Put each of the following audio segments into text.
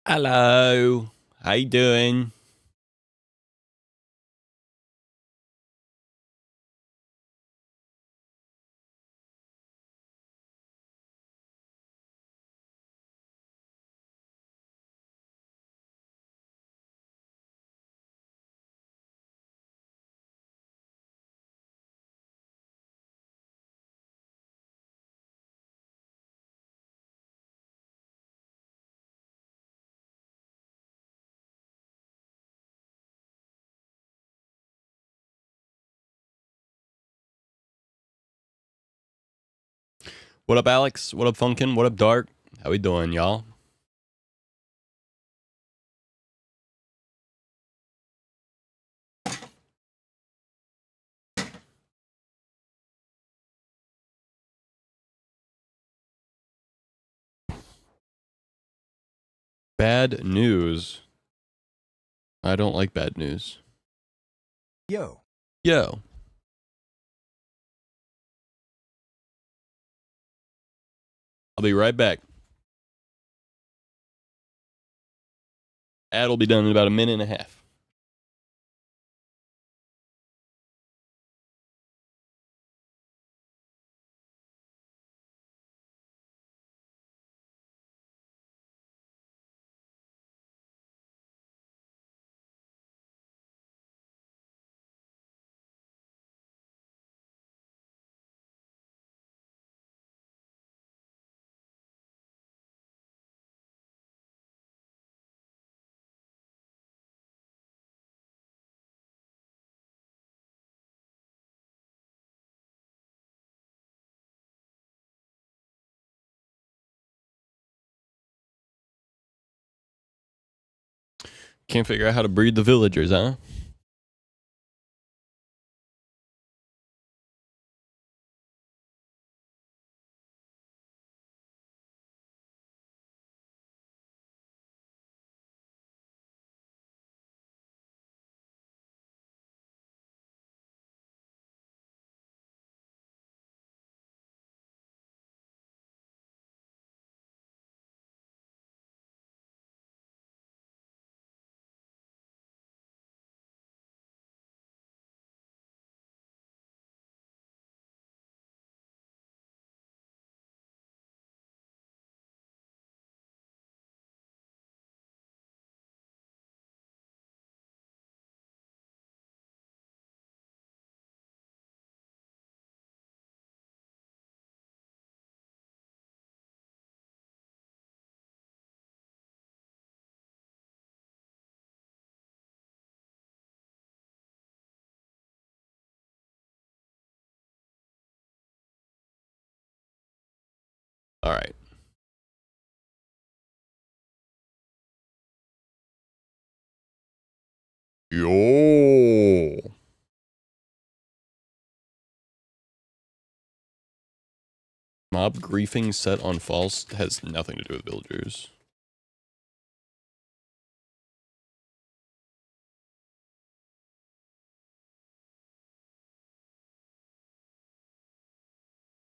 Hello. How you doing? What up, Alex? What up, Funkin? What up, Dark? How we doing, y'all? Bad news. I don't like bad news. Yo. Yo. I'll be right back. Ad will be done in about a minute and a half. Can't figure out how to breed the villagers, huh? All right. Yo. Mob griefing set on false has nothing to do with villagers.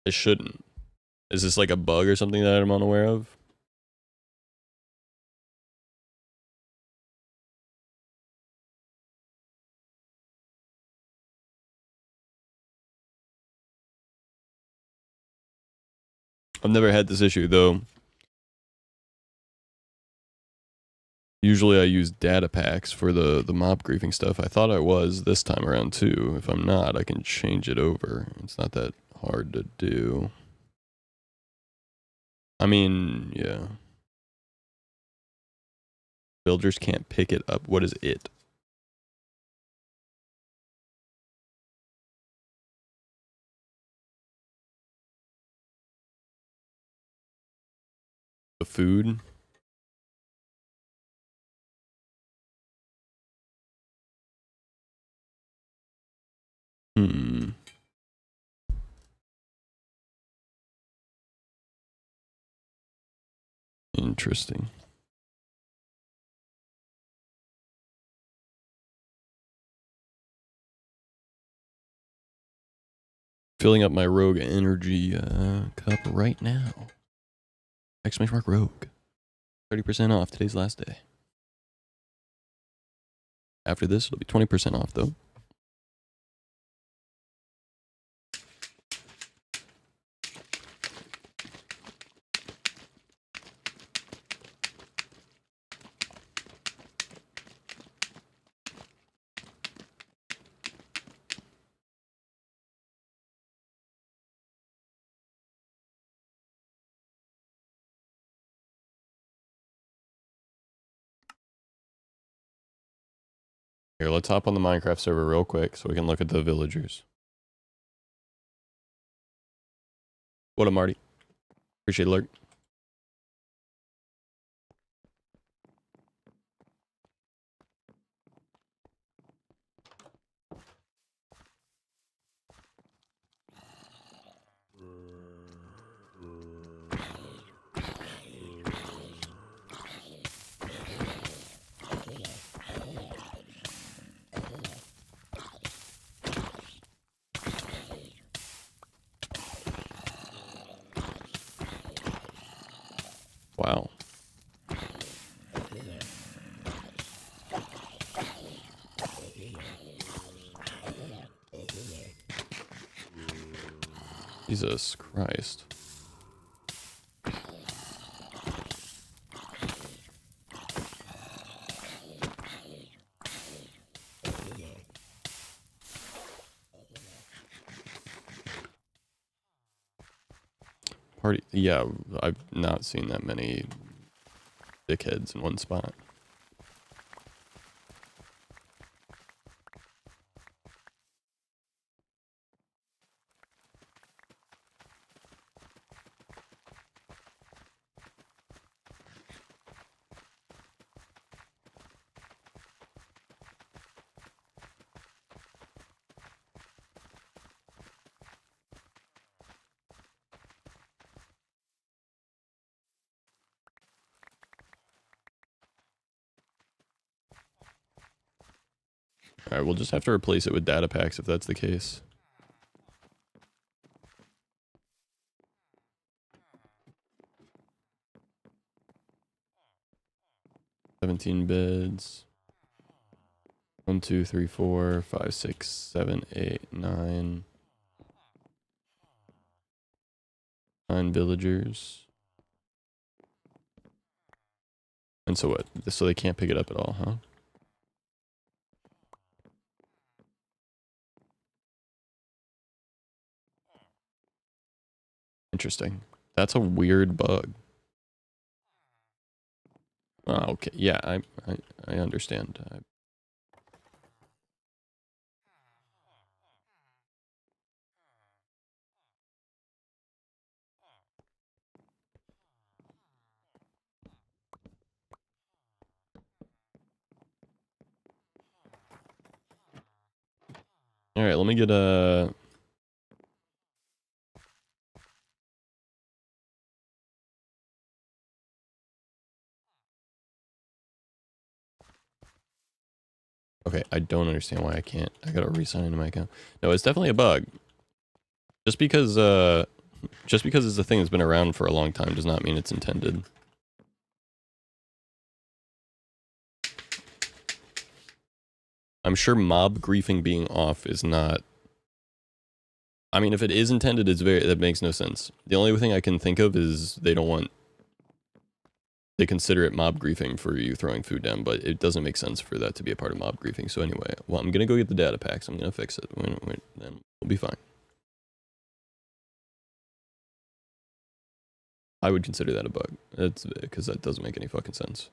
It shouldn't. Is this like a bug or something that I'm unaware of? I've never had this issue, though. Usually I use data packs for the mob griefing stuff. I thought I was this time around, too. If I'm not, I can change it over. It's not that hard to do. I mean, yeah. Builders can't pick it up. What is it? The food? Hmm. Interesting. Filling up my rogue energy cup right now. Exclamation mark rogue. 30% off today's last day. After this, it'll be 20% off though. Here, let's hop on the Minecraft server real quick so we can look at the villagers. What up, Marty? Appreciate the alert. Wow. Jesus Christ. Party. Yeah, I've not seen that many dickheads in one spot. Alright, we'll just have to replace it with data packs if that's the case. $17 beds. 1, 2, 3, 4, 5, 6, 7, 8, 9. 9 villagers. And so what? So they can't pick it up at all, huh? Interesting. That's a weird bug. Oh, okay. Yeah, I understand. All right, let me get a. Okay, I don't understand why I can't. I gotta re-sign into my account. No, it's definitely a bug. Just because it's a thing that's been around for a long time does not mean it's intended. I'm sure mob griefing being off is not. I mean, if it is intended, that makes no sense. The only thing I can think of is they consider it mob griefing for you throwing food down, but it doesn't make sense for that to be a part of mob griefing. So anyway, well, I'm gonna go get the data packs. I'm gonna fix it. Then we'll be fine. I would consider that a bug. It's because that doesn't make any fucking sense.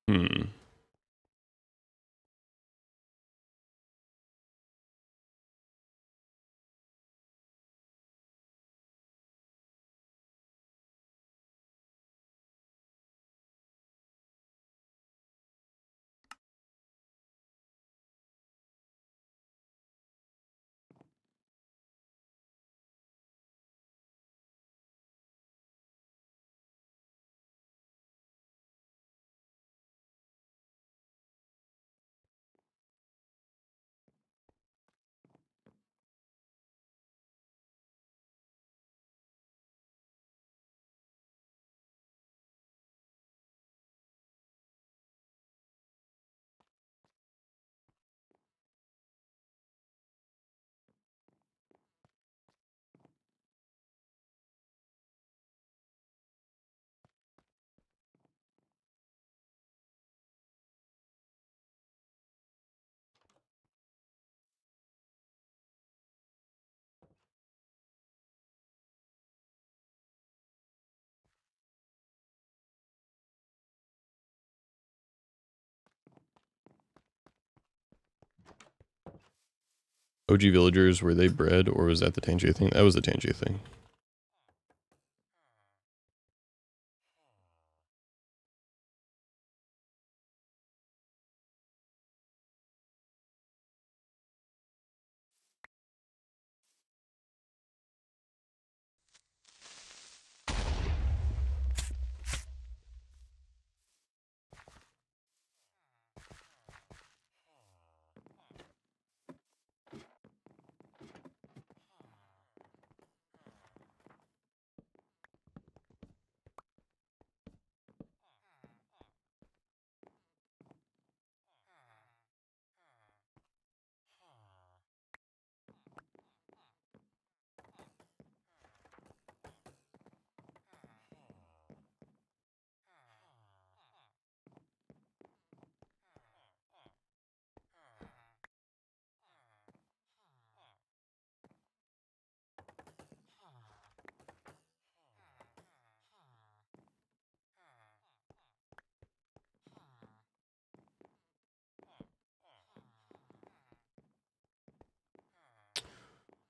Hmm. OG villagers, were they bred or was that the Tangier thing? That was the Tangier thing.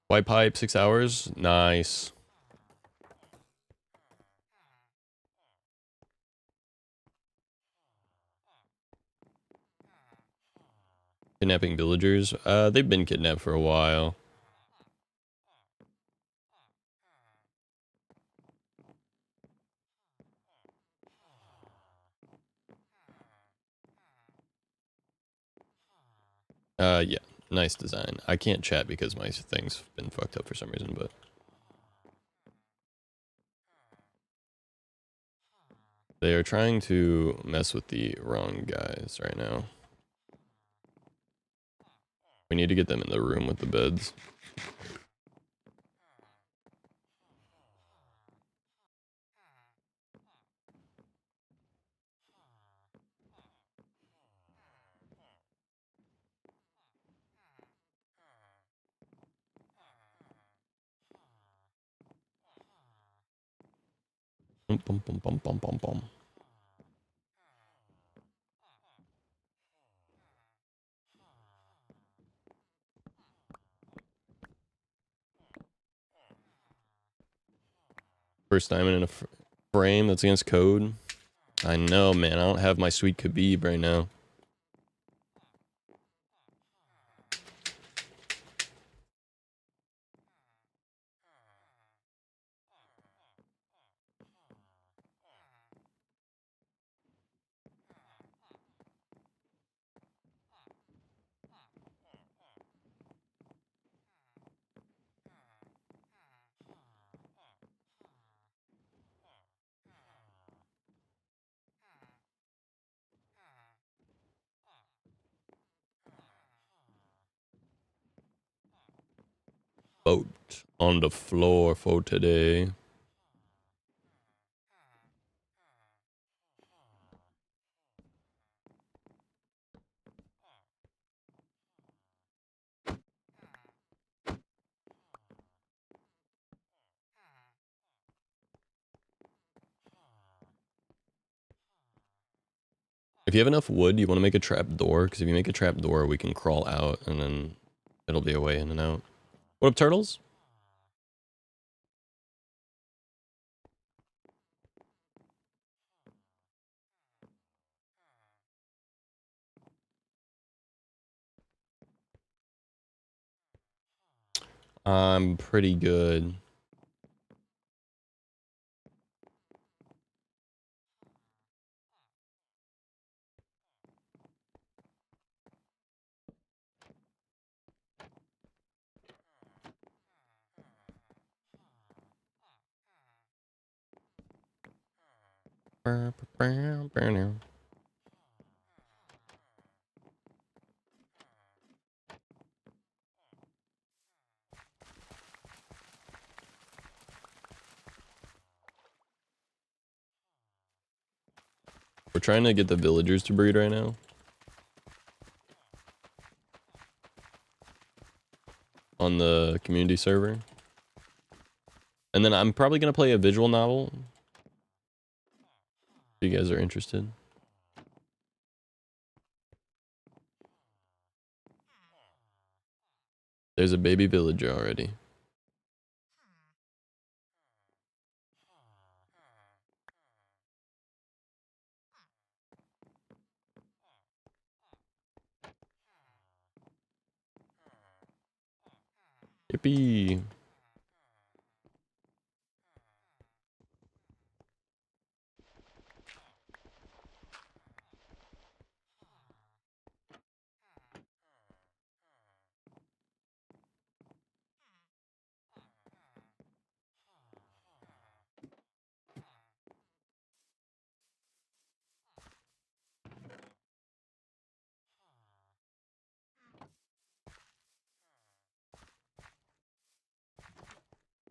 White pipe, 6 hours. Nice. Kidnapping villagers. They've been kidnapped for a while. Yeah. Nice design. I can't chat because my thing's been fucked up for some reason, but they are trying to mess with the wrong guys right now. We need to get them in the room with the beds. Bum, bum, bum, bum, bum, bum, bum. First diamond in a frame that's against code. I know, man. I don't have my sweet Khabib right now. Boat on the floor for today. If you have enough wood, you want to make a trap door, because if you make a trap door, we can crawl out, and then it'll be a way in and out. What up, turtles? I'm pretty good. We're trying to get the villagers to breed right now. On the community server. And then I'm probably going to play a visual novel. If you guys are interested. There's a baby villager already. Yippee.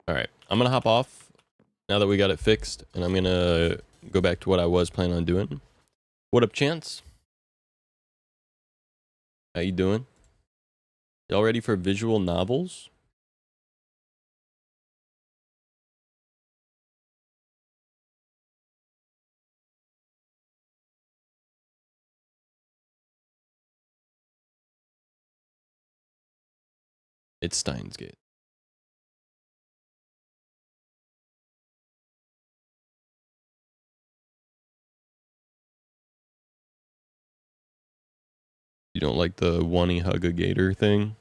Alright, I'm gonna hop off now that we got it fixed, and I'm gonna go back to what I was planning on doing. What up, Chance? How you doing? Y'all ready for visual novels? It's Steins Gate. You don't like the one hug a gator thing?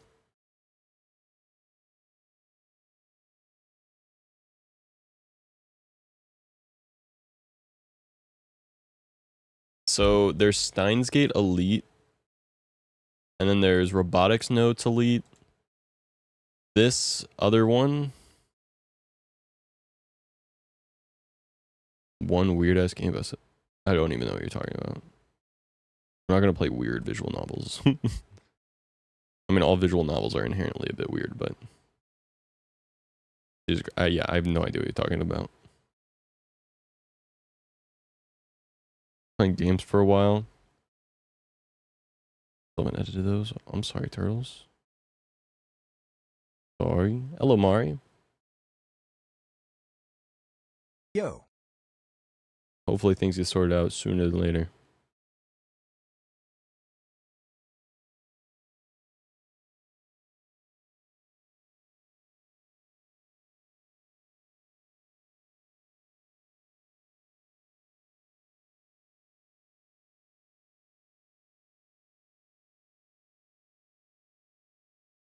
So there's Steins Gate Elite, and then there's Robotics Notes Elite. This other one, one weird ass game. I don't even know what you're talking about. I'm not gonna play weird visual novels. I mean, all visual novels are inherently a bit weird, but yeah, I have no idea what you're talking about. Playing games for a while. Someone edited those. I'm sorry, turtles. Sorry. Hello, Mari. Yo. Hopefully things get sorted out sooner than later.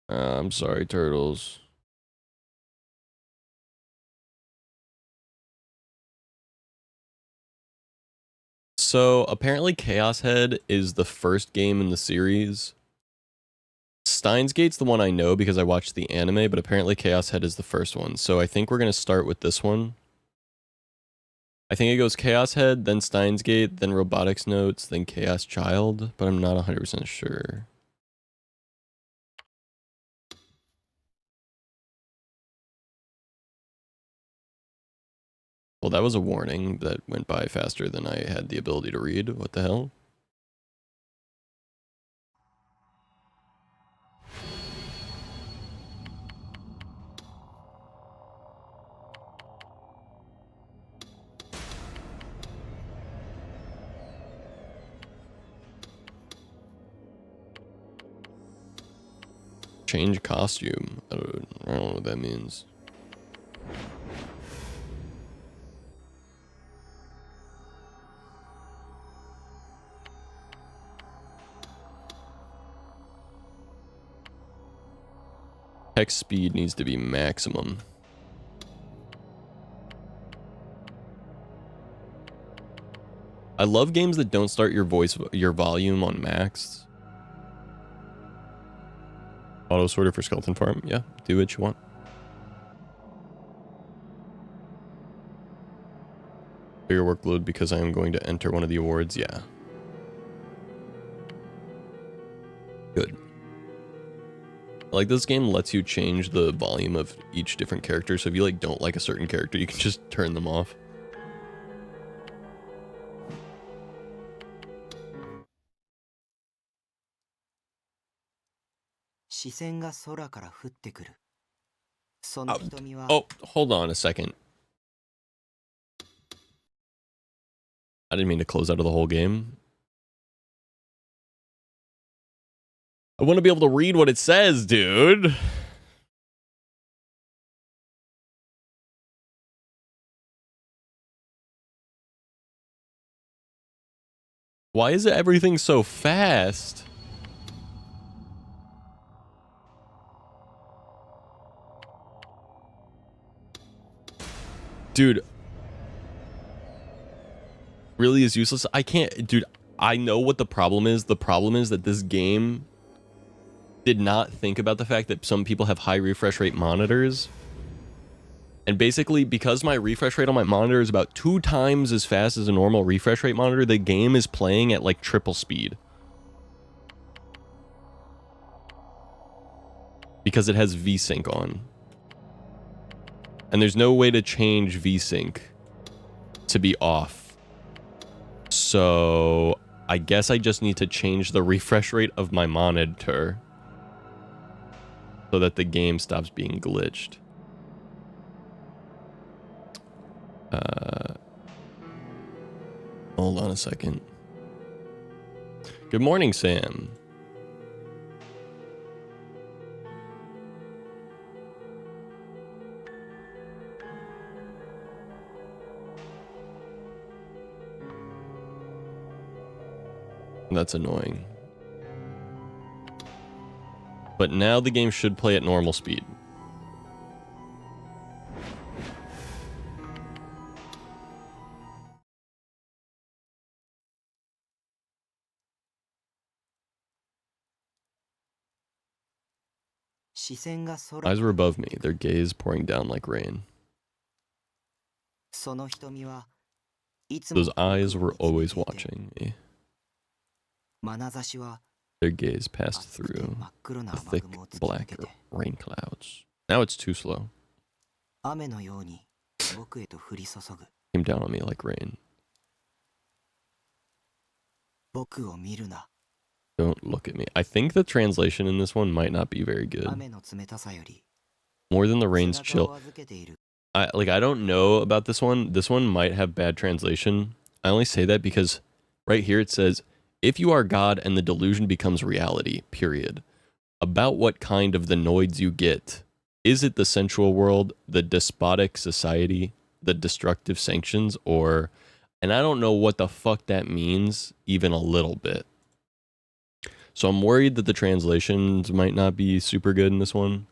I'm sorry, turtles. So apparently Chaos Head is the first game in the series. Steins Gate's the one I know because I watched the anime, but apparently Chaos Head is the first one. So I think we're going to start with this one. I think it goes Chaos Head, then Steins Gate, then Robotics Notes, then Chaos Child, but I'm not 100% sure. Well, that was a warning that went by faster than I had the ability to read. What the hell? Change costume. I don't know what that means. Text speed needs to be maximum. I love games that don't start your volume on max. Auto sorter for Skeleton Farm. Yeah, do what you want. Bigger workload because I am going to enter one of the awards. Yeah. Good. Like, this game lets you change the volume of each different character, so if you like don't like a certain character, you can just turn them off. Oh, hold on a second. I didn't mean to close out of the whole game. I want to be able to read what it says, dude. Why is everything so fast? Dude. Really is useless. I can't, dude, I know what the problem is. The problem is that this game did not think about the fact that some people have high refresh rate monitors. And basically, because my refresh rate on my monitor is about 2 times as fast as a normal refresh rate monitor, the game is playing at like triple speed. Because it has VSync on. And there's no way to change VSync to be off. So I guess I just need to change the refresh rate of my monitor so that the game stops being glitched. Hold on a second. Good morning, Sam. That's annoying. But now the game should play at normal speed. Eyes were above me, their gaze pouring down like rain. Those eyes were always watching me. Their gaze passed through the thick black rain clouds. Now it's too slow. Came down on me like rain. Don't look at me. I think the translation in this one might not be very good. More than the rain's chill. I don't know about this one. This one might have bad translation. I only say that because right here it says, if you are God and the delusion becomes reality, period. About what kind of the noids you get. Is it the sensual world, the despotic society, the destructive sanctions, or... And I don't know what the fuck that means, even a little bit. So I'm worried that the translations might not be super good in this one.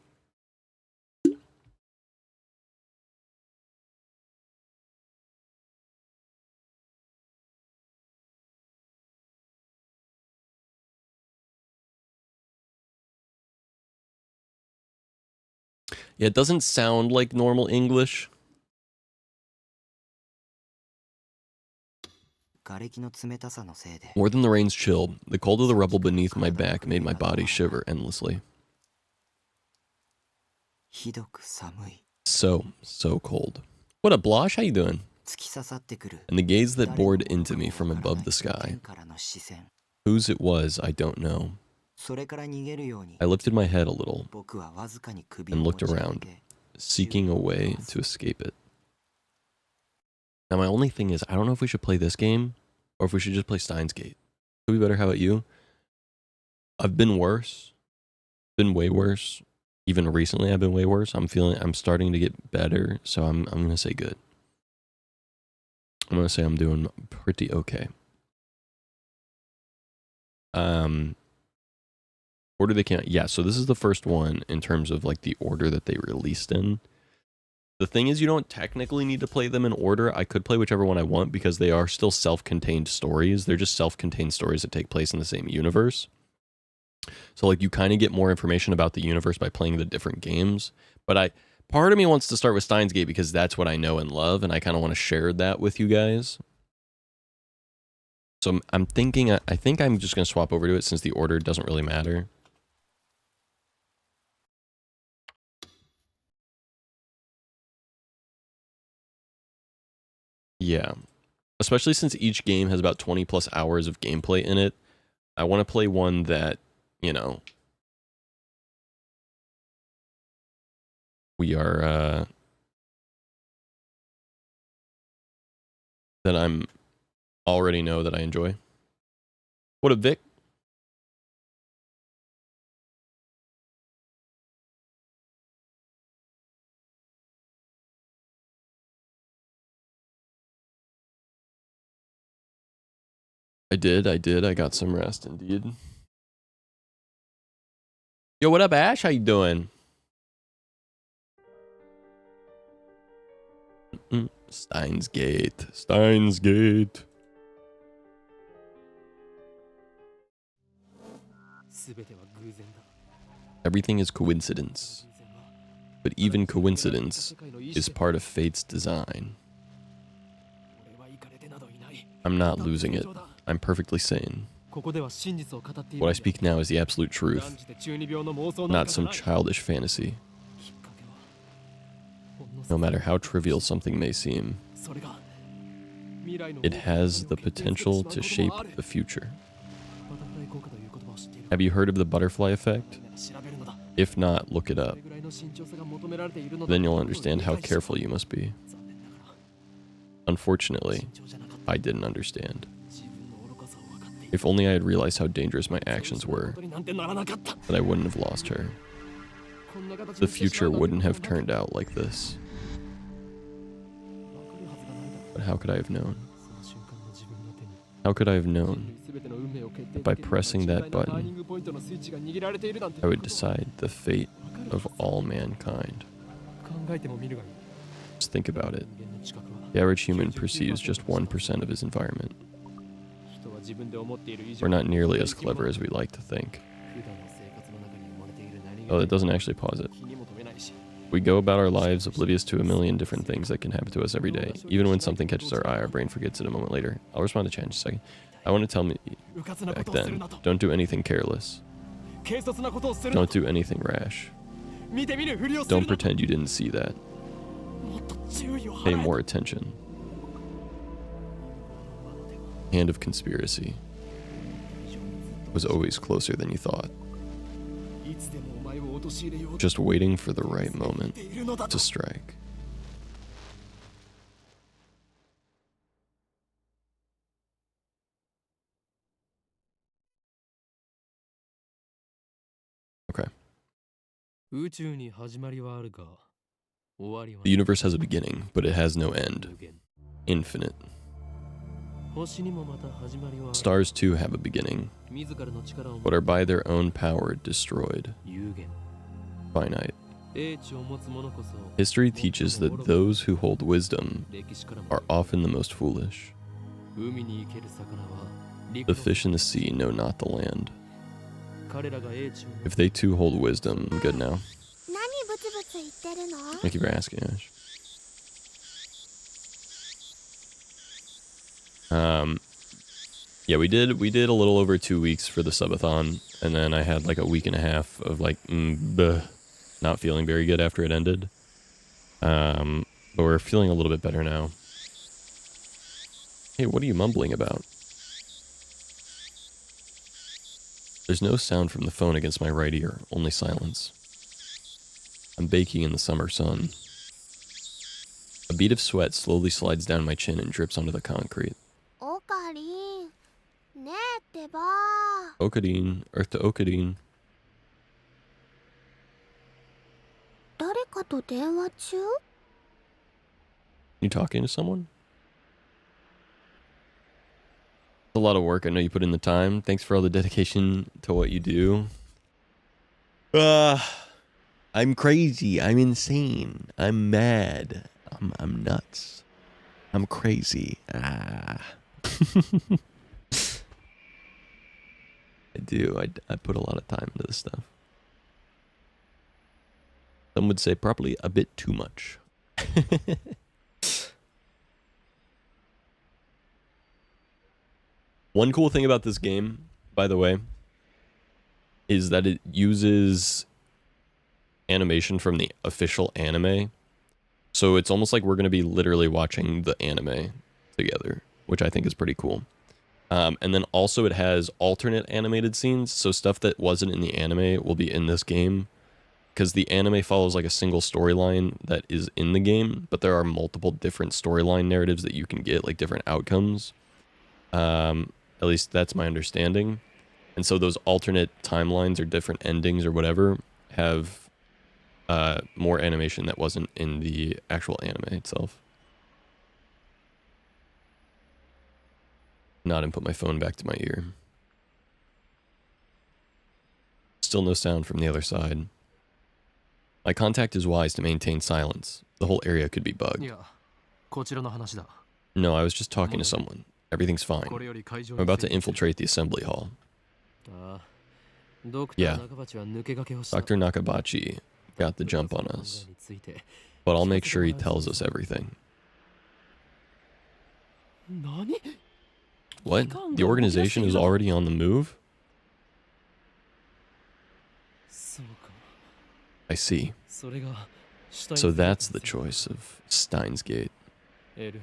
Yeah, it doesn't sound like normal English. More than the rain's chill, the cold of the rubble beneath my back made my body shiver endlessly. So cold. What up, Blosh? How you doing? And the gaze that bored into me from above the sky. Whose it was, I don't know. I lifted my head a little and looked around, seeking a way to escape it. Now, my only thing is, I don't know if we should play this game or if we should just play Steins Gate. Could be better. How about you? I've been worse. been way worse. Even recently I've been way worse. I'm starting to get better, so I'm gonna say good. I'm gonna say I'm doing pretty okay. Order they came out. Yeah, so this is the first one in terms of like the order that they released in. The thing is, you don't technically need to play them in order. I could play whichever one I want because they are still self-contained stories. They're just self-contained stories that take place in the same universe. So like you kind of get more information about the universe by playing the different games. But part of me wants to start with Steins Gate because that's what I know and love, and I kind of want to share that with you guys. So I'm thinking, I think I'm just going to swap over to it since the order doesn't really matter. Yeah. Especially since each game has about 20 plus hours of gameplay in it. I want to play one that, you know, we are, that I'm already know that I enjoy. What up, Vic? I did. I got some rest, indeed. Yo, what up, Ash? How you doing? Steins Gate. Steins Gate. Everything is coincidence. But even coincidence is part of fate's design. I'm not losing it. I'm perfectly sane. What I speak now is the absolute truth, not some childish fantasy. No matter how trivial something may seem, it has the potential to shape the future. Have you heard of the butterfly effect? If not, look it up. Then you'll understand how careful you must be. Unfortunately, I didn't understand. If only I had realized how dangerous my actions were, then I wouldn't have lost her. The future wouldn't have turned out like this. But how could I have known? How could I have known that by pressing that button, I would decide the fate of all mankind? Just think about it. The average human perceives just 1% of his environment. We're not nearly as clever as we like to think. Oh, it doesn't actually pause it. We go about our lives oblivious to a million different things that can happen to us every day. Even when something catches our eye, our brain forgets it a moment later. I'll respond to chat in just a second. I want to tell me back then, don't do anything careless. Don't do anything rash. Don't pretend you didn't see that. Pay more attention. Hand of conspiracy was always closer than you thought. Just waiting for the right moment to strike. Okay. The universe has a beginning, but it has no end. Infinite. Stars too have a beginning, but are by their own power destroyed. Finite. History teaches that those who hold wisdom are often the most foolish. The fish in the sea know not the land. If they too hold wisdom, I'm good now. Thank you for asking, Ash. Yeah, we did a little over 2 weeks for the subathon, and then I had like a week and a half of like not feeling very good after it ended. But we're feeling a little bit better now. Hey, what are you mumbling about? There's no sound from the phone against my right ear, only silence. I'm baking in the summer sun. A bead of sweat slowly slides down my chin and drips onto the concrete. Okadine, Earth to Okadine. と電話中? You talking to someone? It's a lot of work. I know you put in the time. Thanks for all the dedication to what you do. I'm crazy. I'm insane. I'm mad. I'm nuts. I'm crazy. I do. I put a lot of time into this stuff. Some would say probably a bit too much. One cool thing about this game, by the way, is that it uses animation from the official anime. So it's almost like we're going to be literally watching the anime together, which I think is pretty cool. And then also it has alternate animated scenes. So stuff that wasn't in the anime will be in this game. Because the anime follows like a single storyline that is in the game, but there are multiple different storyline narratives that you can get, like different outcomes. At least that's my understanding. And so those alternate timelines or different endings or whatever have more animation that wasn't in the actual anime itself. Nod and put my phone back to my ear. Still no sound from the other side. My contact is wise to maintain silence. The whole area could be bugged. No, I was just talking to someone. Everything's fine. I'm about to infiltrate the assembly hall. Yeah, Dr. Nakabachi got the jump on us. But I'll make sure he tells us everything. What? The organization is already on the move? I see. So that's the choice of Steins Gate. There's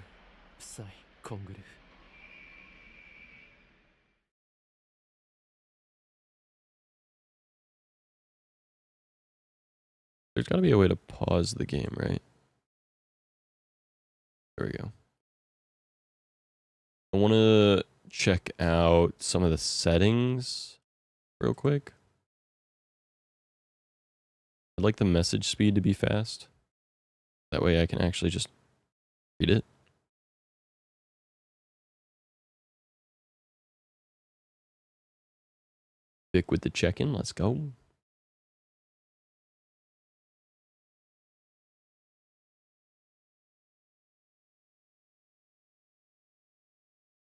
got to be a way to pause the game, right? There we go. I want to check out some of the settings real quick. I'd like the message speed to be fast. That way I can actually just read it. Stick with the check-in. Let's go.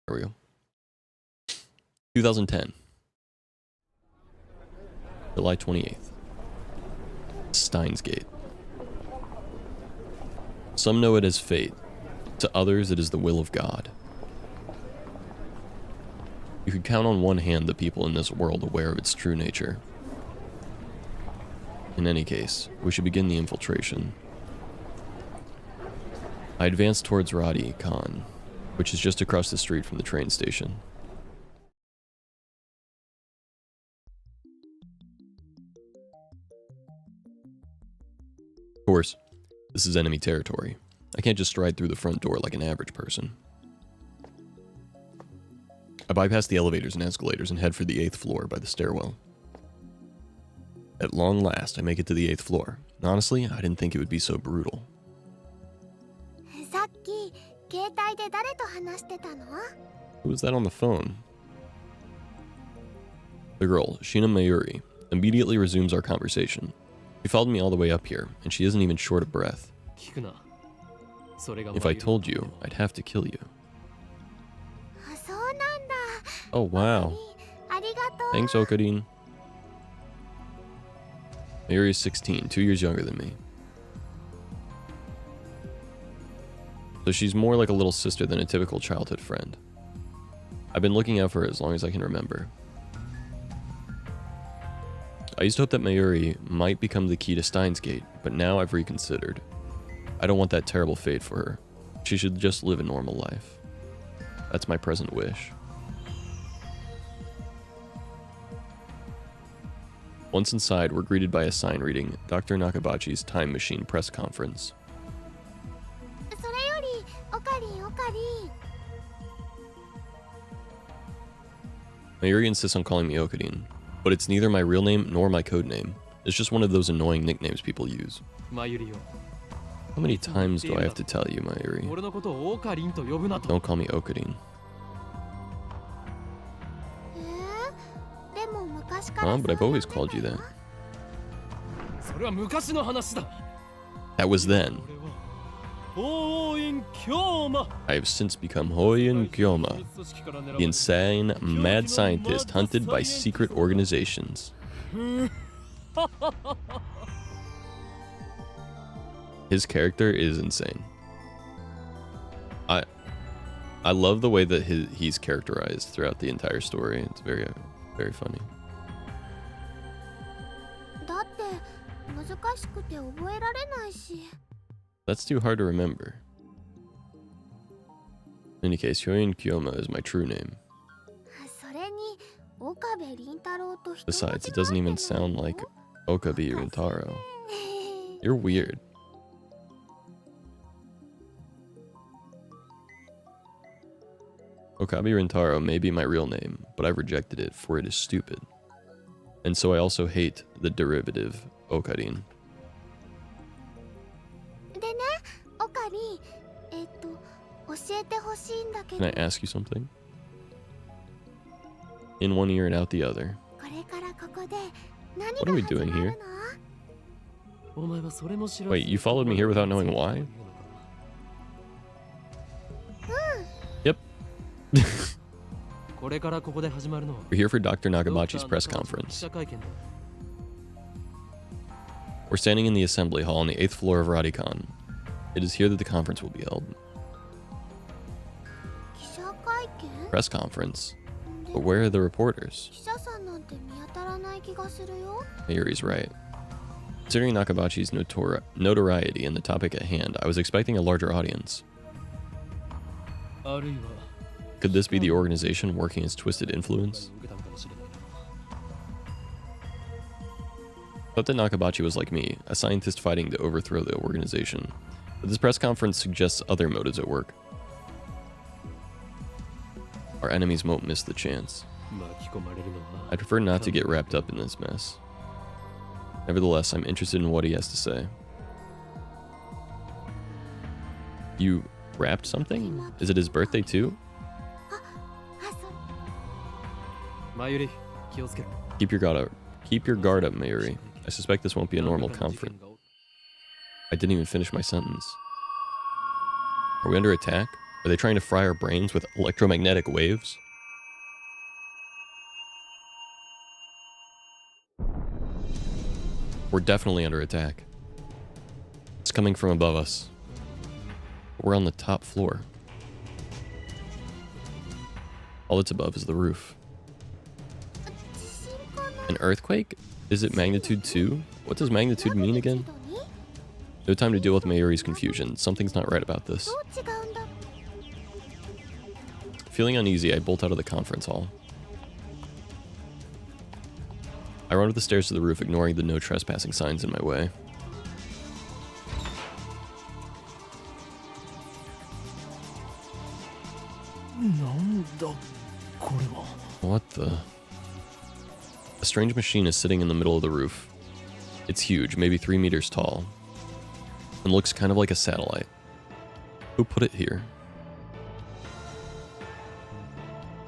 There we go. 2010. July 28th. Steins Gate. Some know it as fate. To others, it is the will of God. You could count on one hand the people in this world aware of its true nature. In any case, we should begin the infiltration. I advanced towards Radi Khan, which is just across the street from the train station. Of course, this is enemy territory. I can't just stride through the front door like an average person. I bypass the elevators and escalators and head for the 8th floor by the stairwell. At long last, I make it to the 8th floor. And honestly, I didn't think it would be so brutal. Who was that on the phone? The girl, Shina Mayuri, immediately resumes our conversation. She followed me all the way up here, and she isn't even short of breath. If I told you, I'd have to kill you. Oh, wow. Thanks, Okarin. Mayuri is 16, 2 years younger than me. So she's more like a little sister than a typical childhood friend. I've been looking out for her as long as I can remember. I used to hope that Mayuri might become the key to Steins Gate, but now I've reconsidered. I don't want that terrible fate for her. She should just live a normal life. That's my present wish. Once inside, we're greeted by a sign reading Dr. Nakabachi's Time Machine press conference. Mayuri insists on calling me Okarin, but it's neither my real name nor my code name. It's just one of those annoying nicknames people use. How many times do I have to tell you, Mayuri? Don't call me Okarin. Huh? But I've always called you that. That was then. I have since become Hoyin Kyoma, the insane, mad scientist hunted by secret organizations. His character is insane. I love the way that he's characterized throughout the entire story. It's very, very funny. That's too hard to remember. In any case, Hoyin Kyoma is my true name. Besides, it doesn't even sound like Okabe Rintaro. You're weird. Okabe Rintaro may be my real name, but I've rejected it, for it is stupid. And so I also hate the derivative Okarin. Can I ask you something? In one ear and out the other. What are we doing here? Wait, you followed me here without knowing why? Yep. We're here for Dr. Nagabachi's press conference. We're standing in the assembly hall on the 8th floor of Radicon. It is here that the conference will be held. Press conference? But where are the reporters? Mayuri's right. Considering Nakabachi's notoriety and the topic at hand, I was expecting a larger audience. Could this be the organization working its twisted influence? I thought that Nakabachi was like me, a scientist fighting to overthrow the organization. But this press conference suggests other motives at work. Our enemies won't miss the chance. I prefer not to get wrapped up in this mess. Nevertheless, I'm interested in what he has to say. You wrapped something? Is it his birthday too? Keep your guard up. Keep your guard up, Mayuri. I suspect this won't be a normal conference. I didn't even finish my sentence. Are we under attack? Are they trying to fry our brains with electromagnetic waves? We're definitely under attack. It's coming from above us. We're on the top floor. All that's above is the roof. An earthquake? Is it magnitude 2? What does magnitude mean again? No time to deal with Mayuri's confusion. Something's not right about this. Feeling uneasy, I bolt out of the conference hall. I run up the stairs to the roof, ignoring the no trespassing signs in my way. What the? A strange machine is sitting in the middle of the roof. It's huge, maybe 3 meters tall, and looks kind of like a satellite. Who put it here?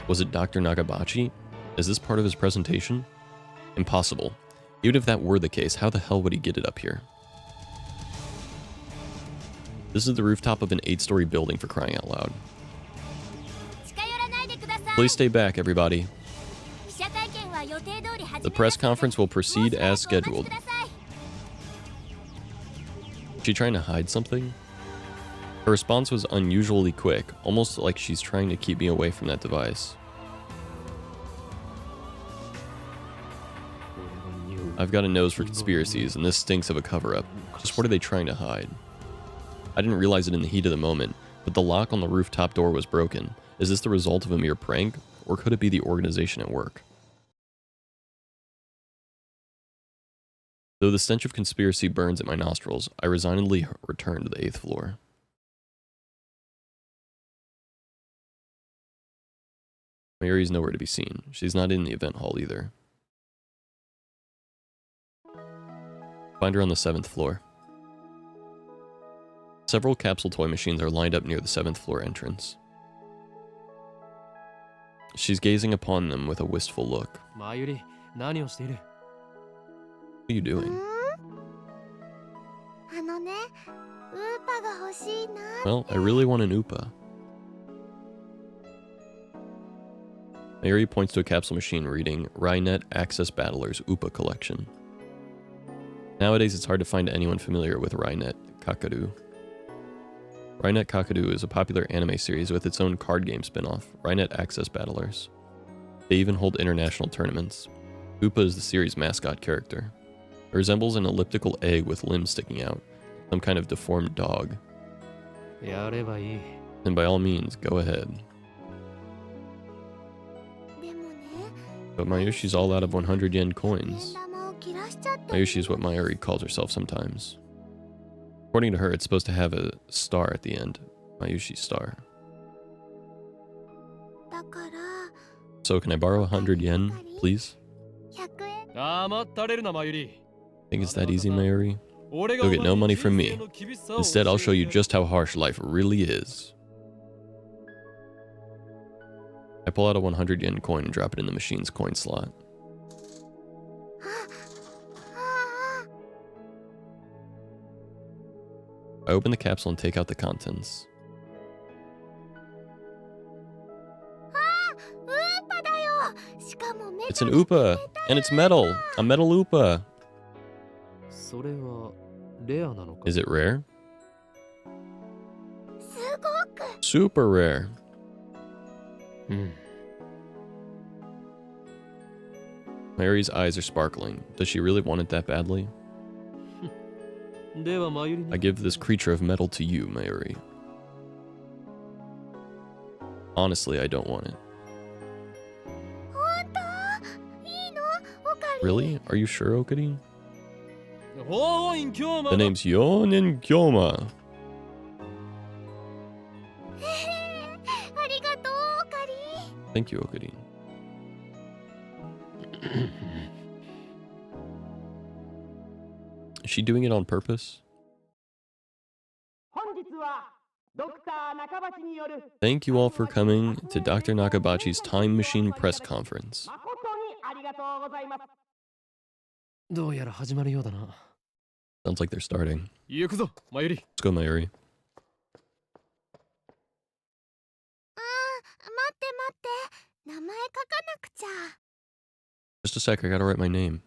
Was it Dr. Nagabachi? Is this part of his presentation? Impossible. Even if that were the case, how the hell would he get it up here? This is the rooftop of an 8-story building, for crying out loud. Please stay back, everybody. The press conference will proceed as scheduled. Is she trying to hide something? Her response was unusually quick, almost like she's trying to keep me away from that device. I've got a nose for conspiracies, and this stinks of a cover-up. Just what are they trying to hide? I didn't realize it in the heat of the moment, but the lock on the rooftop door was broken. Is this the result of a mere prank, or could it be the organization at work? Though the stench of conspiracy burns at my nostrils, I resignedly return to the 8th floor. Mayuri's nowhere to be seen. She's not in the event hall either. Find her on the 7th floor. Several capsule toy machines are lined up near the 7th floor entrance. She's gazing upon them with a wistful look. What are you doing? Well, I really want an Oopa. Mayuri points to a capsule machine reading Rynet Access Battlers Oopa Collection. Nowadays, it's hard to find anyone familiar with Rynet Kakadu. Rynet Kakadu is a popular anime series with its own card game spin-off, Rynet Access Battlers. They even hold international tournaments. Oopa is the series' mascot character. It resembles an elliptical egg with limbs sticking out, some kind of deformed dog. Then by all means, go ahead. But Mayushi's all out of 100 yen coins. Mayushi is what Mayuri calls herself sometimes. According to her, it's supposed to have a star at the end. Mayushi star. So can I borrow 100 yen, please? Think it's that easy, Mayuri? You'll get no money from me. Instead, I'll show you just how harsh life really is. I pull out a 100 yen coin and drop it in the machine's coin slot. I open the capsule and take out the contents. It's an Oopa! And it's metal! A metal Oopa! Is it rare? Super rare. Mary's eyes are sparkling. Does she really want it that badly? I give this creature of metal to you, Mayuri. Honestly, I don't want it. Really? Are you sure, Okarin? The name's Yonin Gyoma. Thank you, Okarin. Is she doing it on purpose? Thank you all for coming to Dr. Nakabachi's Time Machine press conference. Sounds like they're starting. Let's go, Mayuri. Just a sec, I gotta write my name.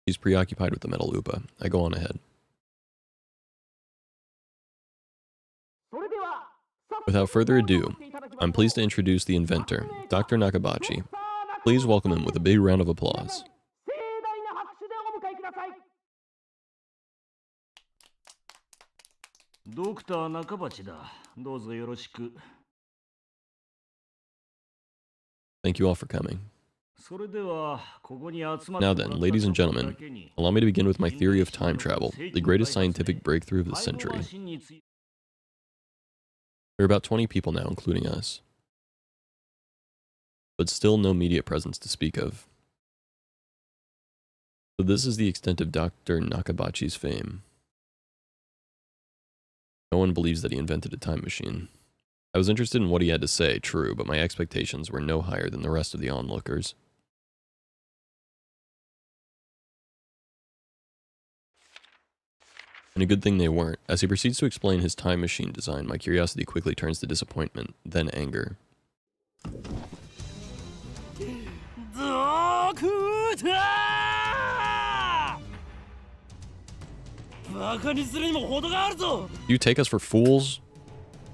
She's preoccupied with the metal Oopa. I go on ahead. Without further ado, I'm pleased to introduce the inventor, Dr. Nakabachi. Please welcome him with a big round of applause. Thank you all for coming. Now then, ladies and gentlemen, allow me to begin with my theory of time travel, the greatest scientific breakthrough of the century. There are about 20 people now, including us. But still no media presence to speak of. So this is the extent of Dr. Nakabachi's fame. No one believes that he invented a time machine. I was interested in what he had to say, true, but my expectations were no higher than the rest of the onlookers. And a good thing they weren't. As he proceeds to explain his time machine design, my curiosity quickly turns to disappointment, then anger. You take us for fools?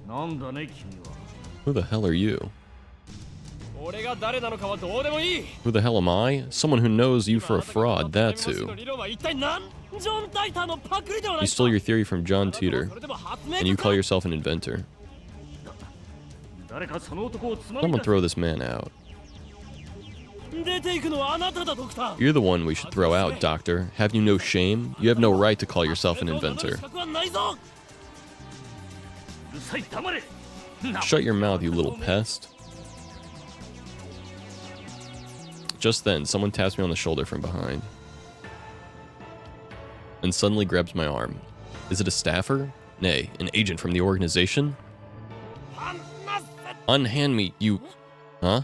Who the hell are you? Who the hell am I? Someone who knows you for a fraud, that's who. You stole your theory from John Teeter, and you call yourself an inventor. Someone throw this man out. You're the one we should throw out, Doctor. Have you no shame? You have no right to call yourself an inventor. Shut your mouth, you little pest. Just then, someone taps me on the shoulder from behind. and suddenly grabs my arm. Is it a staffer? Nay, an agent from the organization? Unhand me, you... Huh?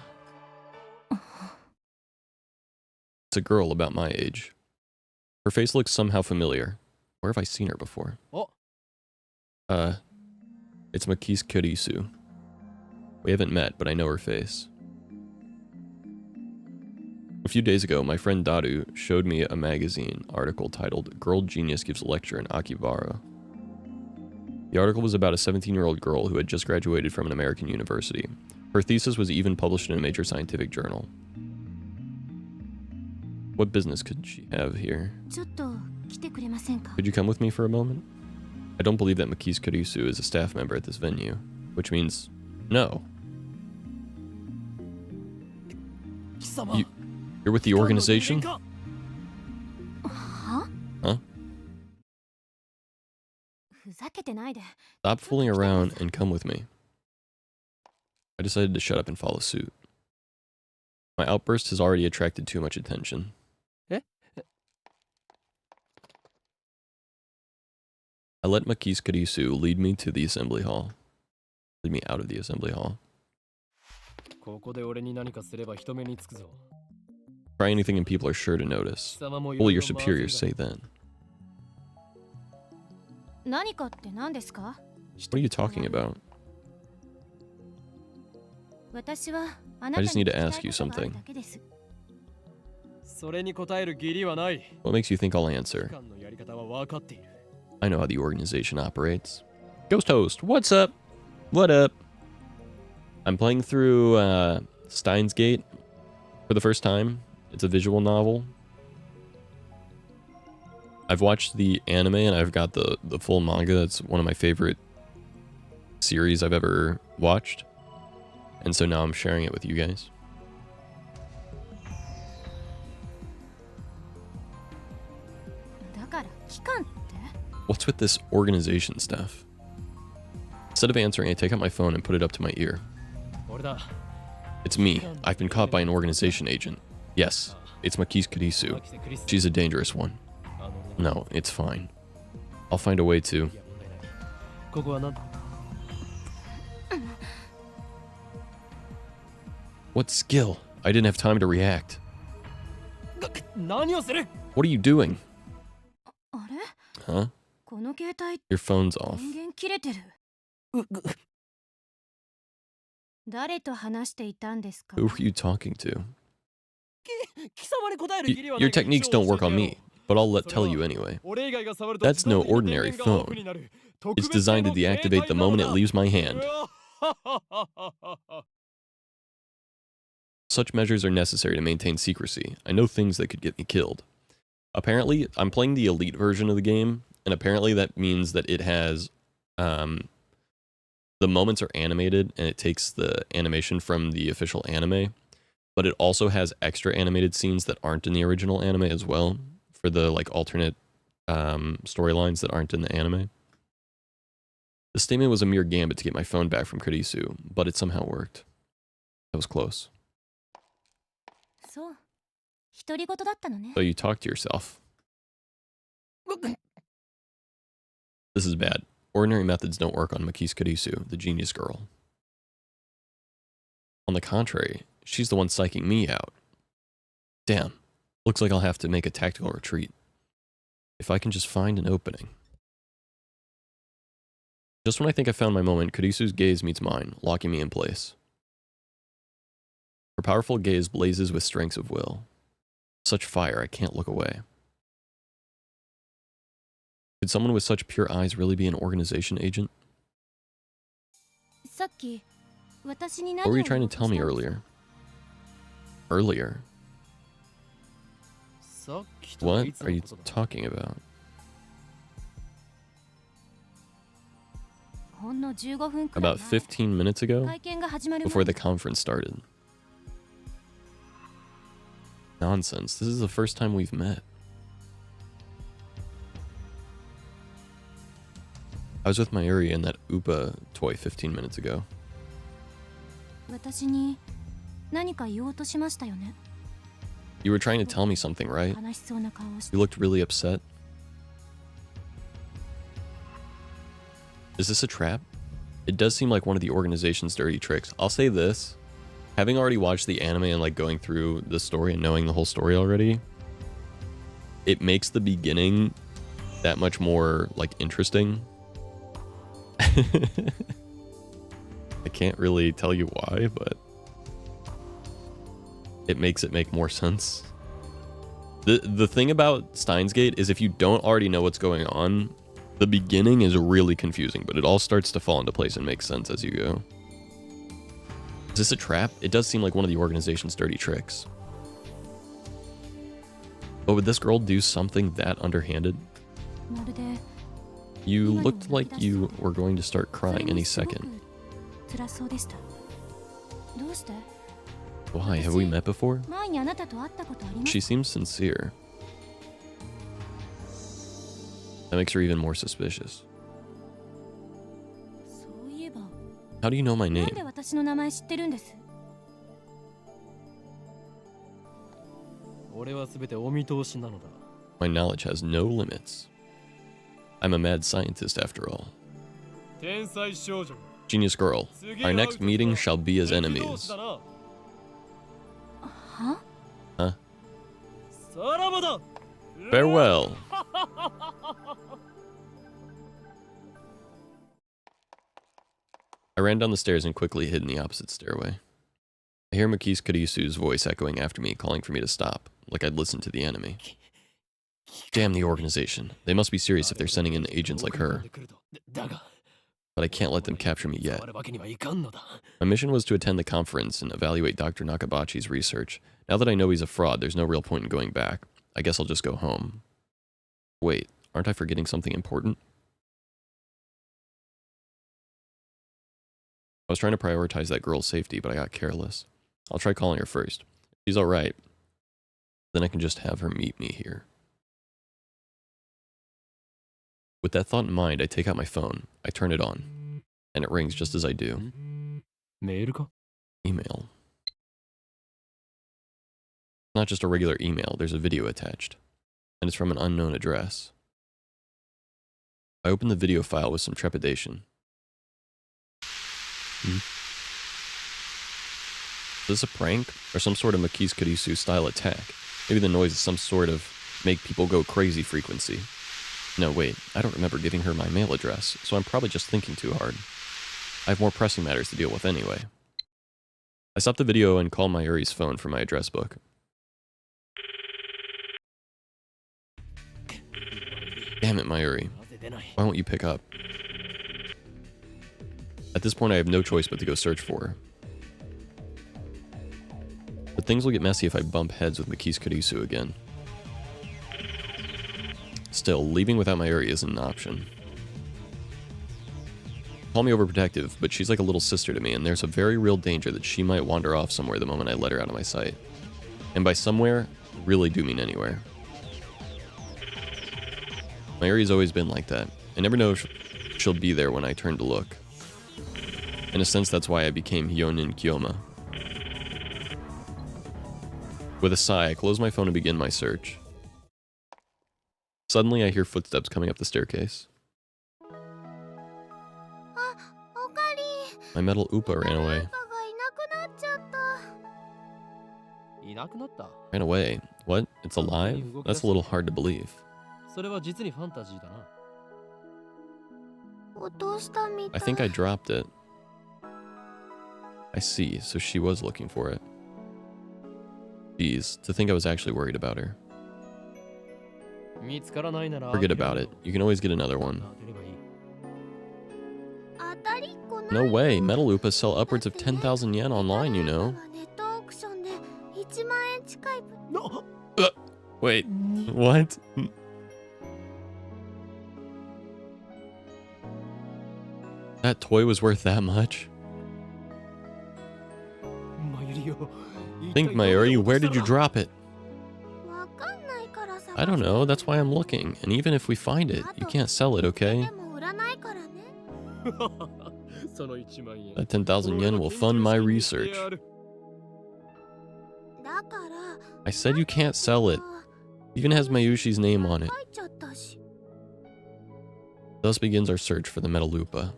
It's a girl about my age. Her face looks somehow familiar. Where have I seen her before? It's Makis Kurisu. We haven't met, but I know her face. A few days ago, my friend Daru showed me a magazine article titled Girl Genius Gives a Lecture in Akihabara. The article was about a 17-year-old girl who had just graduated from an American university. Her thesis was even published in a major scientific journal. What business could she have here? Could you come with me for a moment? I don't believe that Makis Kurisu is a staff member at this venue, which means no. You're with the organization? Huh? Stop fooling around and come with me. I decided to shut up and follow suit. My outburst has already attracted too much attention. I let Makis Kurisu lead me to the assembly hall. Lead me out of the assembly hall. Try anything and people are sure to notice. What will your superiors say then? What are you talking about? I just need to ask you something. What makes you think I'll answer? I know how the organization operates. Ghost Host, what's up? What up? I'm playing through Steins Gate for the first time. It's a visual novel. I've watched the anime and I've got the full manga. It's one of my favorite series I've ever watched. And so now I'm sharing it with you guys. What's with this organization stuff? Instead of answering, I take out my phone and put it up to my ear. It's me. I've been caught by an organization agent. Yes, it's Makis Kurisu. She's a dangerous one. No, it's fine. I'll find a way to... What skill? I didn't have time to react. What are you doing? Huh? Your phone's off. Who were you talking to? Your techniques don't work on me, but I'll tell you anyway. That's no ordinary phone. It's designed to deactivate the moment it leaves my hand. Such measures are necessary to maintain secrecy. I know things that could get me killed. Apparently, I'm playing the elite version of the game, and apparently that means that it has... the moments are animated, and it takes the animation from the official anime, but it also has extra animated scenes that aren't in the original anime as well, for the like alternate storylines that aren't in the anime. The statement was a mere gambit to get my phone back from Kurisu, but it somehow worked. That was close. So you talk to yourself. This is bad. Ordinary methods don't work on Makis Kurisu, the genius girl. On the contrary, she's the one psyching me out. Damn. Looks like I'll have to make a tactical retreat. If I can just find an opening. Just when I think I found my moment, Kurisu's gaze meets mine, locking me in place. Her powerful gaze blazes with strengths of will. Such fire, I can't look away. Could someone with such pure eyes really be an organization agent? What were you trying to tell me earlier? Earlier? What are you talking about? About 15 minutes ago, before the conference started. Nonsense, this is the first time we've met. I was with Mayuri and that Upa toy 15 minutes ago. You were trying to tell me something, right? You looked really upset. Is this a trap? It does seem like one of the organization's dirty tricks. I'll say this. Having already watched the anime and like going through the story and knowing the whole story already, it makes the beginning that much more like interesting. I can't really tell you why, but it makes it make more sense. The thing about Steins Gate is if you don't already know what's going on, the beginning is really confusing, but it all starts to fall into place and make sense as you go. Is this a trap? It does seem like one of the organization's dirty tricks. But would this girl do something that underhanded? You looked like you were going to start crying any second. Why? Have we met before? She seems sincere. That makes her even more suspicious. How do you know my name? My knowledge has no limits. I'm a mad scientist after all. Genius girl, our next meeting shall be as enemies. Huh? Huh? Farewell. I ran down the stairs and quickly hid in the opposite stairway. I hear Makis Kurisu's voice echoing after me, calling for me to stop, like I'd listened to the enemy. Damn the organization. They must be serious if they're sending in agents like her. But I can't let them capture me yet. My mission was to attend the conference and evaluate Dr. Nakabachi's research. Now that I know he's a fraud, there's no real point in going back. I guess I'll just go home. Wait, aren't I forgetting something important? I was trying to prioritize that girl's safety, but I got careless. I'll try calling her first. If she's alright, then I can just have her meet me here. With that thought in mind, I take out my phone, I turn it on, and it rings just as I do. Email. Not just a regular email, there's a video attached, and it's from an unknown address. I open the video file with some trepidation. Is this a prank, or some sort of Makis Kurisu style attack? Maybe the noise is some sort of make people go crazy frequency. No, wait, I don't remember giving her my mail address, so I'm probably just thinking too hard. I have more pressing matters to deal with anyway. I stop the video and call Mayuri's phone from my address book. Damn it, Mayuri. Why won't you pick up? At this point, I have no choice but to go search for her. But things will get messy if I bump heads with Makis Kurisu again. Still, leaving without Mayuri isn't an option. Call me overprotective, but she's like a little sister to me, and there's a very real danger that she might wander off somewhere the moment I let her out of my sight. And by somewhere, really do mean anywhere. Mayuri's always been like that. I never know if she'll be there when I turn to look. In a sense, that's why I became Hyonin Kyoma. With a sigh, I close my phone and begin my search. Suddenly, I hear footsteps coming up the staircase. My metal Upa ran away. Ran away? What? It's alive? That's a little hard to believe. I think I dropped it. I see, so she was looking for it. Jeez, to think I was actually worried about her. Forget about it. You can always get another one. No way, metal Upas sell upwards of 10,000 yen online, you know. Wait, what? That toy was worth that much? Think, Mayuri, where did you drop it? I don't know, that's why I'm looking. And even if we find it, you can't sell it, okay? That 10,000 yen will fund my research. I said you can't sell it. Even has Mayushi's name on it. Thus begins our search for the Metalupa.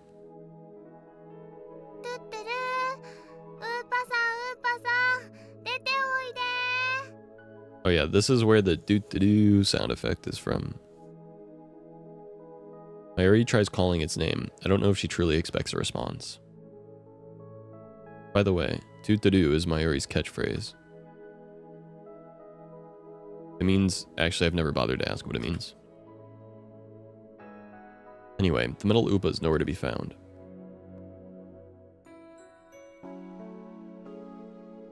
Oh yeah, this is where the doo-doo-doo sound effect is from. Mayuri tries calling its name. I don't know if she truly expects a response. By the way, doo-doo-doo is Mayuri's catchphrase. It means... Actually, I've never bothered to ask what it means. Anyway, the Metalupa is nowhere to be found.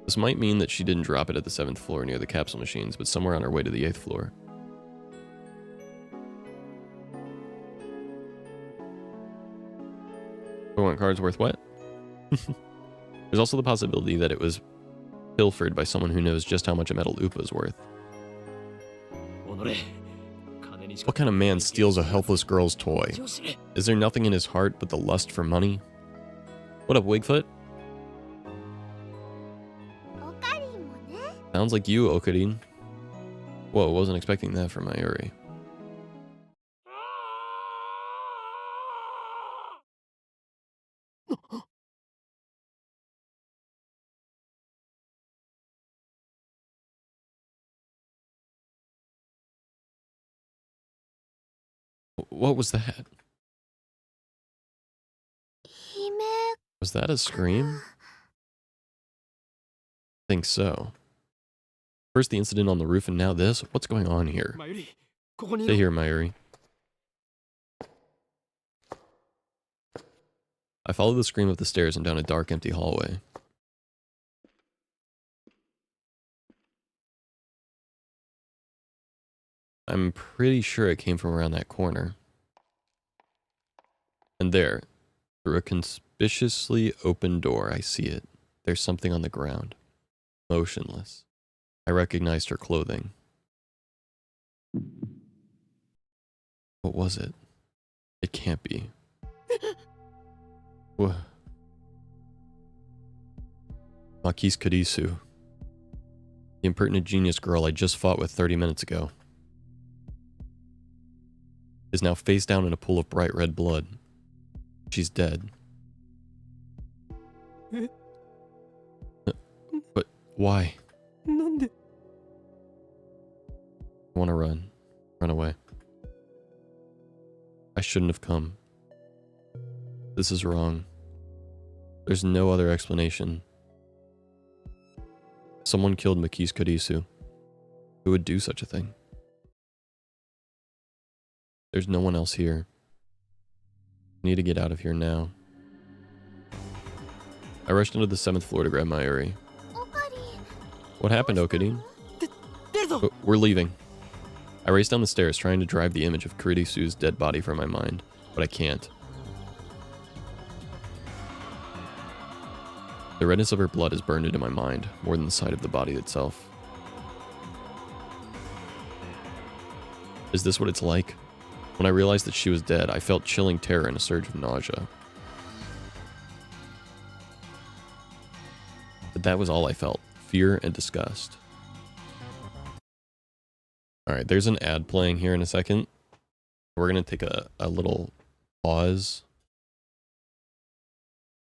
This might mean that she didn't drop it at the 7th floor near the capsule machines, but somewhere on her way to the 8th floor. I want cards worth what? There's also the possibility that it was pilfered by someone who knows just how much a Metalupa is worth. What kind of man steals a helpless girl's toy? Is there nothing in his heart but the lust for money? What up, Wigfoot? Sounds like you, Okarin. Whoa, wasn't expecting that from Mayuri. What was that? Was that a scream? I think so. First the incident on the roof and now this? What's going on here? Stay here, Mayuri. I follow the scream up the stairs and down a dark, empty hallway. I'm pretty sure it came from around that corner. And there, through a conspicuously open door, I see it. There's something on the ground. Motionless. I recognized her clothing. What was it? It can't be. What? Makis Kurisu. The impertinent genius girl I just fought with 30 minutes ago. Is now face down in a pool of bright red blood. She's dead. But why? I want to run. Run away. I shouldn't have come. This is wrong. There's no other explanation. Someone killed Makis Kurisu. Who would do such a thing? There's no one else here. I need to get out of here now. I rushed into the 7th floor to grab Mayuri. What happened, Okarin? We're leaving. I race down the stairs trying to drive the image of Kurisu's dead body from my mind, but I can't. The redness of her blood is burned into my mind, more than the sight of the body itself. Is this what it's like? When I realized that she was dead, I felt chilling terror and a surge of nausea. But that was all I felt. Fear and disgust. Alright, there's an ad playing here in a second. We're going to take a little pause.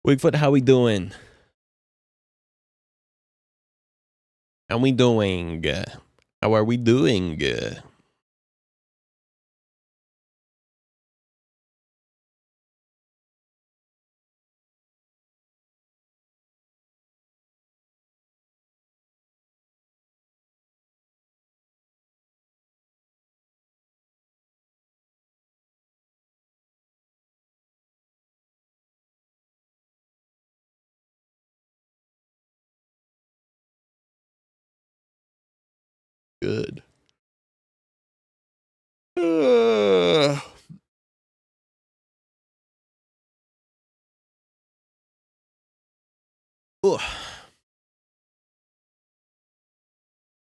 Wigfoot, how we doing? How we doing? How are we doing? Good. Ugh.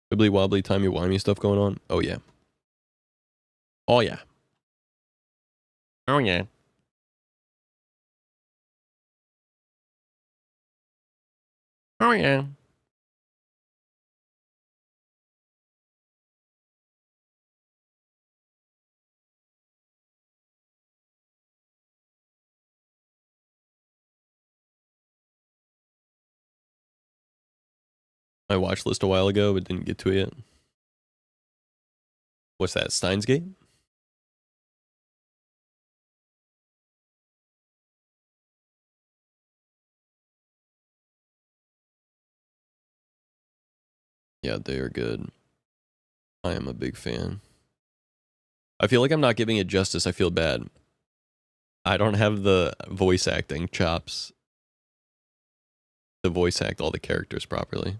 Wibbly wobbly timey wimey stuff going on. Oh yeah. Oh yeah. Oh yeah. Oh yeah. my watch list a while ago, but didn't get to it yet. What's that? Steins Gate? Yeah, they are good. I am a big fan. I feel like I'm not giving it justice. I feel bad. I don't have the voice acting chops to voice act all the characters properly.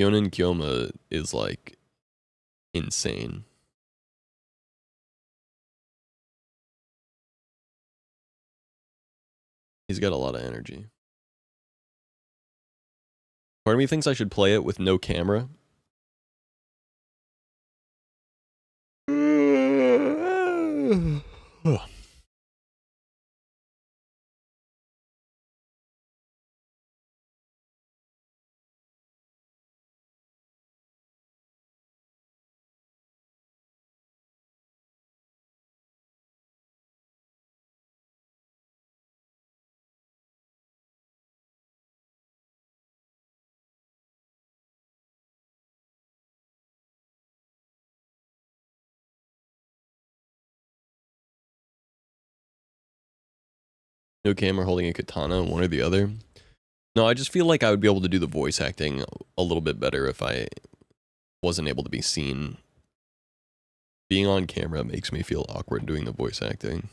Yonen Kyoma is like insane. He's got a lot of energy. Part of me thinks I should play it with no camera. No camera holding a katana, one or the other. No, I just feel like I would be able to do the voice acting a little bit better if I wasn't able to be seen. Being on camera makes me feel awkward doing the voice acting.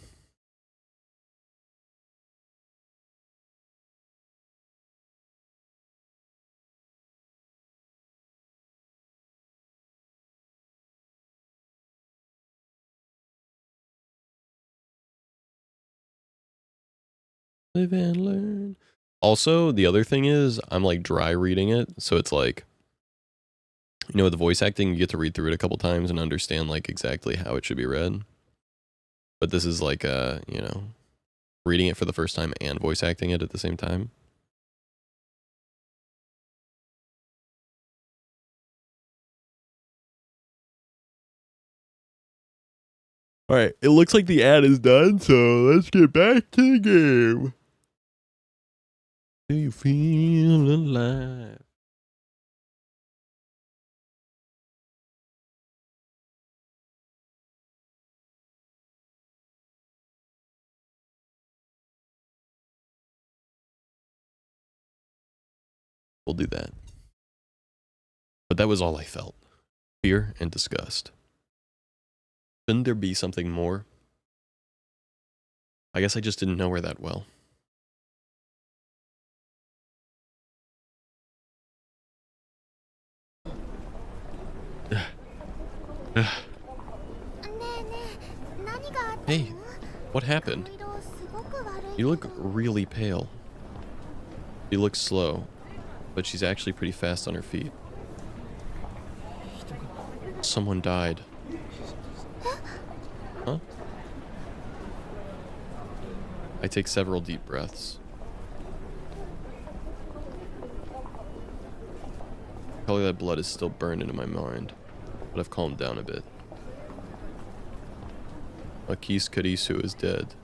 Live and learn. Also, the other thing is, I'm like dry reading it, so it's like, you know, with the voice acting, you get to read through it a couple times and understand like exactly how it should be read. But this is like, you know, reading it for the first time and voice acting it at the same time. All right, it looks like the ad is done, so let's get back to the game. Do you feel alive? We'll do that. But that was all I felt. Fear and disgust. Couldn't there be something more? I guess I just didn't know her that well. Hey, what happened? You look really pale. She looks slow, but she's actually pretty fast on her feet. Someone died. Huh? I take several deep breaths. Probably that blood is still burned into my mind, but I've calmed down a bit. Makis Karisu is dead,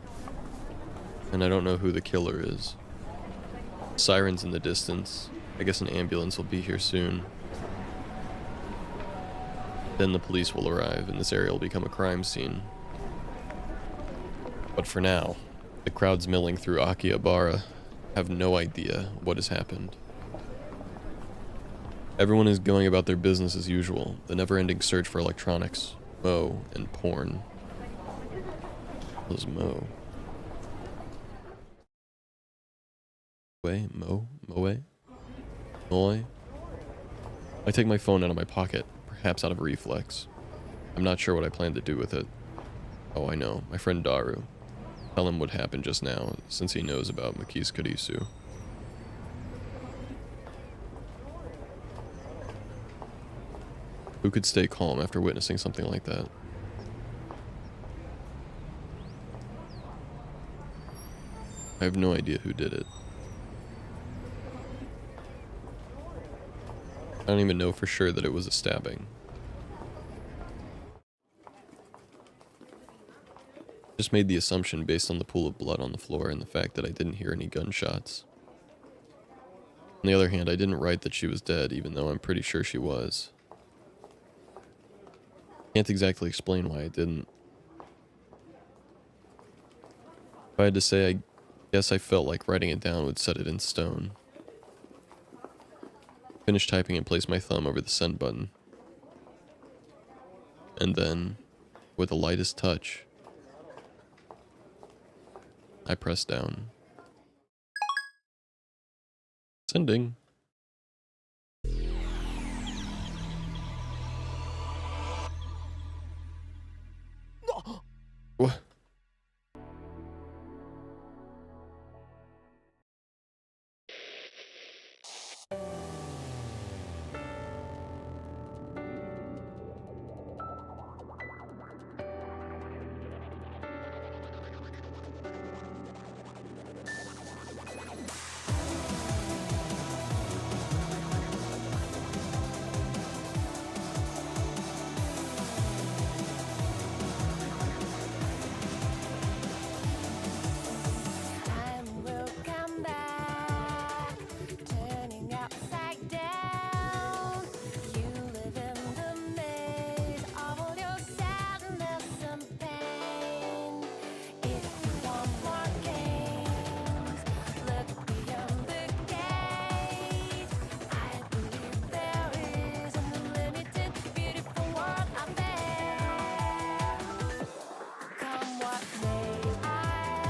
and I don't know who the killer is. Sirens in the distance. I guess an ambulance will be here soon. Then the police will arrive, and this area will become a crime scene. But for now, the crowds milling through Akihabara have no idea what has happened. Everyone is going about their business as usual, the never-ending search for electronics, Mo, and porn. What was Mo? Moe? I take my phone out of my pocket, perhaps out of reflex. I'm not sure what I plan to do with it. Oh, I know, my friend Daru. Tell him what happened just now, since he knows about Makis Karisu. Who could stay calm after witnessing something like that? I have no idea who did it. I don't even know for sure that it was a stabbing. Just made the assumption based on the pool of blood on the floor and the fact that I didn't hear any gunshots. On the other hand, I didn't write that she was dead, even though I'm pretty sure she was. Can't exactly explain why I didn't. If I had to say, I guess I felt like writing it down would set it in stone. Finished typing and placed my thumb over the send button. And then, with the lightest touch, I pressed down. Sending. What?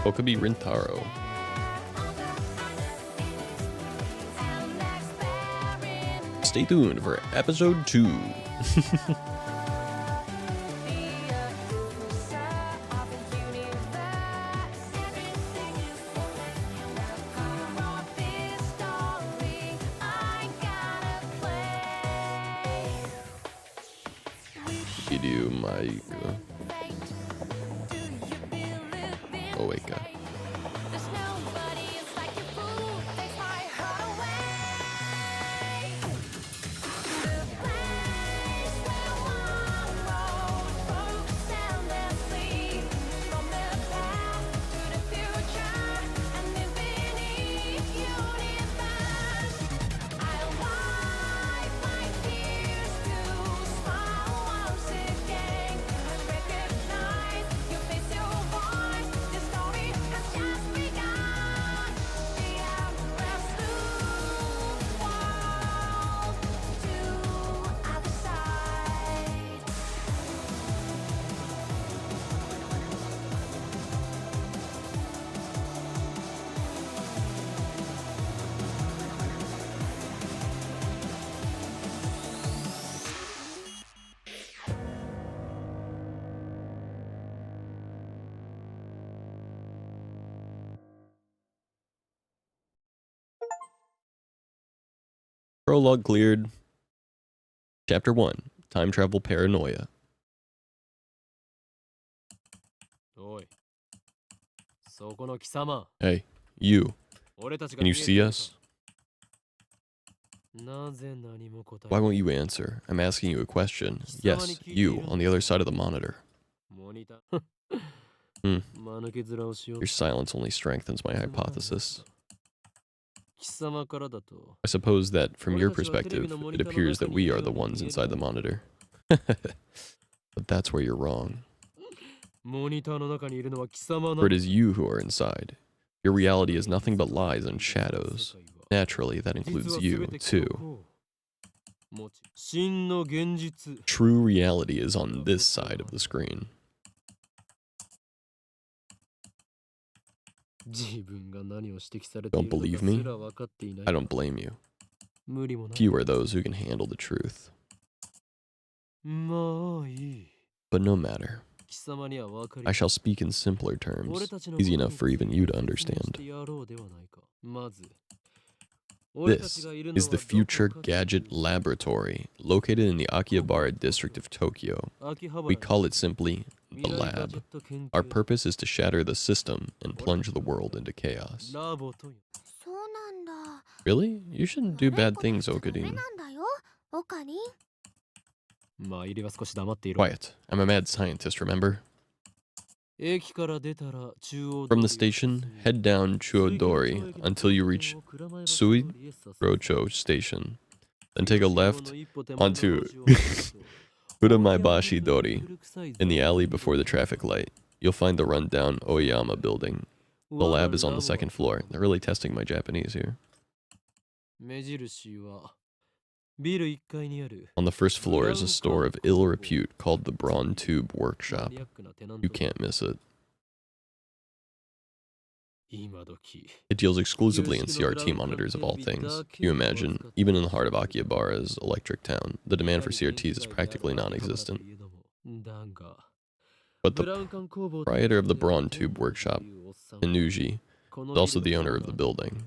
Okabe Rintaro. Stay tuned for episode 2. Video my Oeka. Prologue cleared. Chapter 1. Time Travel Paranoia. Hey, you. Can you see us? Why won't you answer? I'm asking you a question. Yes, you, on the other side of the monitor. Your silence only strengthens my hypothesis. I suppose that, from your perspective, it appears that we are the ones inside the monitor. But that's where you're wrong. For it is you who are inside. Your reality is nothing but lies and shadows. Naturally, that includes you, too. True reality is on this side of the screen. Don't believe me? I don't blame you. Few are those who can handle the truth. But no matter. I shall speak in simpler terms, easy enough for even you to understand. This is the Future Gadget Laboratory, located in the Akihabara district of Tokyo. We call it simply the lab. Our purpose is to shatter the system and plunge the world into chaos. Really? You shouldn't do bad things, Okadin. Quiet. I'm a mad scientist, remember? From the station, head down Chuodori until you reach Suirocho Station. Then take a left onto Urumaibashi Dori in the alley before the traffic light. You'll find the rundown Oyama building. The lab is on the second floor. They're really testing my Japanese here. On the first floor is a store of ill repute called the Brawn Tube Workshop. You can't miss it. It deals exclusively in CRT monitors of all things. You imagine, even in the heart of Akihabara's electric town, the demand for CRTs is practically non-existent. But the proprietor of the Brawn Tube Workshop, Inuji, is also the owner of the building.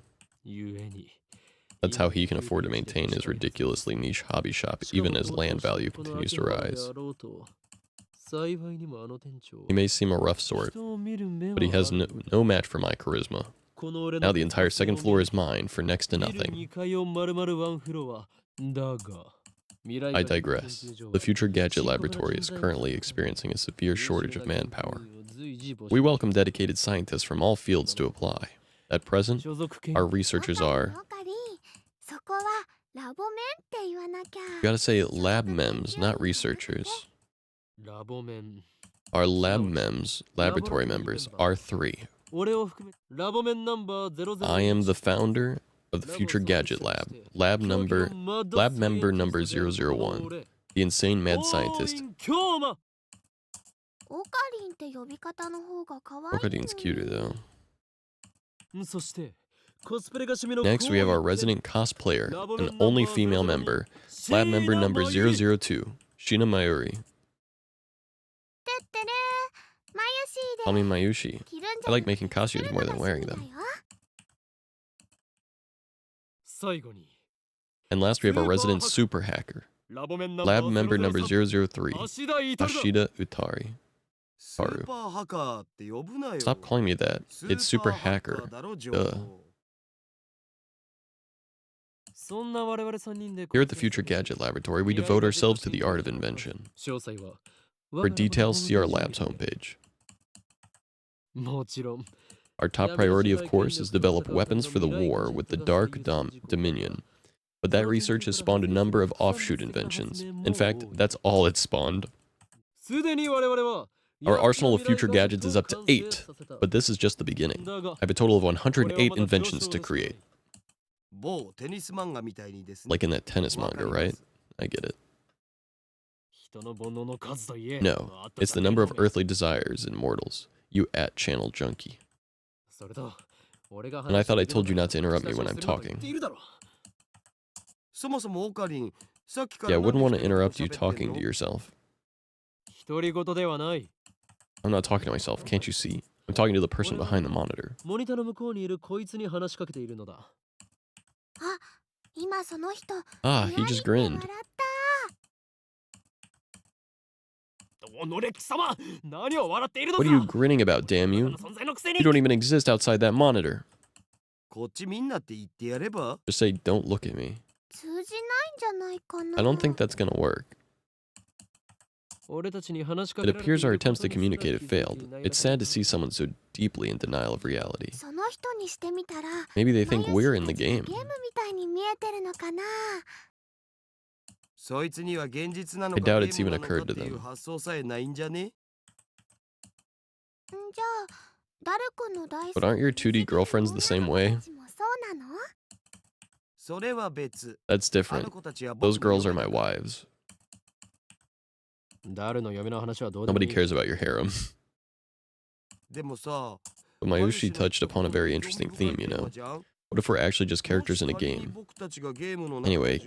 That's how he can afford to maintain his ridiculously niche hobby shop, even as land value continues to rise. He may seem a rough sort, but he has no match for my charisma. Now the entire second floor is mine for next to nothing. I digress. The Future Gadget Laboratory is currently experiencing a severe shortage of manpower. We welcome dedicated scientists from all fields to apply. At present, our researchers are... You gotta say lab mems, not researchers. Our lab mems, laboratory members, are 3. I am the founder of the Future Gadget Lab, lab member number 001, the insane mad scientist. Okarin's cuter though. Next, we have our resident cosplayer, an only female member, lab member number 002, Shina Mayuri. Call me Mayushi. I like making costumes more than wearing them. And last, we have our resident super hacker, lab member number 003, Ashida Utari. Stop calling me that. It's super hacker. Duh. Here at the Future Gadget Laboratory, we devote ourselves to the art of invention. For details, see our lab's homepage. Our top priority, of course, is develop weapons for the war with the Dark Dominion. But that research has spawned a number of offshoot inventions. In fact, that's all it's spawned. Our arsenal of future gadgets is up to 8, but this is just the beginning. I have a total of 108 inventions to create. Like in that tennis manga, right? I get it. No, it's the number of earthly desires in mortals. You @channel junkie. And I thought I told you not to interrupt me when I'm talking. Yeah, I wouldn't want to interrupt you talking to yourself. I'm not talking to myself, can't you see? I'm talking to the person behind the monitor. Ah, he just grinned. What are you grinning about, damn you? You don't even exist outside that monitor. Just say, don't look at me. I don't think that's gonna work. It appears our attempts to communicate have failed. It's sad to see someone so deeply in denial of reality. Maybe they think we're in the game. I doubt it's even occurred to them. But aren't your 2D girlfriends the same way? That's different. Those girls are my wives. Nobody cares about your harem. But Mayushi touched upon a very interesting theme, you know? What if we're actually just characters in a game? Anyway,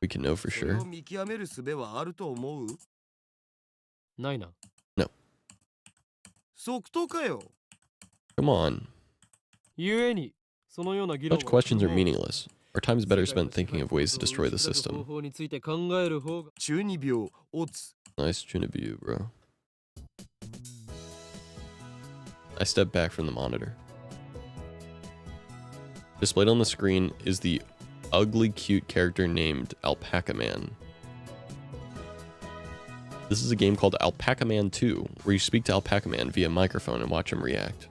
we can know for sure. No. Come on. Such questions are meaningless. Our time is better spent thinking of ways to destroy the system. Nice Chunibyu, bro. I step back from the monitor. Displayed on the screen is the ugly cute character named Alpaca Man. This is a game called Alpaca Man 2, where you speak to Alpaca Man via microphone and watch him react.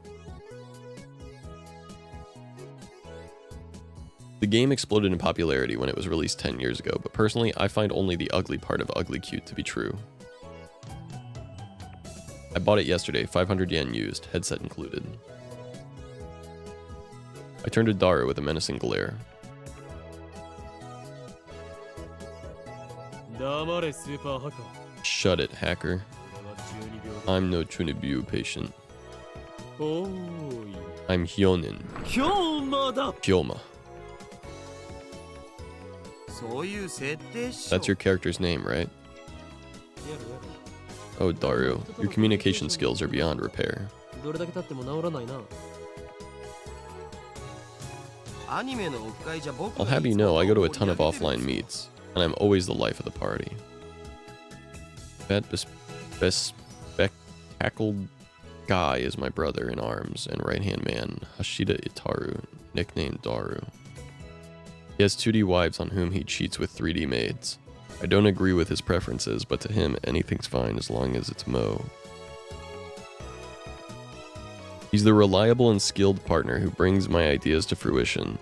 The game exploded in popularity when it was released 10 years ago, but personally, I find only the ugly part of Ugly Cute to be true. I bought it yesterday, 500 yen used, headset included. I turned to Daru with a menacing glare. Shut it, hacker. I'm no Chunibyu patient. I'm Hyonin. Hyoma. That's your character's name, right? Oh, Daru, your communication skills are beyond repair. I'll have you know, I go to a ton of offline meets, and I'm always the life of the party. That bespectacled guy is my brother in arms and right-hand man, Hashida Itaru, nicknamed Daru. He has 2D wives on whom he cheats with 3D maids. I don't agree with his preferences, but to him, anything's fine as long as it's Mo. He's the reliable and skilled partner who brings my ideas to fruition.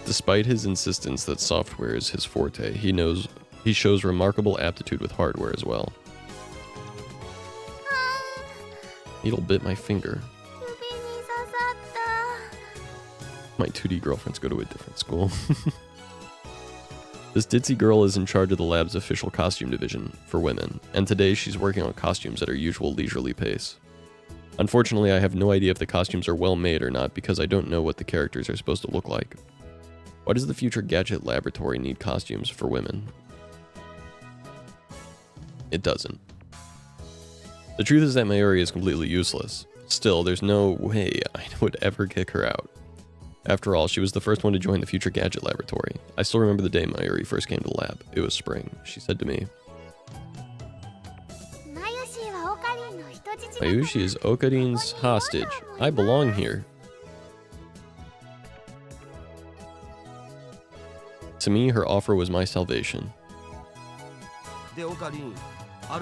Despite his insistence that software is his forte, he shows remarkable aptitude with hardware as well. Needle bit my finger. My 2D girlfriends go to a different school. This ditzy girl is in charge of the lab's official costume division for women, and today she's working on costumes at her usual leisurely pace. Unfortunately, I have no idea if the costumes are well made or not because I don't know what the characters are supposed to look like. Why does the future gadget laboratory need costumes for women? It doesn't. The truth is that Mayuri is completely useless. Still, there's no way I would ever kick her out. After all, she was the first one to join the future gadget laboratory. I still remember the day Mayuri first came to the lab. It was spring. She said to me, Mayushi is Okarin's hostage. I belong here. To me, her offer was my salvation.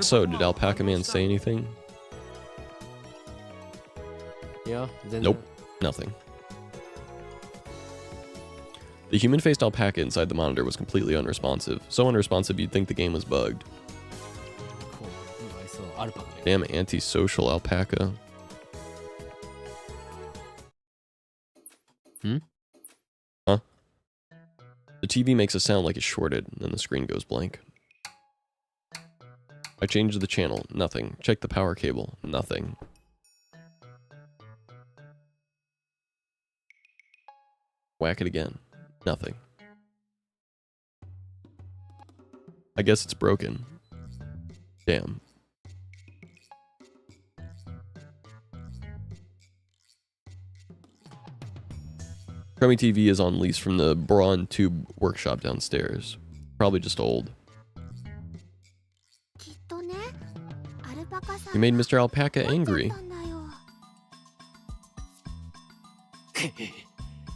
So, did Alpaca Man say anything? Nope, nothing. The human-faced alpaca inside the monitor was completely unresponsive. So unresponsive you'd think the game was bugged. Damn antisocial alpaca. Huh? The TV makes a sound like it's shorted, and then the screen goes blank. I changed the channel, nothing. Check the power cable, nothing. Whack it again, nothing. I guess it's broken. Damn. Crummy TV is on lease from the Braun Tube workshop downstairs. Probably just old. You made Mr. Alpaca angry.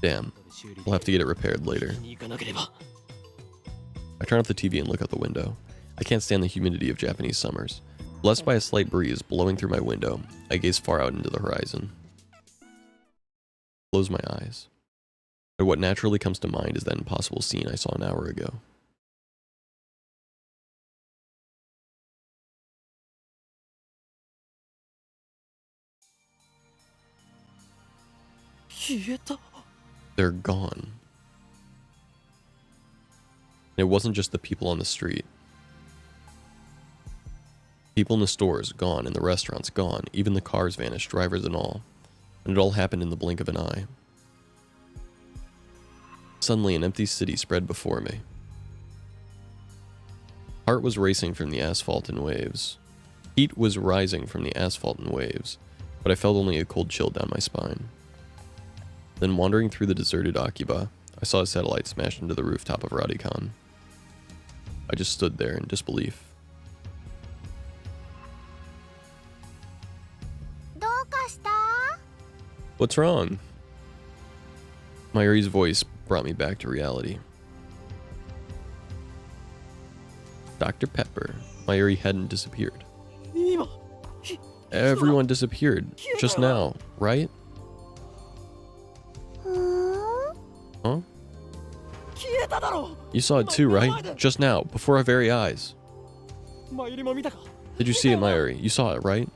Damn. We'll have to get it repaired later. I turn off the TV and look out the window. I can't stand the humidity of Japanese summers. Blessed by a slight breeze blowing through my window, I gaze far out into the horizon. Close my eyes. But what naturally comes to mind is that impossible scene I saw an hour ago. They're gone. And it wasn't just the people on the street. People in the stores, gone. In the restaurants, gone. Even the cars vanished, drivers and all. And it all happened in the blink of an eye. Suddenly, an empty city spread before me. Heart was racing from the asphalt and waves. Heat was rising from the asphalt and waves, but I felt only a cold chill down my spine. Then wandering through the deserted Akiba, I saw a satellite smash into the rooftop of Radicon. I just stood there in disbelief. What's wrong? Mayuri's voice brought me back to reality. Dr. Pepper. Mayuri hadn't disappeared. Everyone disappeared just now, right? Huh? You saw it too, right? Just now, before our very eyes. Did you see it, Mayuri? You saw it, right?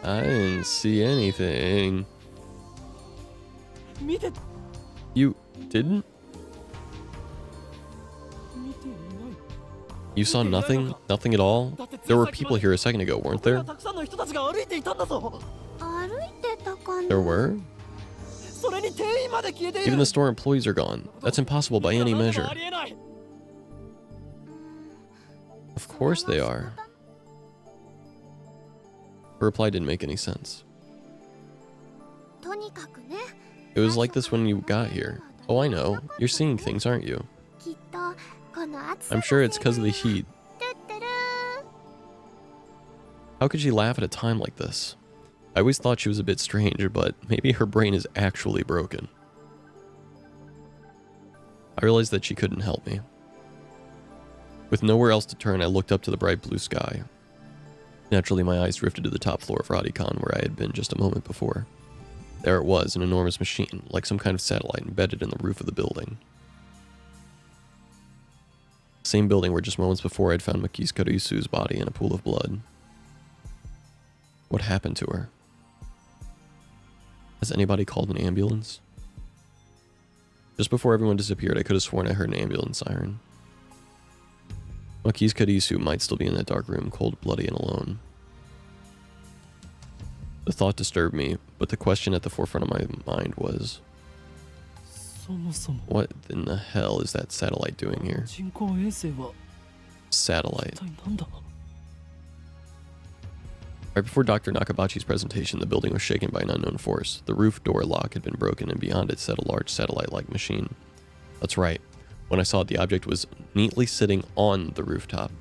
I didn't see anything. You didn't? You saw nothing? Nothing at all? There were people here a second ago, weren't there? There were? Even the store employees are gone. That's impossible by any measure. Of course they are. Her reply didn't make any sense. It was like this when you got here. Oh, I know. You're seeing things, aren't you? I'm sure it's because of the heat. How could she laugh at a time like this? I always thought she was a bit strange, but maybe her brain is actually broken. I realized that she couldn't help me. With nowhere else to turn, I looked up to the bright blue sky. Naturally, my eyes drifted to the top floor of Radicon, where I had been just a moment before. There it was, an enormous machine, like some kind of satellite embedded in the roof of the building. Same building where just moments before I'd found Makise Karisu's body in a pool of blood. What happened to her? Has anybody called an ambulance? Just before everyone disappeared, I could have sworn I heard an ambulance siren. Makise Karisu might still be in that dark room, cold, bloody, and alone. The thought disturbed me, but the question at the forefront of my mind was, what in the hell is that satellite doing here? Satellite. Right before Dr. Nakabachi's presentation, the building was shaken by an unknown force. The roof door lock had been broken, and beyond it sat a large satellite-like machine. That's right. When I saw it, the object was neatly sitting on the rooftop.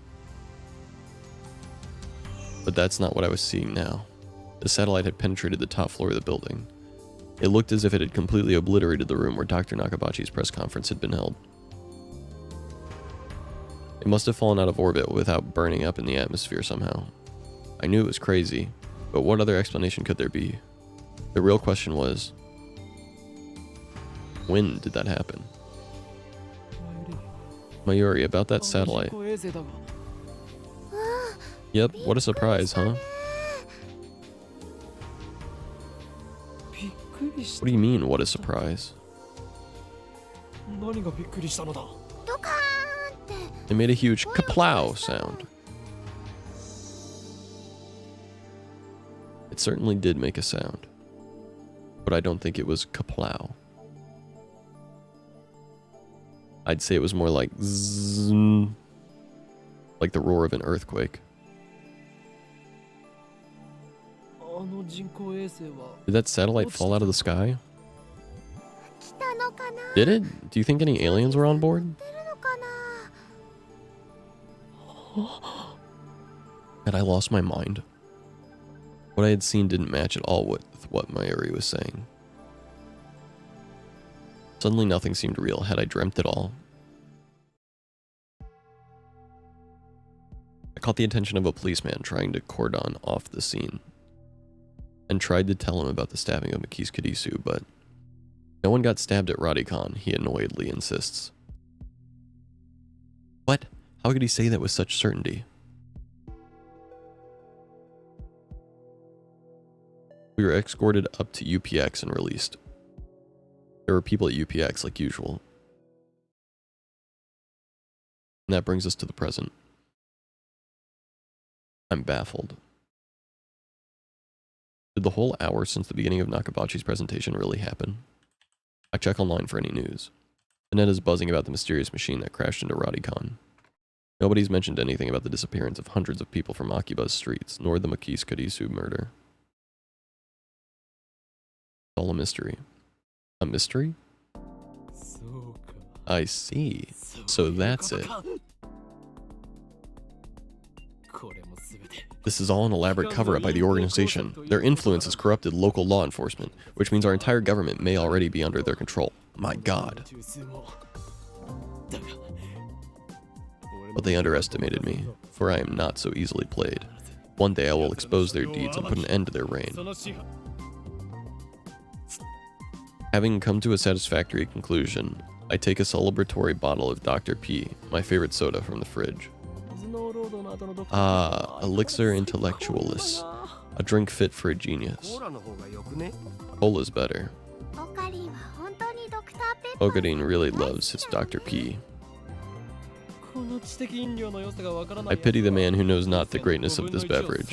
But that's not what I was seeing now. The satellite had penetrated the top floor of the building. It looked as if it had completely obliterated the room where Dr. Nakabachi's press conference had been held. It must have fallen out of orbit without burning up in the atmosphere somehow. I knew it was crazy, but what other explanation could there be? The real question was, when did that happen? Mayuri, about that satellite. Yep, what a surprise, huh? What do you mean, what a surprise? It made a huge kaplow sound. It certainly did make a sound, but I don't think it was kaplow. I'd say it was more like zzz, like the roar of an earthquake. Did that satellite fall out of the sky? Did it? Do you think any aliens were on board? Had I lost my mind? What I had seen didn't match at all with what Mayuri was saying. Suddenly nothing seemed real. Had I dreamt it all? I caught the attention of a policeman trying to cordon off the scene, and tried to tell him about the stabbing of Makise Kadisu, but no one got stabbed at Radicon, he annoyedly insists. What? How could he say that with such certainty? We were escorted up to UPX and released. There were people at UPX like usual. And that brings us to the present. I'm baffled. Did the whole hour since the beginning of Nakabachi's presentation really happen? I check online for any news. The net is buzzing about the mysterious machine that crashed into Radicon. Nobody's mentioned anything about the disappearance of hundreds of people from Akiba's streets, nor the Makise Kadisu murder. It's all a mystery. A mystery? I see. So that's it. This is all an elaborate cover-up by the organization. Their influence has corrupted local law enforcement, which means our entire government may already be under their control. My God. But they underestimated me, for I am not so easily played. One day I will expose their deeds and put an end to their reign. Having come to a satisfactory conclusion, I take a celebratory bottle of Dr. P, my favorite soda, from the fridge. Ah, Elixir Intellectualis. A drink fit for a genius. Cola's better. Ogadine really loves his Dr. P. I pity the man who knows not the greatness of this beverage.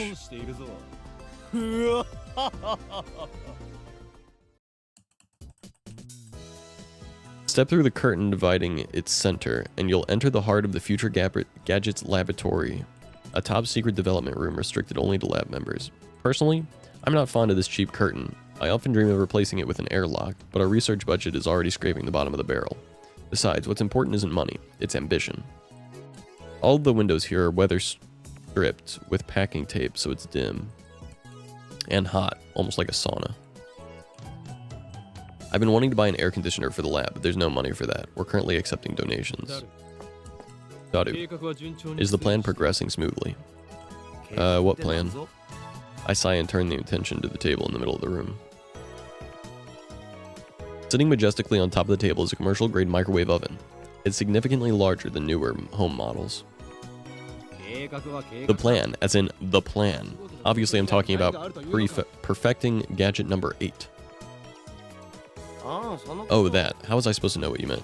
Step through the curtain dividing its center, and you'll enter the heart of the Future Gadgets Laboratory, a top-secret development room restricted only to lab members. Personally, I'm not fond of this cheap curtain. I often dream of replacing it with an airlock, but our research budget is already scraping the bottom of the barrel. Besides, what's important isn't money, it's ambition. All of the windows here are weather stripped with packing tape so it's dim. And hot, almost like a sauna. I've been wanting to buy an air conditioner for the lab, but there's no money for that. We're currently accepting donations. Daru, is the plan progressing smoothly? What plan? I sigh and turn the attention to the table in the middle of the room. Sitting majestically on top of the table is a commercial-grade microwave oven. It's significantly larger than newer home models. The plan, as in the plan. Obviously I'm talking about perfecting gadget number 8. Oh, that. How was I supposed to know what you meant?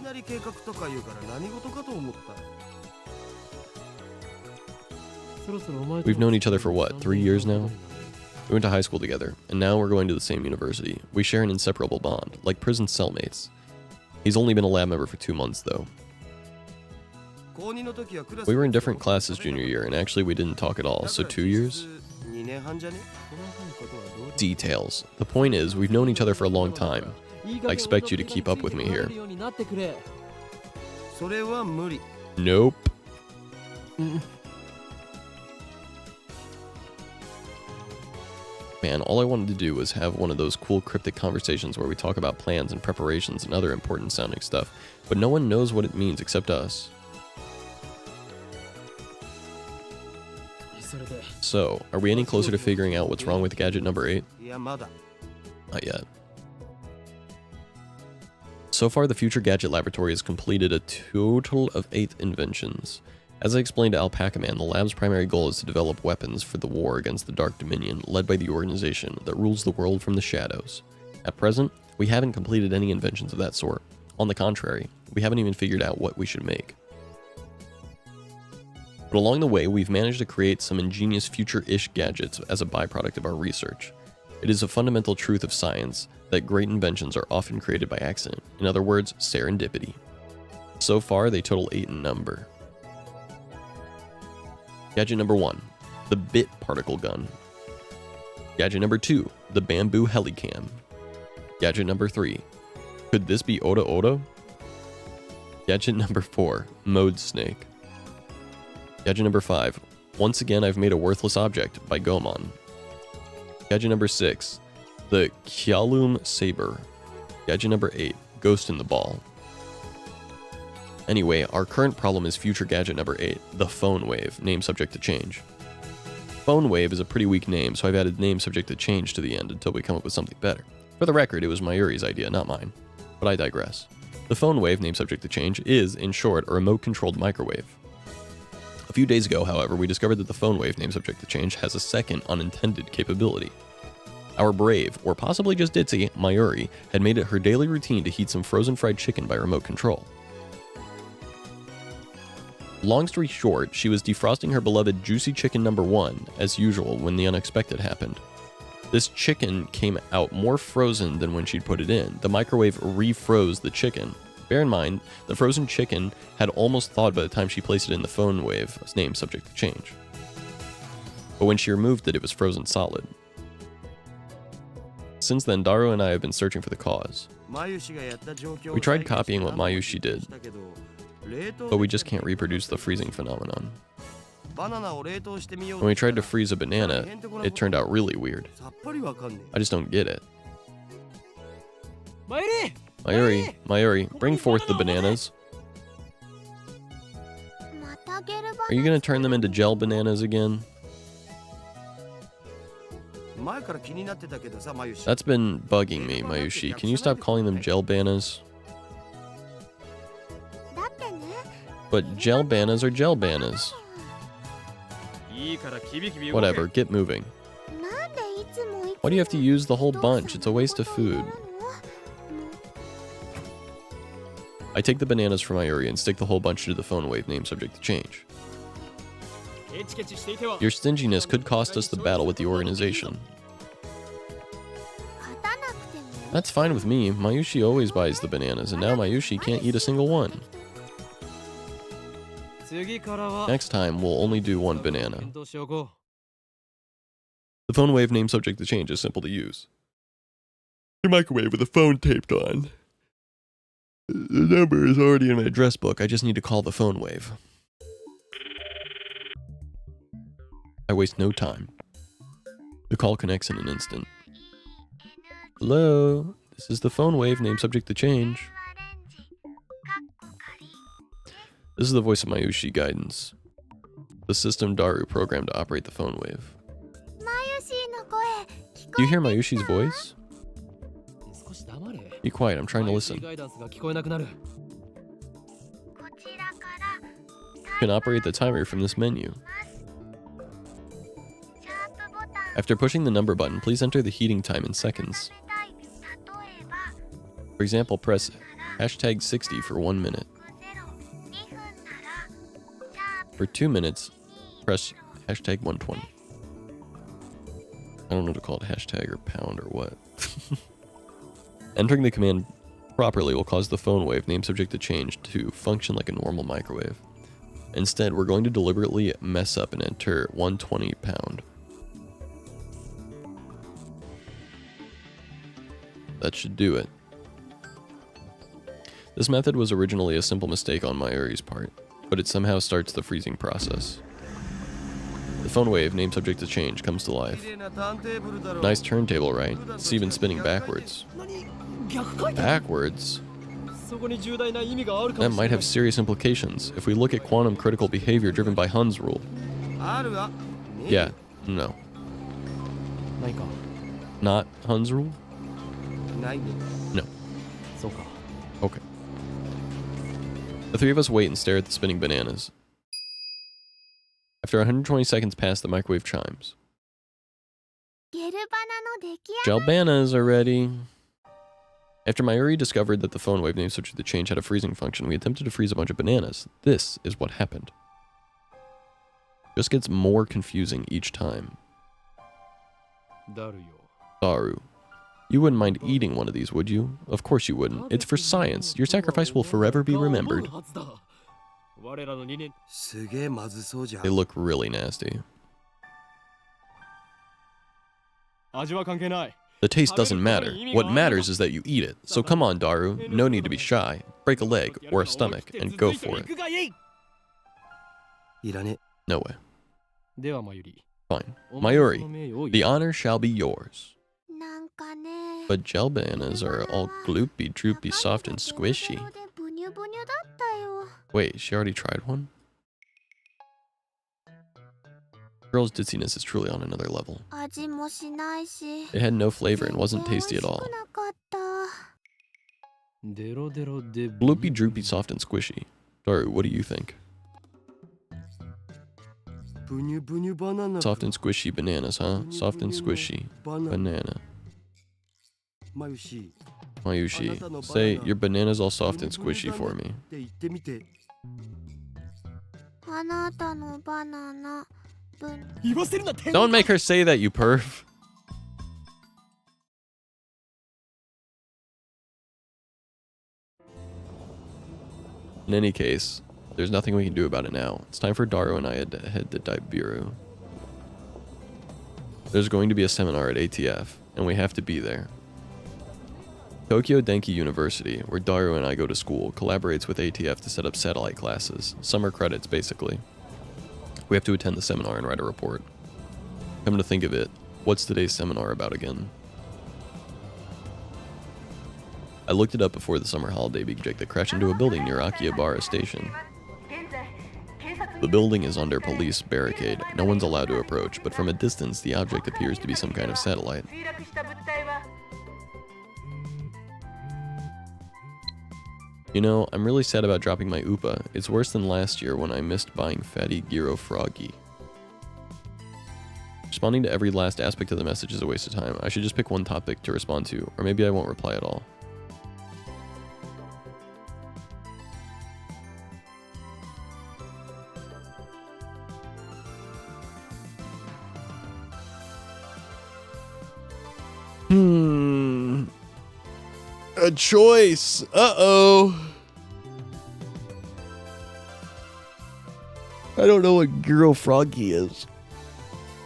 We've known each other for what, 3 years now? We went to high school together, and now we're going to the same university. We share an inseparable bond, like prison cellmates. He's only been a lab member for 2 months, though. We were in different classes junior year, and actually we didn't talk at all, so 2 years? Details. The point is, we've known each other for a long time. I expect you to keep up with me here. Nope. Man, all I wanted to do was have one of those cool cryptic conversations where we talk about plans and preparations and other important sounding stuff, but no one knows what it means except us. So, are we any closer to figuring out what's wrong with gadget number 8? Not yet. So far, the Future Gadget Laboratory has completed a total of 8 inventions. As I explained to Alpaca Man, the lab's primary goal is to develop weapons for the war against the Dark Dominion, led by the organization that rules the world from the shadows. At present, we haven't completed any inventions of that sort. On the contrary, we haven't even figured out what we should make. But along the way, we've managed to create some ingenious future-ish gadgets as a byproduct of our research. It is a fundamental truth of science that great inventions are often created by accident. In other words, serendipity. So far, they total 8 in number. Gadget number 1, the bit particle gun. Gadget number 2, the bamboo helicam. Gadget number 3, could this be Oda Oda? Gadget number 4, mode snake. Gadget number 5, once again I've made a worthless object by Gomon. Gadget number 6, the Kyalum saber. Gadget number 8, ghost in the ball. Anyway, our current problem is future gadget number 8, the phone wave, name subject to change. Phone wave is a pretty weak name, so I've added name subject to change to the end until we come up with something better. For the record, it was Mayuri's idea, not mine. But I digress. The phone wave, name subject to change, is, in short, a remote-controlled microwave. A few days ago, however, we discovered that the phone wave, name subject to change, has a second unintended capability. Our brave, or possibly just ditzy, Mayuri, had made it her daily routine to heat some frozen fried chicken by remote control. Long story short, she was defrosting her beloved juicy chicken number 1, as usual, when the unexpected happened. This chicken came out more frozen than when she'd put it in. The microwave refroze the chicken. Bear in mind, the frozen chicken had almost thawed by the time she placed it in the phone wave, name subject to change. But when she removed it, it was frozen solid. Since then, Daru and I have been searching for the cause. We tried copying what Mayushi did, but we just can't reproduce the freezing phenomenon. When we tried to freeze a banana, it turned out really weird. I just don't get it. Mayuri, bring forth the bananas. Are you gonna turn them into gel bananas again? That's been bugging me, Mayushi. Can you stop calling them gel bananas? But gel bananas are gel bananas. Whatever, get moving. Why do you have to use the whole bunch? It's a waste of food. I take the bananas from Mayuri and stick the whole bunch into the phone wave, name subject to change. Your stinginess could cost us the battle with the organization. That's fine with me. Mayushi always buys the bananas, and now Mayushi can't eat a single one. Next time, we'll only do one banana. The phone wave name subject to change is simple to use. Your microwave with a phone taped on. The number is already in my address book. I just need to call the phone wave. I waste no time. The call connects in an instant. Hello, this is the phone wave name subject to change. This is the voice of Mayushi guidance. The system Daru programmed to operate the phone wave. Do you hear Mayushi's voice? Be quiet, I'm trying to listen. You can operate the timer from this menu. After pushing the number button, please enter the heating time in seconds. For example, press hashtag 60 for 1 minute. For 2 minutes, press hashtag 120. I don't know what to call it, hashtag or pound or what. Entering the command properly will cause the phone wave name subject to change to function like a normal microwave. Instead, we're going to deliberately mess up and enter 120 pound. That should do it. This method was originally a simple mistake on Mayuri's part, but it somehow starts the freezing process. The phone wave, name subject to change, comes to life. Nice turntable, right? It's even spinning backwards. Backwards? That might have serious implications if we look at quantum critical behavior driven by Hund's rule. Yeah, no. Not Hund's rule? No. Okay. The three of us wait and stare at the spinning bananas. After 120 seconds pass, the microwave chimes. Gel bananas are ready. After Mayuri discovered that the phone wave name subject to change had a freezing function, we attempted to freeze a bunch of bananas. This is what happened. Just gets more confusing each time. Daru. You wouldn't mind eating one of these, would you? Of course you wouldn't. It's for science. Your sacrifice will forever be remembered. They look really nasty. The taste doesn't matter. What matters is that you eat it. So come on, Daru. No need to be shy. Break a leg or a stomach and go for it. No way. Fine. Mayuri, the honor shall be yours. But gel bananas are all gloopy, droopy, soft, and squishy. Wait, she already tried one? Girl's ditziness is truly on another level. It had no flavor and wasn't tasty at all. Gloopy, droopy, soft, and squishy. Daru, what do you think? Soft and squishy bananas, huh? Soft and squishy banana. Mayushi, say your banana's all soft and squishy for me. Don't make her say that, you perv. In any case, there's nothing we can do about it now. It's time for Daru and I to head to Daibiru. There's going to be a seminar at ATF, and we have to be there. Tokyo Denki University, where Daru and I go to school, collaborates with ATF to set up satellite classes. Summer credits, basically. We have to attend the seminar and write a report. Come to think of it, what's today's seminar about again? I looked it up before the summer holiday project that crashed into a building near Akihabara Station. The building is under police barricade. No one's allowed to approach, but from a distance, the object appears to be some kind of satellite. You know, I'm really sad about dropping my UPA. It's worse than last year when I missed buying Fatty Gyro Froggy. Responding to every last aspect of the message is a waste of time. I should just pick one topic to respond to, or maybe I won't reply at all. A choice. Uh-oh. I don't know what Gyro Froggy is.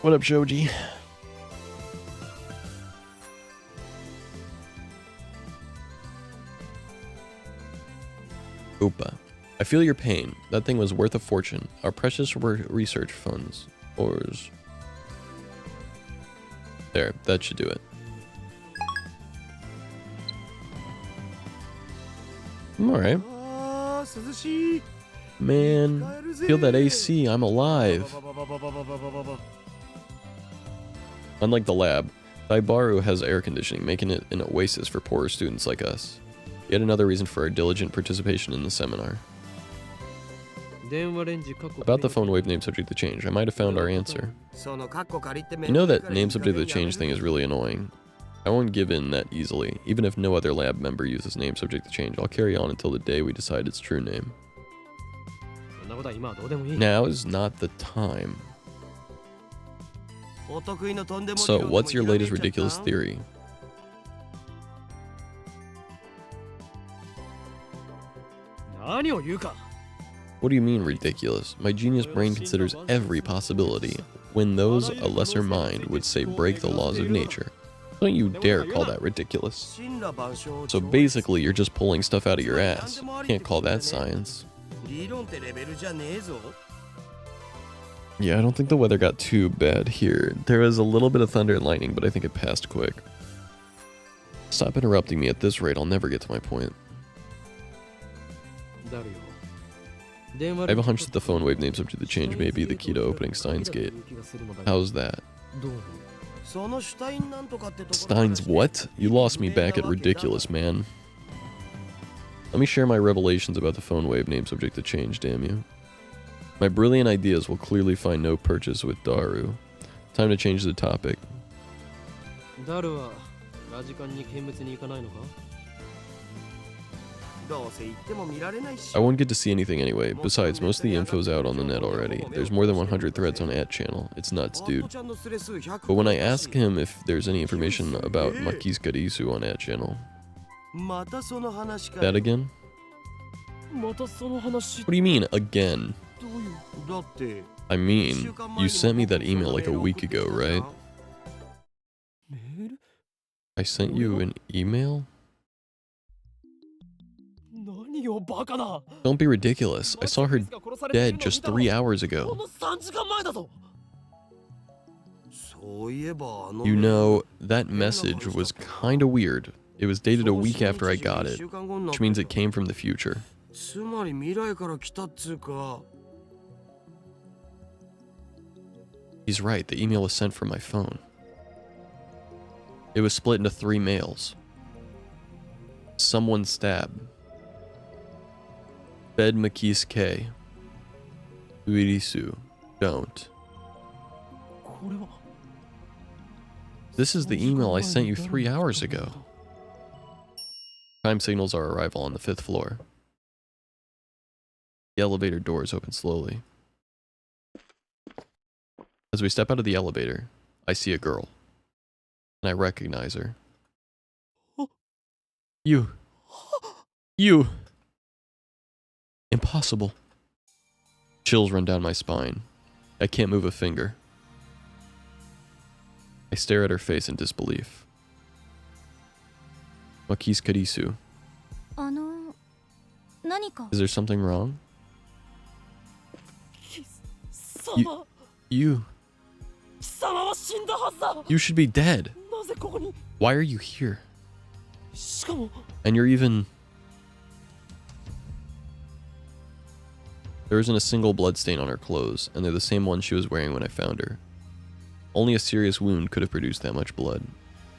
What up, Shoji? Oopa. I feel your pain. That thing was worth a fortune. Our precious research funds. Ors. There, that should do it. I'm alright. Man, feel that AC, I'm alive. Unlike the lab, Daibaru has air conditioning, making it an oasis for poorer students like us. Yet another reason for our diligent participation in the seminar. About the phone wave name subject to change, I might have found our answer. You know that name subject to change thing is really annoying. I won't give in that easily. Even if no other lab member uses name subject to change, I'll carry on until the day we decide its true name. Now is not the time. So, what's your latest ridiculous theory? What do you mean ridiculous? My genius brain considers every possibility, when those a lesser mind would say break the laws of nature. Don't you dare call that ridiculous. So basically, you're just pulling stuff out of your ass. Can't call that science. Yeah, I don't think the weather got too bad here. There was a little bit of thunder and lightning, but I think it passed quick. Stop interrupting me. At this rate, I'll never get to my point. I have a hunch that the phone wave name subject to change may be the key to opening Steins Gate. How's that? Steins what? You lost me back at ridiculous, man. Let me share my revelations about the phone wave name subject to change, damn you. My brilliant ideas will clearly find no purchase with Daru. Time to change the topic. I won't get to see anything anyway. Besides, most of the info's out on the net already. There's more than 100 threads on @channel. It's nuts, dude. But when I ask him if there's any information about Maki's Karisu on @channel. That again? What do you mean, again? I mean, you sent me that email like a week ago, right? I sent you an email? Don't be ridiculous. I saw her dead just 3 hours ago. You know, that message was kinda weird. It was dated a week after I got it, which means it came from the future. He's right, the email was sent from my phone. It was split into 3 mails. Someone stab. Bed Makis K. Uirisu. Don't. This is the email I sent you 3 hours ago. Time signals our arrival on the 5th floor. The elevator doors open slowly. As we step out of the elevator, I see a girl. And I recognize her. You. Impossible. Chills run down my spine. I can't move a finger. I stare at her face in disbelief. Makis Karisu. Is there something wrong? You should be dead. Why are you here? And you're even... There isn't a single bloodstain on her clothes, and they're the same ones she was wearing when I found her. Only a serious wound could have produced that much blood.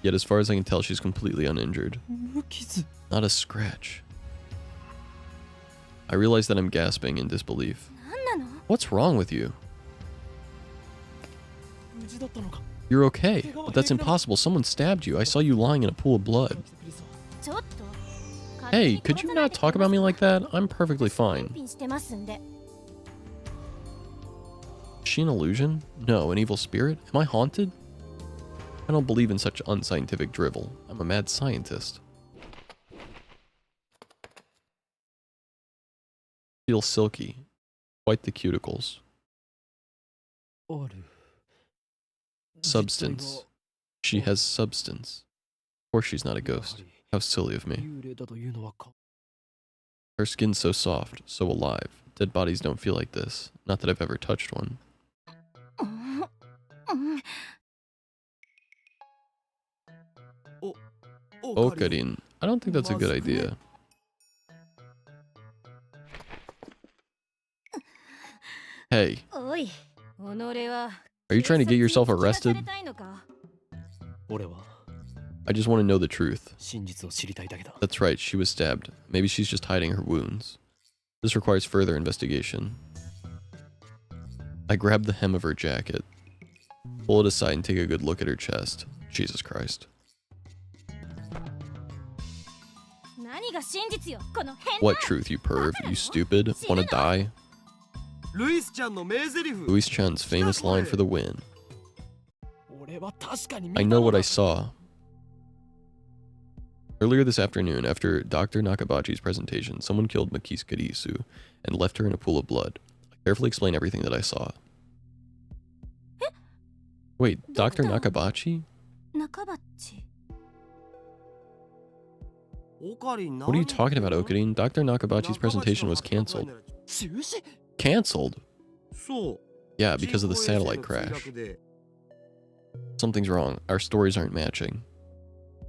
Yet as far as I can tell, she's completely uninjured. Not a scratch. I realize that I'm gasping in disbelief. What's wrong with you? You're okay, but that's impossible. Someone stabbed you. I saw you lying in a pool of blood. Hey, could you not talk about me like that? I'm perfectly fine. Is she an illusion? No, an evil spirit? Am I haunted? I don't believe in such unscientific drivel. I'm a mad scientist. Feel silky. Quite the cuticles. Substance. She has substance. Of course she's not a ghost. How silly of me. Her skin's so soft, so alive. Dead bodies don't feel like this. Not that I've ever touched one. Okarin. I don't think that's a good idea. Hey. Are you trying to get yourself arrested? I just want to know the truth. That's right, she was stabbed. Maybe she's just hiding her wounds. This requires further investigation. I grab the hem of her jacket, pull it aside and take a good look at her chest. Jesus Christ. What truth, you perv? You stupid? Wanna die? Louis Chan's famous line for the win. I know what I saw. Earlier this afternoon, after Dr. Nakabachi's presentation, someone killed Makis Karisu and left her in a pool of blood. I carefully explain everything that I saw. Wait, Dr. Nakabachi? What are you talking about, Okarin? Dr. Nakabachi's presentation was cancelled. Cancelled? Yeah, because of the satellite crash. Something's wrong. Our stories aren't matching.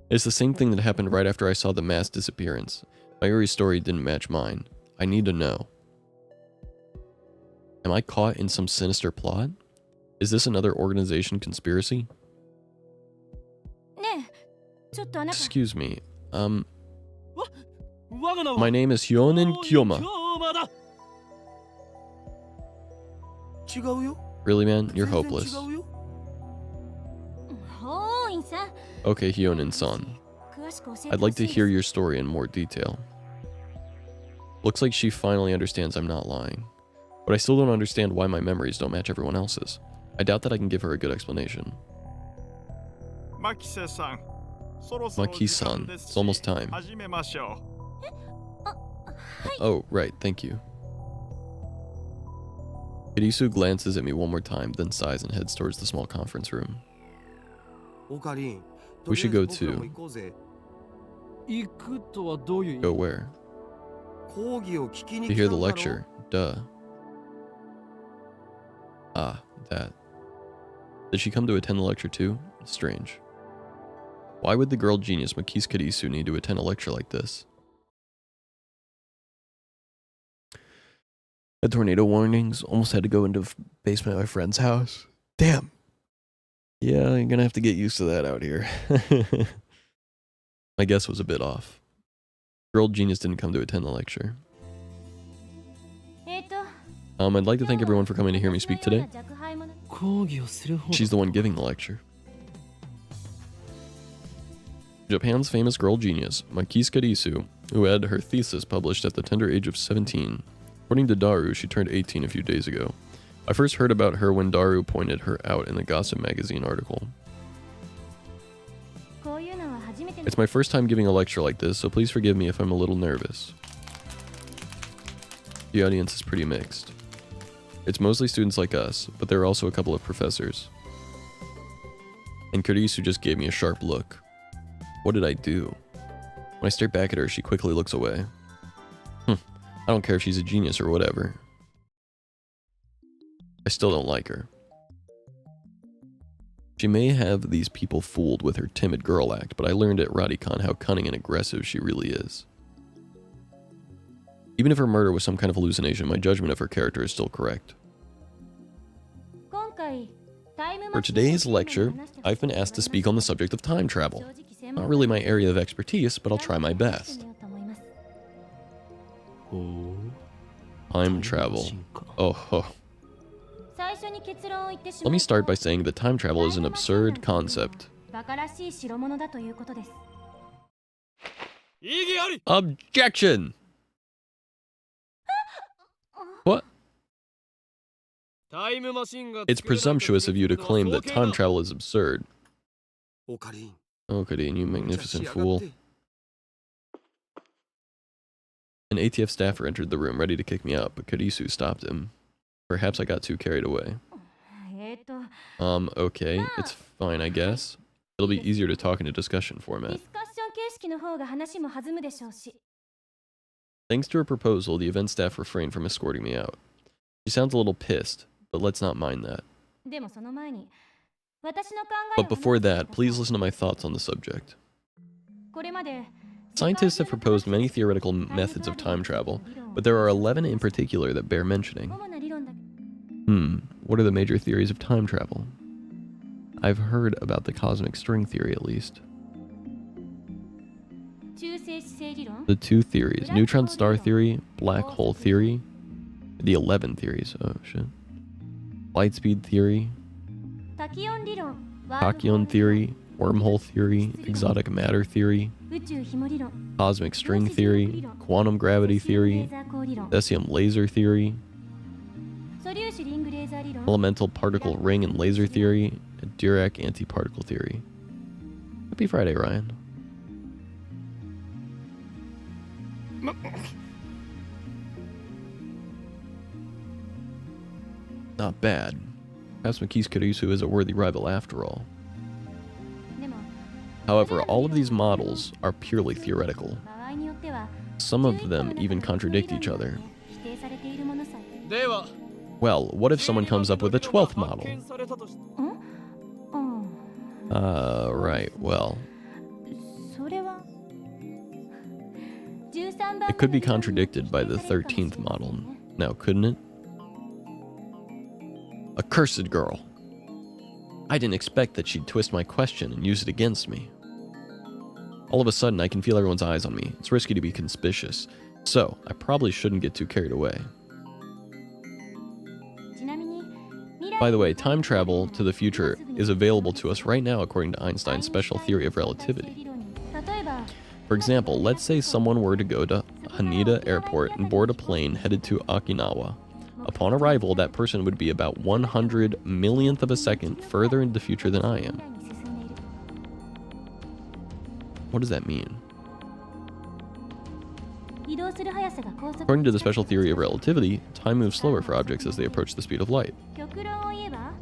It's the same thing that happened right after I saw the mass disappearance. Mayuri's story didn't match mine. I need to know. Am I caught in some sinister plot? Is this another organization conspiracy? Excuse me. My name is Hyonin Kyoma. Really, man? You're hopeless. Okay, Hyonin-san. I'd like to hear your story in more detail. Looks like she finally understands I'm not lying. But I still don't understand why my memories don't match everyone else's. I doubt that I can give her a good explanation. Maki-san, it's almost time. Oh, right, thank you. Kirisu glances at me one more time, then sighs and heads towards the small conference room. We should go too. Go where? To hear the lecture. Duh. Ah, that. Did she come to attend the lecture too? Strange. Why would the girl genius Makis Karisu need to attend a lecture like this? A tornado warnings. Almost had to go into the basement of my friend's house. Damn. Yeah, you're gonna have to get used to that out here. My guess was a bit off. Girl genius didn't come to attend the lecture. I'd like to thank everyone for coming to hear me speak today. She's the one giving the lecture. Japan's famous girl genius, Makis Karisu, who had her thesis published at the tender age of 17. According to Daru, she turned 18 a few days ago. I first heard about her when Daru pointed her out in the Gossip magazine article. It's my first time giving a lecture like this, so please forgive me if I'm a little nervous. The audience is pretty mixed. It's mostly students like us, but there are also a couple of professors. And Karisu just gave me a sharp look. What did I do? When I stare back at her, she quickly looks away. I don't care if she's a genius or whatever. I still don't like her. She may have these people fooled with her timid girl act, but I learned at Radicon how cunning and aggressive she really is. Even if her murder was some kind of hallucination, my judgment of her character is still correct. For today's lecture, I've been asked to speak on the subject of time travel. Not really my area of expertise, but I'll try my best. Time travel. Oh. Let me start by saying that time travel is an absurd concept. Objection! What? It's presumptuous of you to claim that time travel is absurd. Oh, Kadeen, you magnificent fool. An ATF staffer entered the room ready to kick me out, but Karisu stopped him. Perhaps I got too carried away. Okay, it's fine, I guess. It'll be easier to talk in a discussion format. Thanks to her proposal, the event staff refrained from escorting me out. She sounds a little pissed, but let's not mind that. But before that, please listen to my thoughts on the subject. Scientists have proposed many theoretical methods of time travel, but there are 11 in particular that bear mentioning. What are the major theories of time travel? I've heard about the cosmic string theory at least. The two theories, neutron star theory, black hole theory, the 11 theories, oh shit. Light speed theory, tachyon theory, wormhole theory, exotic matter theory, cosmic string theory, quantum gravity theory, cesium laser theory, elemental particle ring and laser theory, and Dirac antiparticle theory. Happy Friday, Ryan. Not bad. Perhaps Makis Karisu is a worthy rival after all. However, all of these models are purely theoretical. Some of them even contradict each other. Well, what if someone comes up with a 12th model? Right, well. It could be contradicted by the 13th model, now couldn't it? Accursed girl. I didn't expect that she'd twist my question and use it against me. All of a sudden, I can feel everyone's eyes on me. It's risky to be conspicuous, so I probably shouldn't get too carried away. By the way, time travel to the future is available to us right now according to Einstein's special theory of relativity. For example, let's say someone were to go to Haneda Airport and board a plane headed to Okinawa. Upon arrival, that person would be about 100 millionth of a second further into the future than I am. What does that mean? According to the special theory of relativity, time moves slower for objects as they approach the speed of light.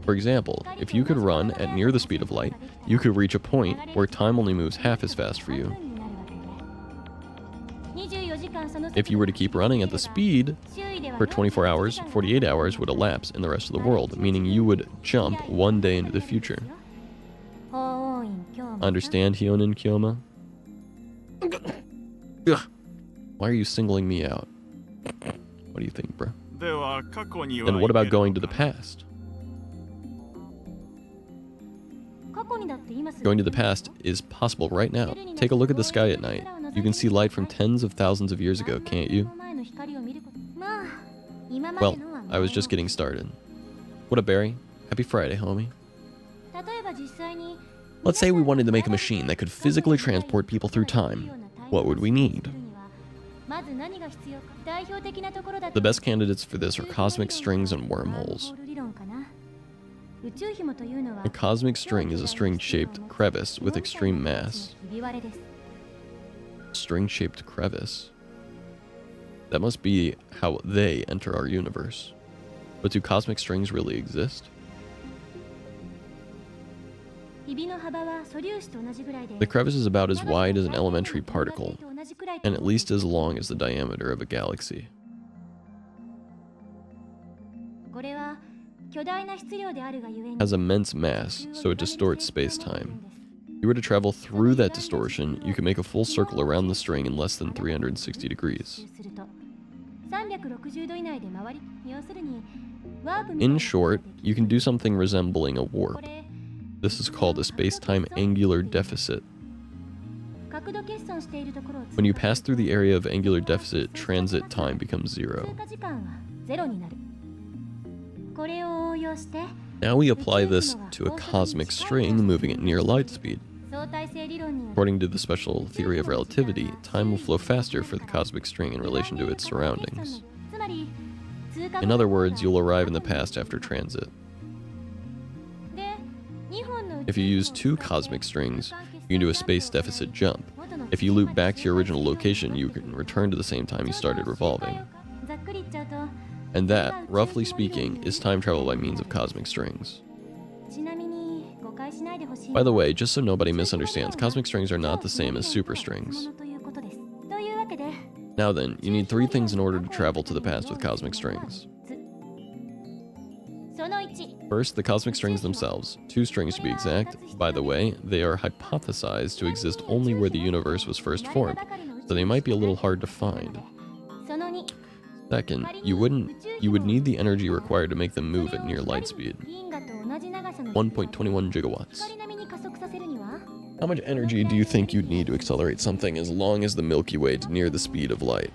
For example, if you could run at near the speed of light, you could reach a point where time only moves half as fast for you. If you were to keep running at the speed, for 24 hours, 48 hours would elapse in the rest of the world, meaning you would jump one day into the future. Understand, Hyonin Kyoma? Why are you singling me out? What do you think, bro? And what about going to the past? Going to the past is possible right now. Take a look at the sky at night. You can see light from tens of thousands of years ago, can't you? Well, I was just getting started. What up, Barry? Happy Friday, homie. Let's say we wanted to make a machine that could physically transport people through time. What would we need? The best candidates for this are cosmic strings and wormholes. A cosmic string is a string-shaped crevice with extreme mass. String-shaped crevice? That must be how they enter our universe. But do cosmic strings really exist? The crevice is about as wide as an elementary particle, and at least as long as the diameter of a galaxy. Has immense mass, so it distorts space-time. If you were to travel through that distortion, you could make a full circle around the string in less than 360 degrees. In short, you can do something resembling a warp. This is called a space-time angular deficit. When you pass through the area of angular deficit, transit time becomes 0. Now we apply this to a cosmic string moving at near light speed. According to the special theory of relativity, time will flow faster for the cosmic string in relation to its surroundings. In other words, you'll arrive in the past after transit. If you use 2 cosmic strings, you can do a space deficit jump. If you loop back to your original location, you can return to the same time you started revolving. And that, roughly speaking, is time travel by means of cosmic strings. By the way, just so nobody misunderstands, cosmic strings are not the same as superstrings. Now then, you need 3 things in order to travel to the past with cosmic strings. First, the cosmic strings themselves, 2 strings to be exact. By the way, they are hypothesized to exist only where the universe was first formed, so they might be a little hard to find. Second, you would need the energy required to make them move at near light speed. 1.21 gigawatts. How much energy do you think you'd need to accelerate something as long as the Milky Way to near the speed of light?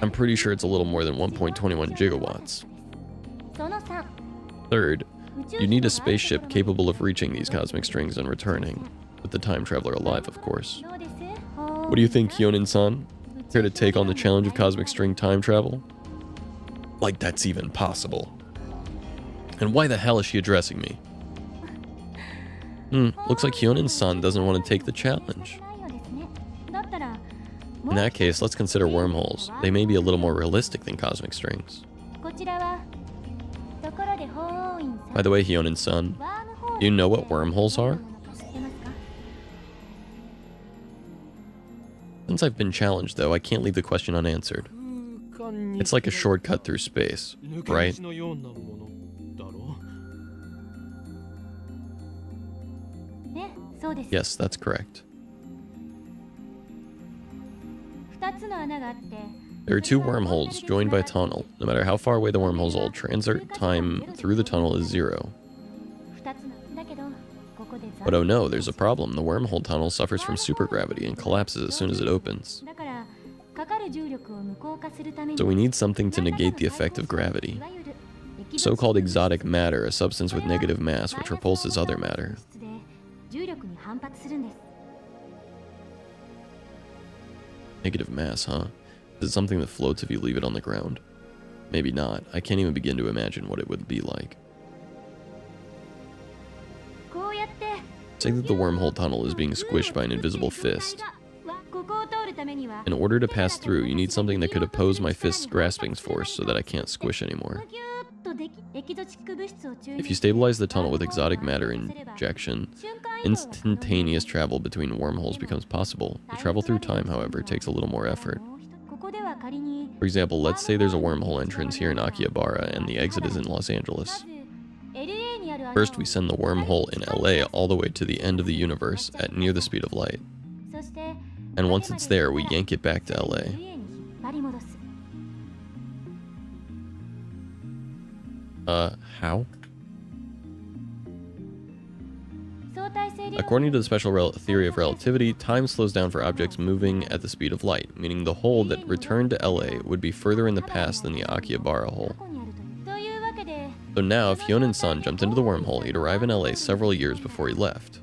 I'm pretty sure it's a little more than 1.21 gigawatts. Third, you need a spaceship capable of reaching these cosmic strings and returning, with the time traveler alive, of course. What do you think, Hyonin-san? Care to take on the challenge of cosmic string time travel? Like that's even possible. And why the hell is she addressing me? Looks like Hyonin-san doesn't want to take the challenge. In that case, let's consider wormholes. They may be a little more realistic than cosmic strings. By the way, Hyonin-san, do you know what wormholes are? Since I've been challenged, though, I can't leave the question unanswered. It's like a shortcut through space, right? Yes, that's correct. There are 2 wormholes joined by a tunnel. No matter how far away the wormholes hold, transit time through the tunnel is 0. But oh no, there's a problem. The wormhole tunnel suffers from supergravity and collapses as soon as it opens. So we need something to negate the effect of gravity. So-called exotic matter, a substance with negative mass which repulses other matter. Negative mass, huh? Is it something that floats if you leave it on the ground? Maybe not. I can't even begin to imagine what it would be like. Say that the wormhole tunnel is being squished by an invisible fist. In order to pass through, you need something that could oppose my fist's grasping force so that I can't squish anymore. If you stabilize the tunnel with exotic matter injection, instantaneous travel between wormholes becomes possible. To travel through time, however, takes a little more effort. For example, let's say there's a wormhole entrance here in Akihabara and the exit is in Los Angeles. First, we send the wormhole in LA all the way to the end of the universe at near the speed of light. And once it's there, we yank it back to LA. How? According to the special theory of relativity, time slows down for objects moving at the speed of light, meaning the hole that returned to LA would be further in the past than the Akihabara hole. So now, if Hyonin-san jumped into the wormhole, he'd arrive in LA several years before he left.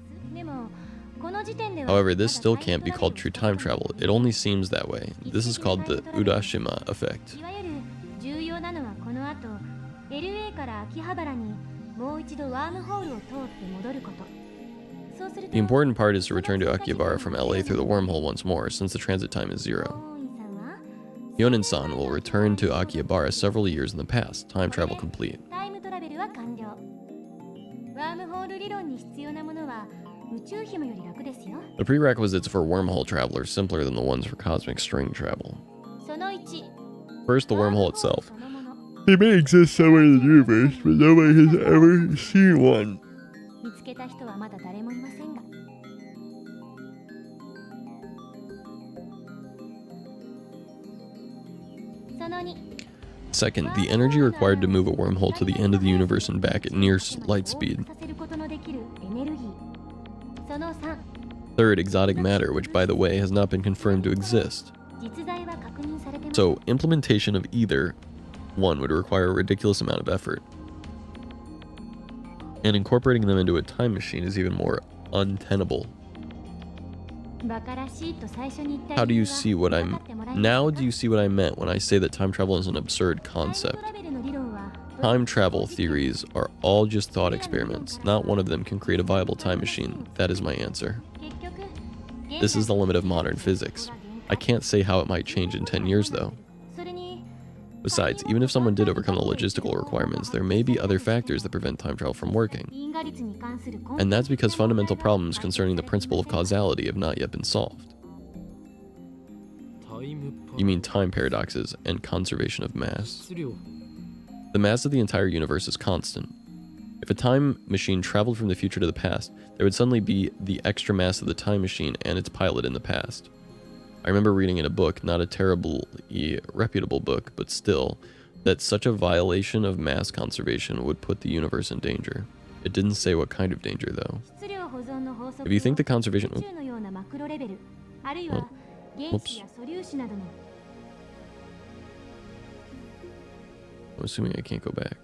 However, this still can't be called true time travel. It only seems that way. This is called the Urashima effect. The important part is to return to Akihabara from LA through the wormhole once more, since the transit time is 0. Hyonin-san will return to Akihabara several years in the past, time travel complete. The prerequisites for wormhole travel are simpler than the ones for cosmic string travel. First, the wormhole itself. It may exist somewhere in the universe, but nobody has ever seen one. Second, the energy required to move a wormhole to the end of the universe and back at near light speed. Third, exotic matter, which by the way has not been confirmed to exist. So, implementation of either one would require a ridiculous amount of effort. And incorporating them into a time machine is even more untenable. How do you see what Now do you see what I meant when I say that time travel is an absurd concept? Time travel theories are all just thought experiments. Not one of them can create a viable time machine. That is my answer. This is the limit of modern physics. I can't say how it might change in 10 years though. Besides, even if someone did overcome the logistical requirements, there may be other factors that prevent time travel from working. And that's because fundamental problems concerning the principle of causality have not yet been solved. You mean time paradoxes and conservation of mass. The mass of the entire universe is constant. If a time machine traveled from the future to the past, there would suddenly be the extra mass of the time machine and its pilot in the past. I remember reading in a book, not a terribly reputable book, but still, that such a violation of mass conservation would put the universe in danger. It didn't say what kind of danger, though. If you think the conservation... Oops. I'm assuming I can't go back.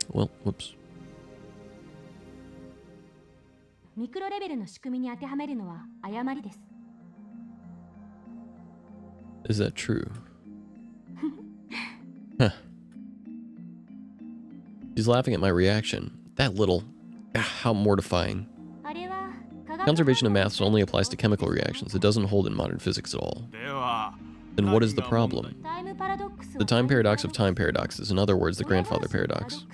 Well, whoops. Is that true? Huh. She's laughing at my reaction. That little... how mortifying. Conservation of mass only applies to chemical reactions. It doesn't hold in modern physics at all. Then what is the problem? The time paradox of time paradoxes, in other words, the grandfather paradox.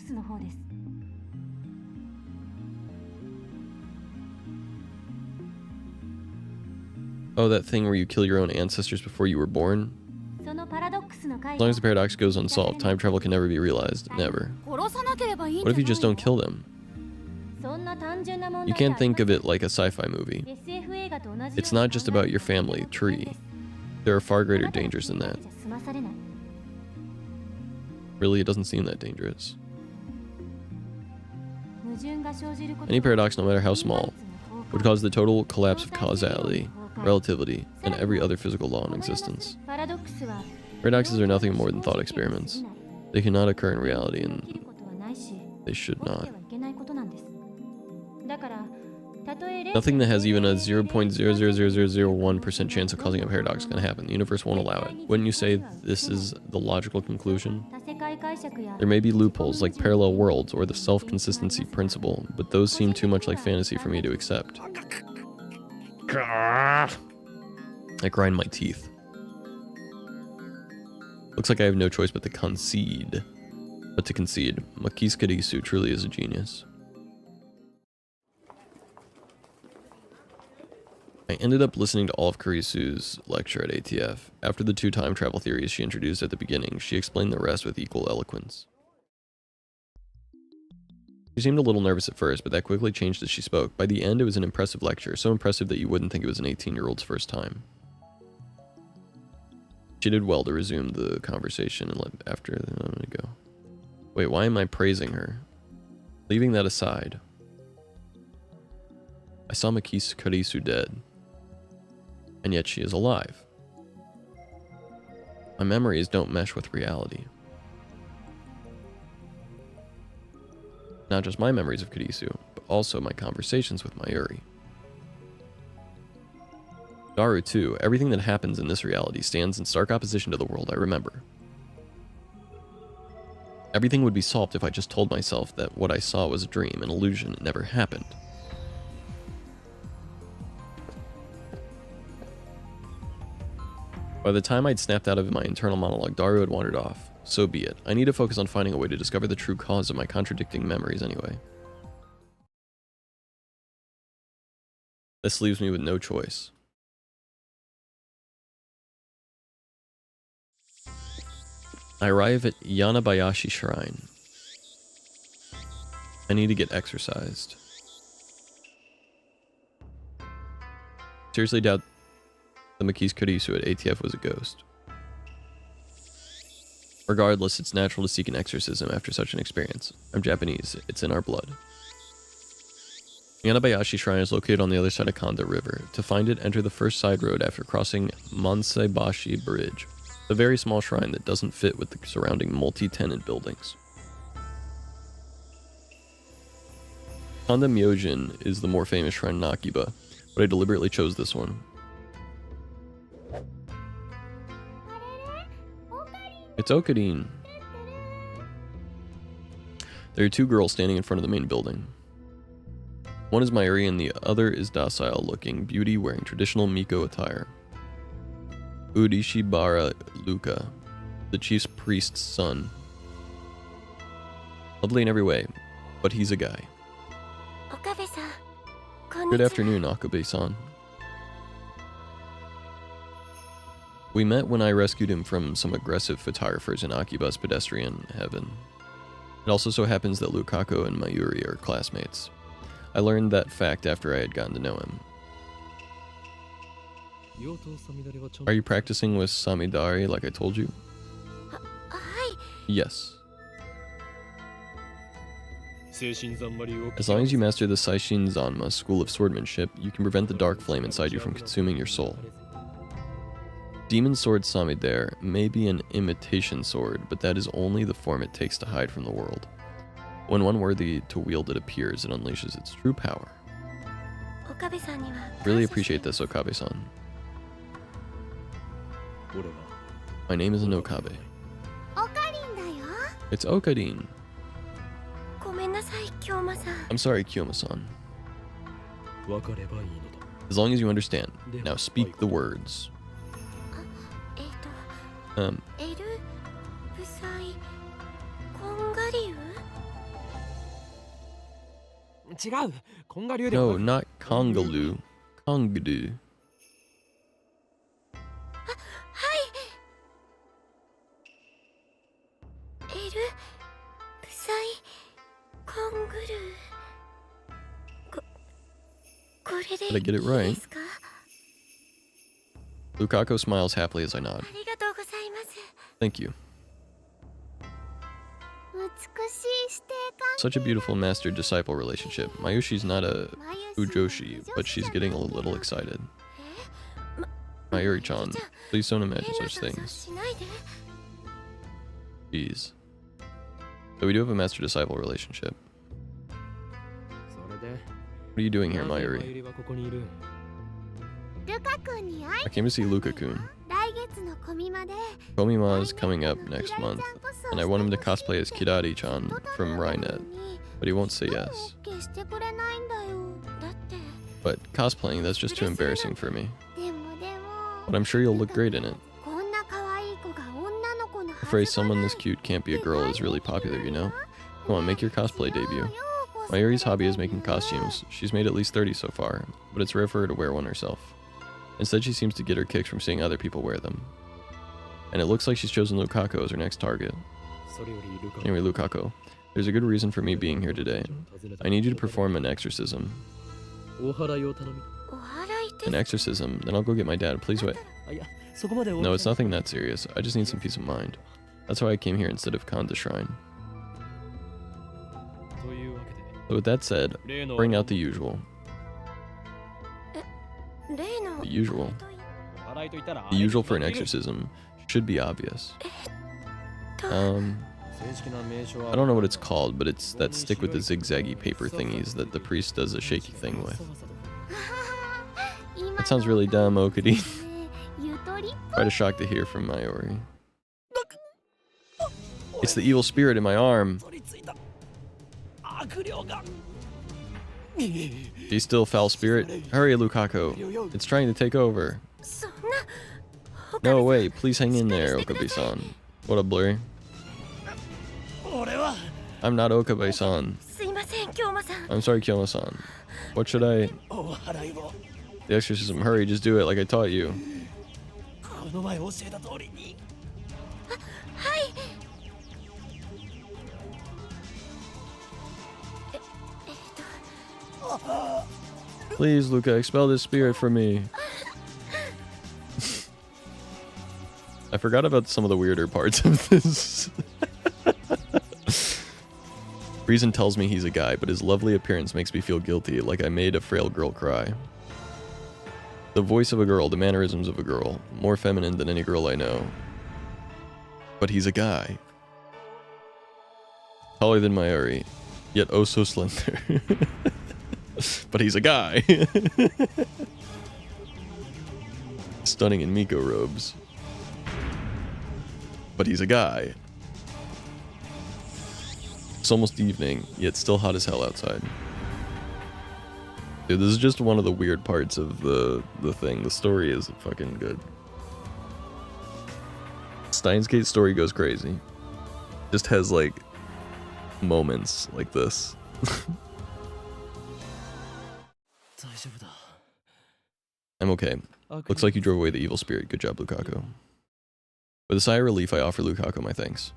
Oh, that thing where you kill your own ancestors before you were born? As long as the paradox goes unsolved, time travel can never be realized. Never. What if you just don't kill them? You can't think of it like a sci-fi movie. It's not just about your family tree. There are far greater dangers than that. Really, it doesn't seem that dangerous. Any paradox, no matter how small, would cause the total collapse of causality, relativity, and every other physical law in existence. Paradoxes are nothing more than thought experiments. They cannot occur in reality, and they should not. Nothing that has even a 0.00001% chance of causing a paradox can happen. The universe won't allow it. Wouldn't you say this is the logical conclusion? There may be loopholes like parallel worlds or the self-consistency principle, but those seem too much like fantasy for me to accept. I grind my teeth. Looks like I have no choice but to concede. Makis Kadisu truly is a genius. I ended up listening to all of Kurisu's lecture at ATF. After the two time travel theories she introduced at the beginning, she explained the rest with equal eloquence. She seemed a little nervous at first, but that quickly changed as she spoke. By the end, it was an impressive lecture, so impressive that you wouldn't think it was an 18-year-old's first time. She did well to resume the conversation and let after I'm gonna go. Wait, why am I praising her? Leaving that aside, I saw Makis Karisu dead, and yet she is alive. My memories don't mesh with reality. Not just my memories of Karisu, but also my conversations with Mayuri. Daru too, everything that happens in this reality stands in stark opposition to the world I remember. Everything would be solved if I just told myself that what I saw was a dream, an illusion, it never happened. By the time I'd snapped out of my internal monologue, Daru had wandered off. So be it. I need to focus on finding a way to discover the true cause of my contradicting memories anyway. This leaves me with no choice. I arrive at Yanabayashi Shrine. I need to get exercised. Seriously doubt the Makis Kurisu at ATF was a ghost. Regardless, it's natural to seek an exorcism after such an experience. I'm Japanese. It's in our blood. Yanabayashi Shrine is located on the other side of Kanda River. To find it, enter the first side road after crossing Manseibashi Bridge, a very small shrine that doesn't fit with the surrounding multi-tenant buildings. Kanda Myojin is the more famous shrine in Akiba, but I deliberately chose this one. It's Okarin. There are two girls standing in front of the main building. One is Mayuri and the other is docile-looking beauty wearing traditional Miko attire. Urishibara Luka, the chief priest's son. Lovely in every way, but he's a guy. Good afternoon, Okabe-san. We met when I rescued him from some aggressive photographers in Akiba's pedestrian heaven. It also so happens that Lukaku and Mayuri are classmates. I learned that fact after I had gotten to know him. Are you practicing with Samidari like I told you? Yes. As long as you master the Saishin Zanma, School of Swordmanship, you can prevent the dark flame inside you from consuming your soul. Demon Sword Samidare may be an imitation sword, but that is only the form it takes to hide from the world. When one worthy to wield it appears, it unleashes its true power. Really appreciate this, Okabe-san. My name is Okabe. It's Okarin. I'm sorry, Kiyoma-san. As long as you understand. Now speak the words. No, not Kongalu. Kongdu. Did I get it right? Lukaku smiles happily as I nod. Thank you. Such a beautiful master-disciple relationship. Mayushi's not a Fujoshi, but she's getting a little excited. Mayuri-chan, please don't imagine such things. Jeez. So we do have a master-disciple relationship. What are you doing here, Mayuri? I came to see Luka-kun. Komima is coming up next month, and I want him to cosplay as Kirari-chan from Rynet, but he won't say yes. But cosplaying, that's just too embarrassing for me. But I'm sure you'll look great in it. The phrase someone this cute can't be a girl is really popular, you know? Come on, make your cosplay debut. Mayuri's hobby is making costumes. She's made at least 30 so far, but it's rare for her to wear one herself. Instead, she seems to get her kicks from seeing other people wear them. And it looks like she's chosen Lukaku as her next target. Anyway, Lukaku, there's a good reason for me being here today. I need you to perform an exorcism. An exorcism? Then I'll go get my dad. Please wait. No, it's nothing that serious. I just need some peace of mind. That's why I came here instead of Kanda Shrine. So with that said, bring out the usual. The usual. The usual for an exorcism should be obvious. I don't know what it's called, but it's that stick with the zigzaggy paper thingies that the priest does a shaky thing with. That sounds really dumb, Okadi. Try to shock the hear from Mayuri. It's the evil spirit in my arm. Be still, foul spirit. Hurry, Lukaku. It's trying to take over. No, wait. Please hang in there, Okabe-san. What a blur. I'm not Okabe-san. I'm sorry, Kiyoma-san. What should I... The exorcism. Hurry, just do it like I taught you. Please, Luka, expel this spirit from me. forgot about some of the weirder parts of this. Reason tells me he's a guy, but his lovely appearance makes me feel guilty, like I made a frail girl cry. The voice of a girl, the mannerisms of a girl, more feminine than any girl I know. But he's a guy. Taller than Mayuri, yet oh so slender. But he's a guy. Stunning in Miko robes. But he's a guy. It's almost evening, yet still hot as hell outside. Dude, this is just one of the weird parts of the thing. The story is fucking good. Steins Gate story goes crazy. Just has like moments like this. I'm okay. Looks like you drove away the evil spirit. Good job, Lukaku. With a sigh of relief, I offer Lukaku my thanks.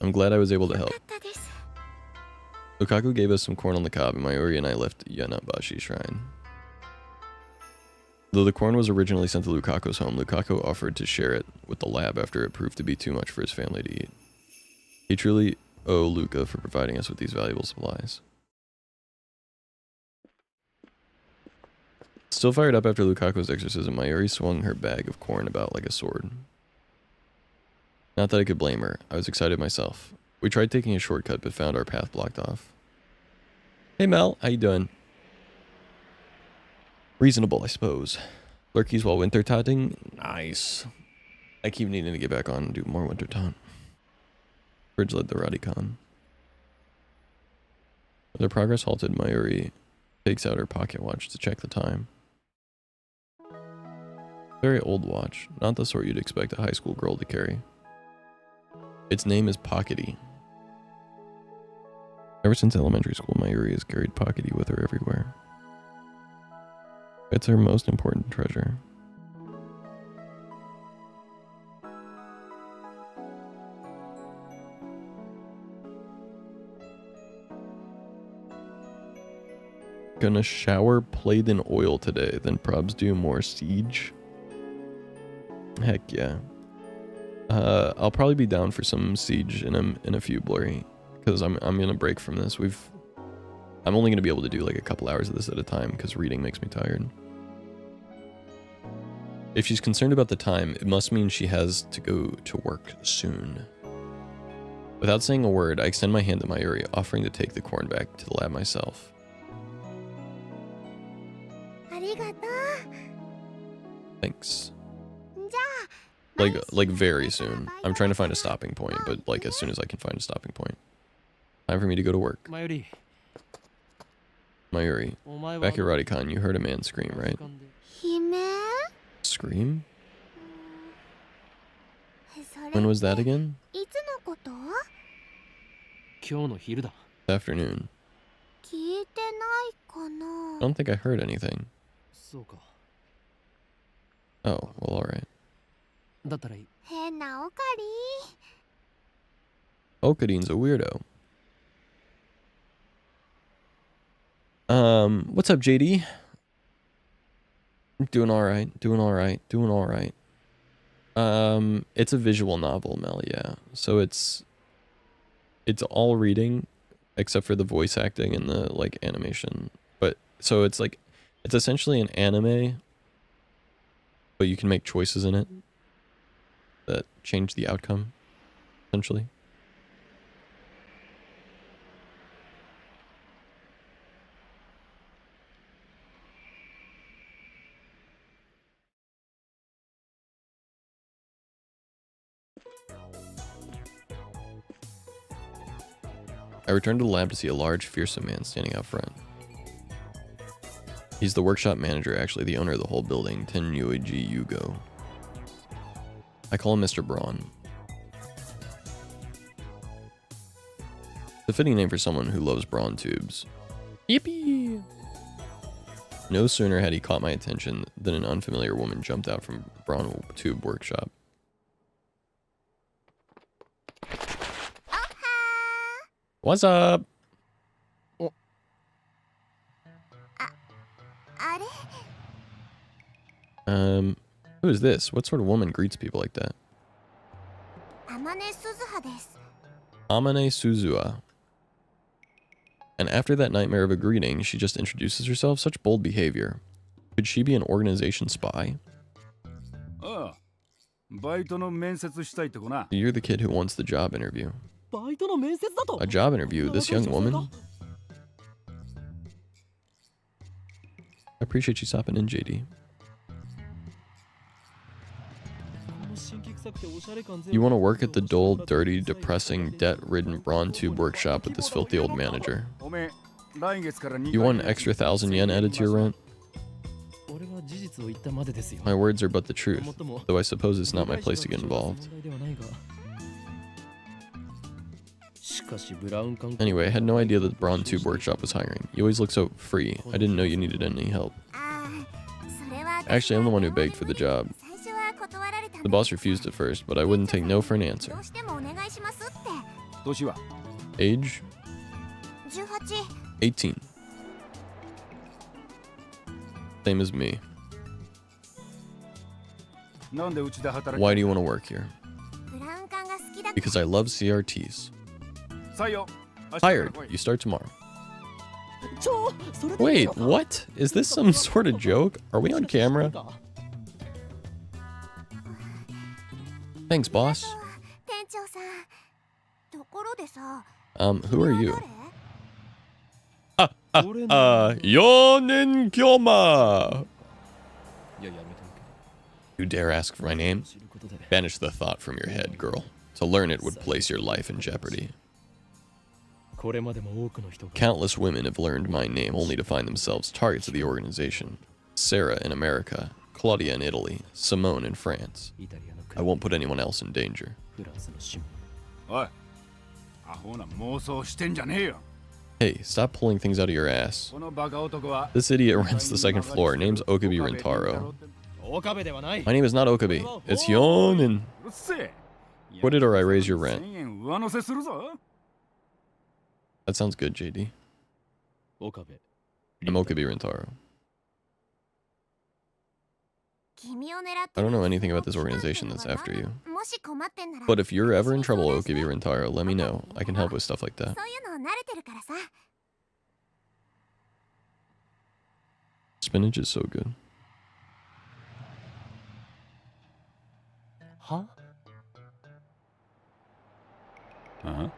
I'm glad I was able to help. Lukaku gave us some corn on the cob, and Mayuri and I left Yanabashi Shrine. Though the corn was originally sent to Lukaku's home, Lukaku offered to share it with the lab after it proved to be too much for his family to eat. He truly owe Luka for providing us with these valuable supplies. Still fired up after Lukaku's exorcism, Mayuri swung her bag of corn about like a sword. Not that I could blame her. I was excited myself. We tried taking a shortcut, but found our path blocked off. Hey Mel, how you doing? Reasonable, I suppose. Lurkies while winter totting? Nice. I keep needing to get back on and do more winter taunt. Bridge led the Radicon. With their progress halted, Mayuri takes out her pocket watch to check the time. Very old watch, not the sort you'd expect a high school girl to carry. Its name is Pockety. Ever since elementary school, Mayuri has carried Pockety with her everywhere. It's her most important treasure. Gonna shower played in oil today, then probs do more siege. Heck yeah. I'll probably be down for some siege in a few blurry, because I'm gonna break from this. I'm only gonna be able to do like a couple hours of this at a time because reading makes me tired. If she's concerned about the time, it must mean she has to go to work soon. Without saying a word, I extend my hand to Mayuri, offering to take the corn back to the lab myself. Thanks. Like very soon. I'm trying to find a stopping point, but like as soon as I can find a stopping point. Time for me to go to work. Mayuri. Back at Radicon, you heard a man scream, right? Scream? When was that again? This afternoon. I don't think I heard anything. Oh, well, alright. Okadine's a weirdo. What's up, JD? Doing alright. It's a visual novel, Mel, yeah. So it's all reading, except for the voice acting and the, like, animation. But, so it's like, it's essentially an anime, but you can make choices in it that change the outcome, essentially. I returned to the lab to see a large, fearsome man standing out front. He's the workshop manager, actually the owner of the whole building, Tenyuiji Yugo. I call him Mr. Braun. The fitting name for someone who loves brawn tubes. Yippee! No sooner had he caught my attention than an unfamiliar woman jumped out from the brawn tube workshop. What's up? Who is this? What sort of woman greets people like that? Amane Suzua. And after that nightmare of a greeting, she just introduces herself. Such bold behavior. Could she be an organization spy? So you're the kid who wants the job interview. A job interview? This young woman? I appreciate you stopping in, JD. You want to work at the dull, dirty, depressing, debt-ridden Braun Tube workshop with this filthy old manager. You want an extra 1,000 yen added to your rent? My words are but the truth, though I suppose it's not my place to get involved. Anyway, I had no idea that the Braun Tube workshop was hiring. You always look so free. I didn't know you needed any help. Actually, I'm the one who begged for the job. The boss refused at first, but I wouldn't take no for an answer. Age? 18. Same as me. Why do you want to work here? Because I love CRTs. Hired. You start tomorrow. Wait, what? Is this some sort of joke? Are we on camera? Thanks, boss. Who are you? Yonen Kyoma! You dare ask for my name? Banish the thought from your head, girl. To learn it would place your life in jeopardy. Countless women have learned my name only to find themselves targets of the organization. Sarah in America, Claudia in Italy, Simone in France. I won't put anyone else in danger. Hey, stop pulling things out of your ass. This idiot rents the second floor. Name's Okabe Rintaro. My name is not Okabe. It's Yonen. Quit it or I raise your rent. That sounds good, JD. I'm Okabe Rintaro. I don't know anything about this organization that's after you. But if you're ever in trouble, Okabe Rintaro, let me know. I can help with stuff like that. Spinach is so good. Huh? Uh-huh.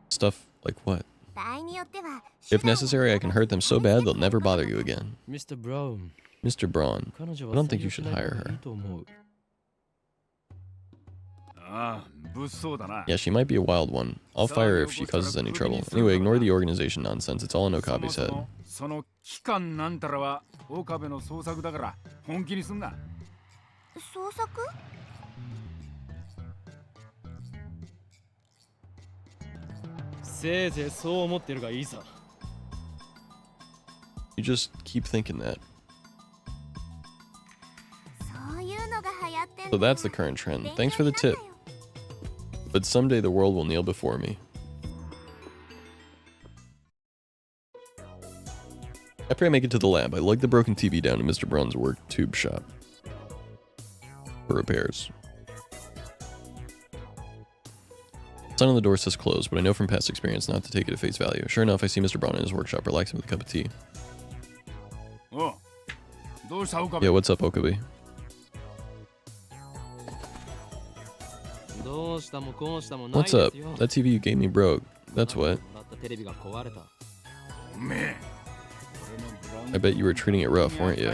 Stuff like what? If necessary, I can hurt them so bad they'll never bother you again. Mr. Brown. Mr. Braun, I don't think you should hire her. Yeah, she might be a wild one. I'll fire her if she causes any trouble. Anyway, ignore the organization nonsense. It's all in Okabe's head. You just keep thinking that. So that's the current trend. Thanks for the tip. But someday the world will kneel before me. After I make it to the lab, I lug the broken TV down to Mr. Braun's work tube shop for repairs. The sign on the door says closed, but I know from past experience not to take it at face value. Sure enough, I see Mr. Braun in his workshop relaxing with a cup of tea. Yeah, what's up, Okabe? What's up? That TV you gave me broke. That's what. I bet you were treating it rough, weren't you?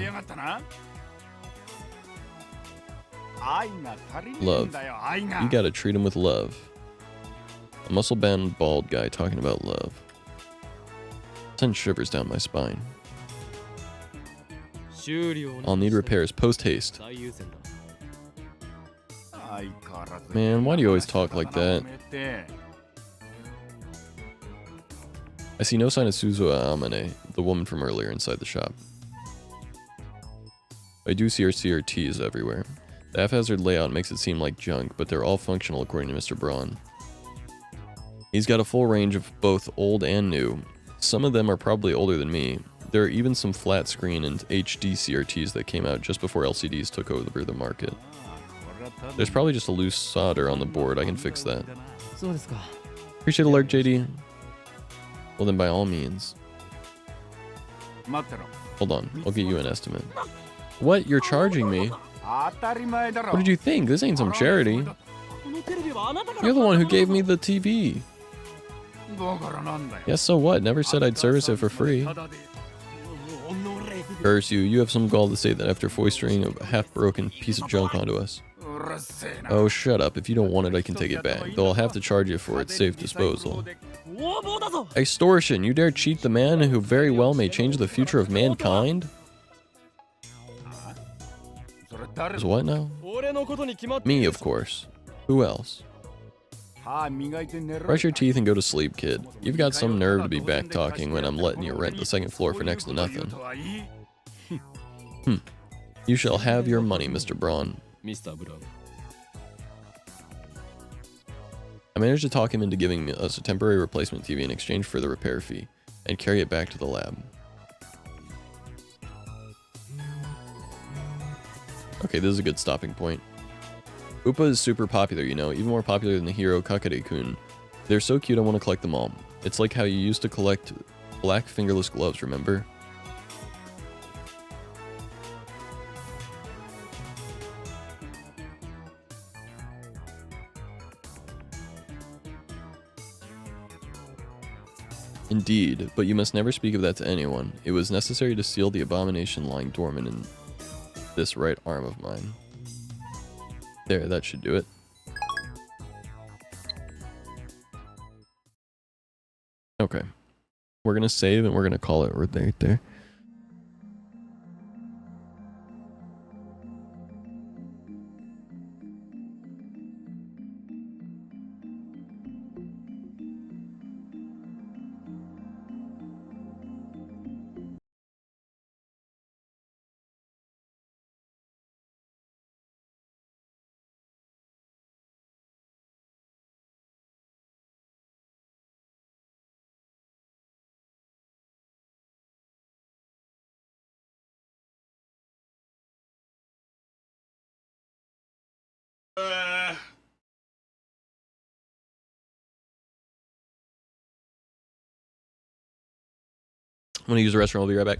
Love. You gotta treat him with love. A muscle-bound, bald guy talking about love. Sends shivers down my spine. I'll need repairs post-haste. Man, why do you always talk like that? I see no sign of Suzuha Amane, the woman from earlier inside the shop. I do see her CRTs everywhere. The haphazard layout makes it seem like junk, but they're all functional according to Mr. Braun. He's got a full range of both old and new. Some of them are probably older than me, There are even some flat screen and HD CRTs that came out just before LCDs took over the market. There's probably just a loose solder on the board. I can fix that. Appreciate alert, JD. Well then, by all means. Hold on, I'll get you an estimate. What? You're charging me? What did you think? This ain't some charity. You're the one who gave me the TV. Yes, so what? Never said I'd service it for free. Curse you. You have some gall to say that after foisting a half-broken piece of junk onto us. Oh, shut up. If you don't want it, I can take it back. Though I'll have to charge you for its safe disposal. Extortion. You dare cheat the man who very well may change the future of mankind? Is what now? Me, of course. Who else? Brush your teeth and go to sleep, kid. You've got some nerve to be back-talking when I'm letting you rent the second floor for next to nothing. You shall have your money, Mr. Braun. I managed to talk him into giving us a temporary replacement TV in exchange for the repair fee, and carry it back to the lab. Okay, this is a good stopping point. Upa is super popular, you know, even more popular than the hero Kakare-kun. They're so cute I want to collect them all. It's like how you used to collect black fingerless gloves, remember? Indeed, but you must never speak of that to anyone. It was necessary to seal the abomination lying dormant in this right arm of mine. There, that should do it. Okay. We're gonna save and we're gonna call it right there. I'm gonna use the restroom. I'll be right back.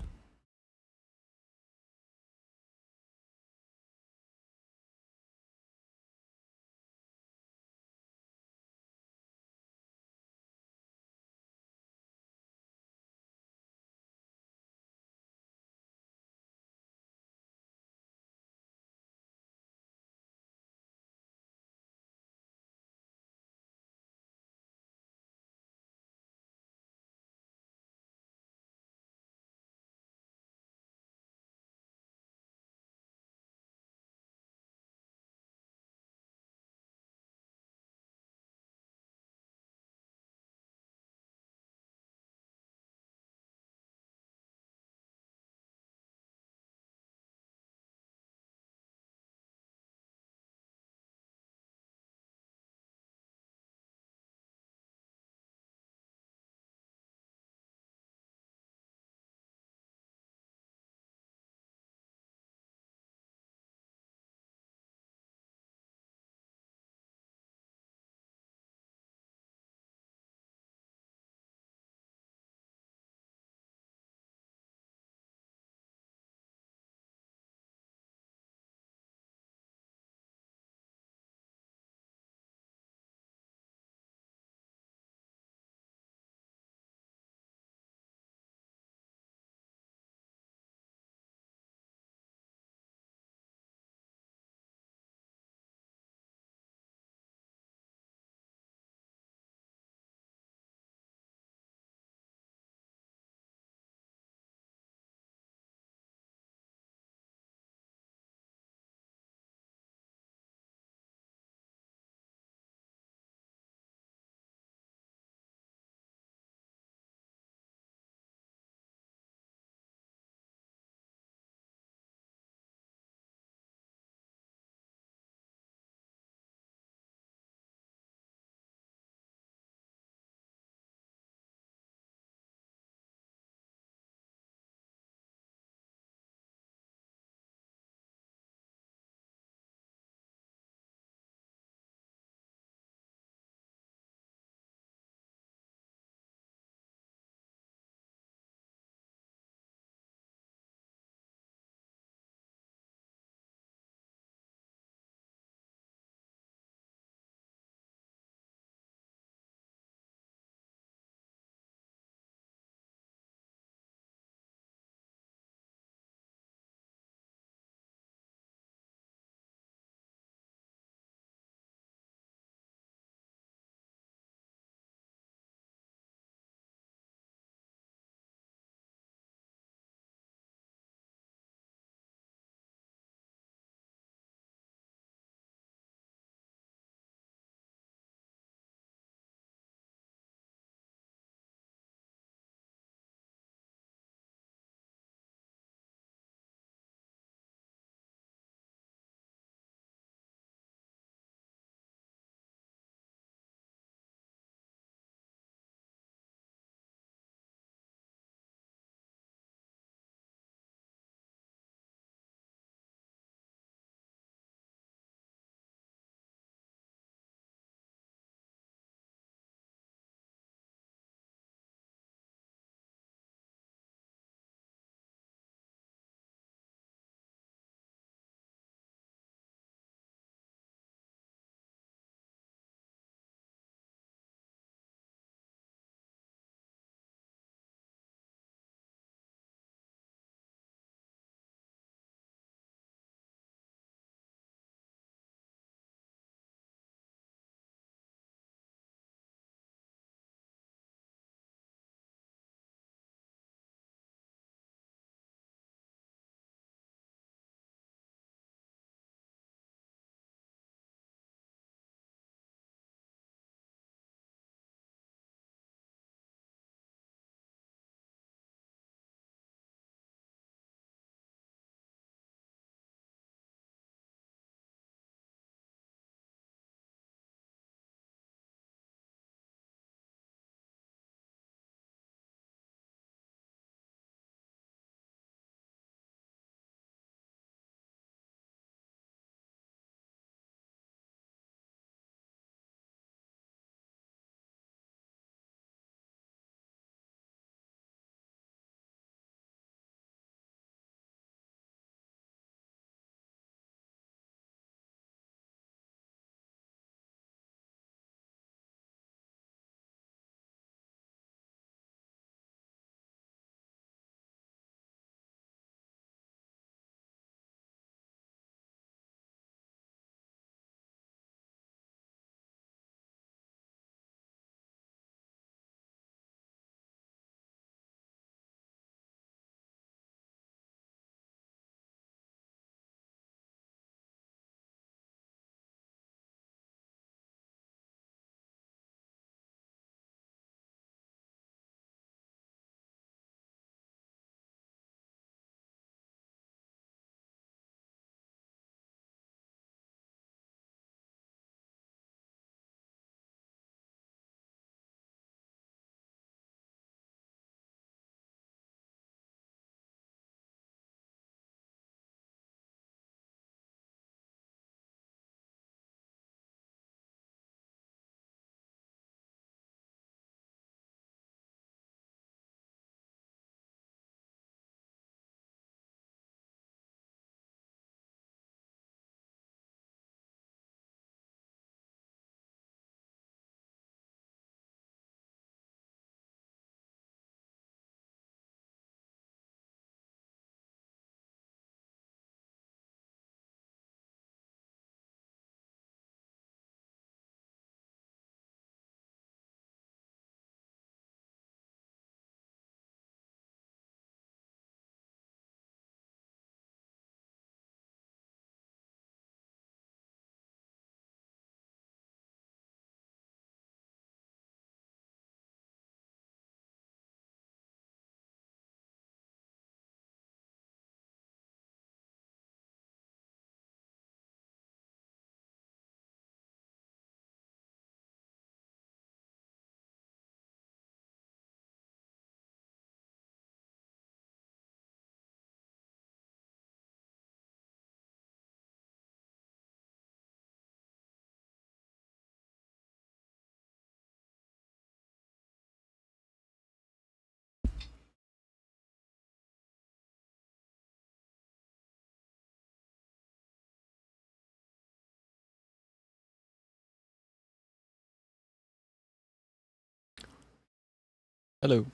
Hello.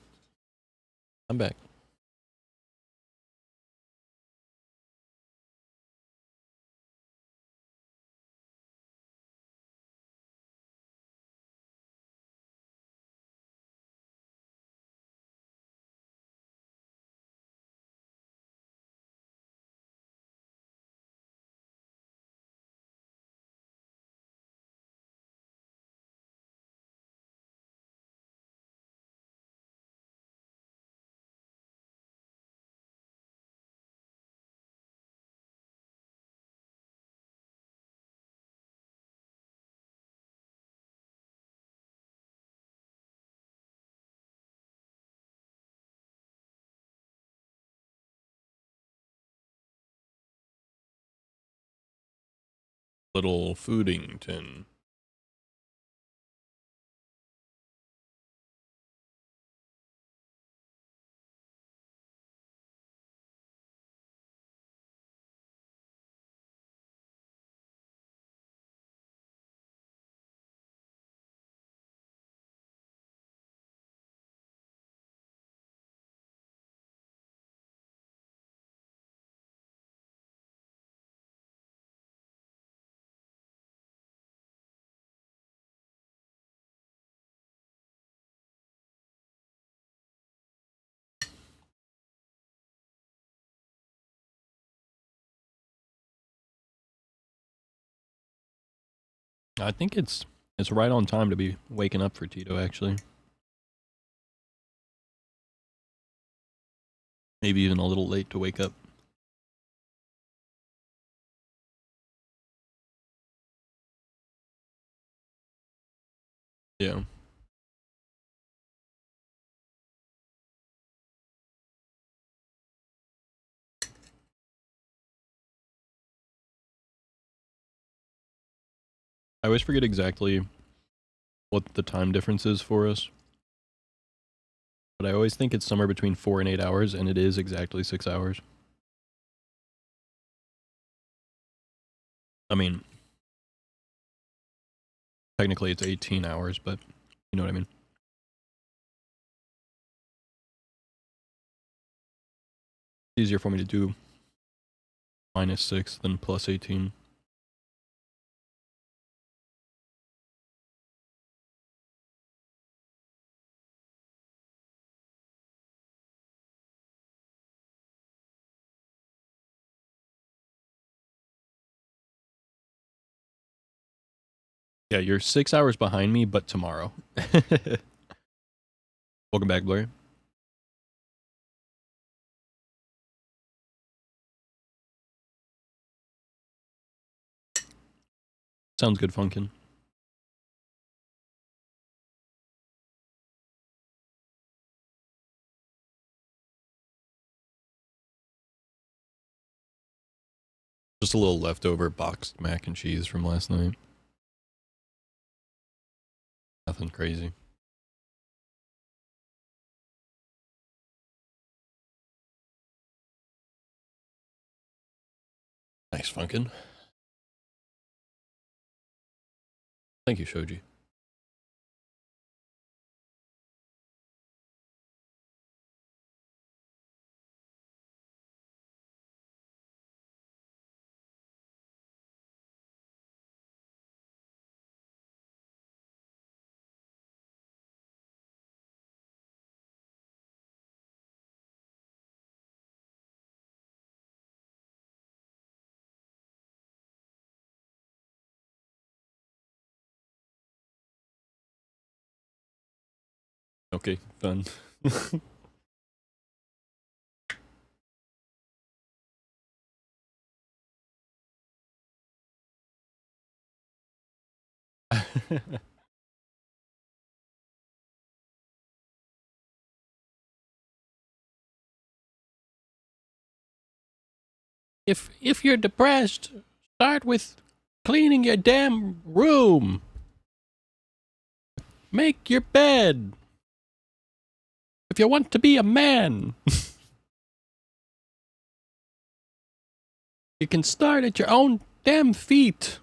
I'm back. Little Foodington. I think it's right on time to be waking up for Tito, actually. Maybe even a little late to wake up. Yeah. I always forget exactly what the time difference is for us. But I always think it's somewhere between 4 and 8 hours, and it is exactly 6 hours. I mean, technically it's 18 hours, but you know what I mean. It's easier for me to do -6 than +18. Yeah, you're 6 hours behind me, but tomorrow. Welcome back, Blair. Sounds good, Funkin'. Just a little leftover boxed mac and cheese from last night. Nothing crazy. Nice, Funkin'. Thank you, Shoji. Okay, done. if you're depressed, start with cleaning your damn room. Make your bed. If you want to be a man, you can start at your own damn feet.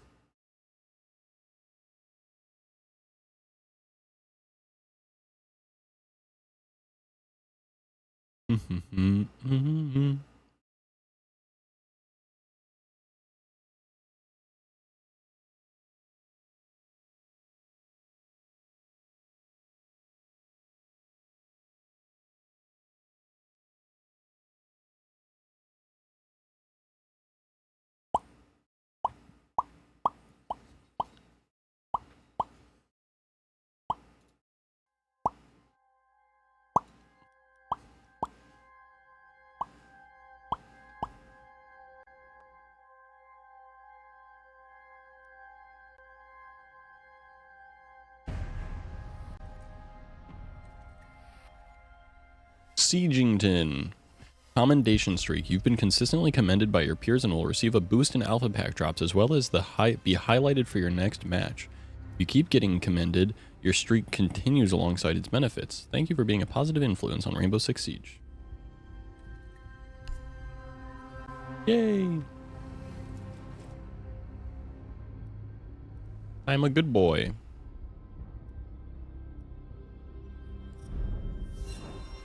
Siegington. Commendation streak. You've been consistently commended by your peers and will receive a boost in alpha pack drops as well as be highlighted for your next match. If you keep getting commended, your streak continues alongside its benefits. Thank you for being a positive influence on Rainbow Six Siege. Yay! I'm a good boy.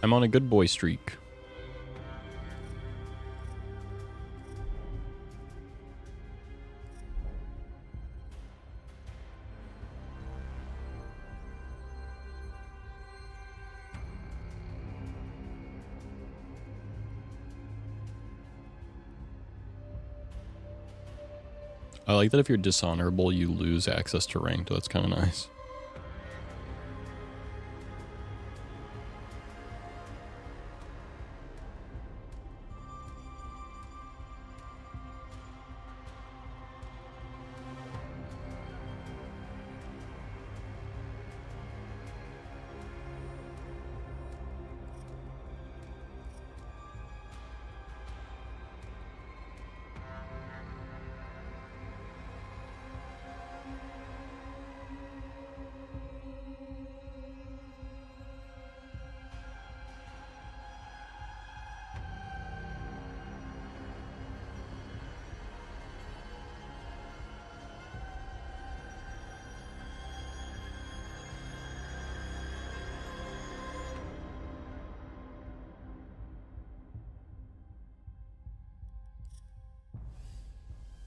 I'm on a good boy streak. I like that if you're dishonorable, you lose access to ranked. That's kind of nice.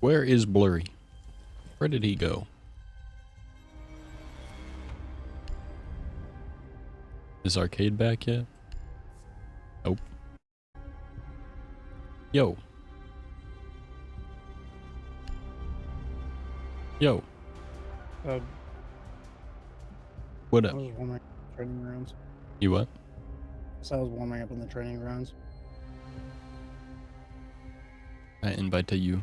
Where is Blurry? Where did he go? Is Arcade back yet? Nope. Yo. Yo. What I up? was warming up in the training grounds. You what? So I was warming up in the training grounds. I invite to you.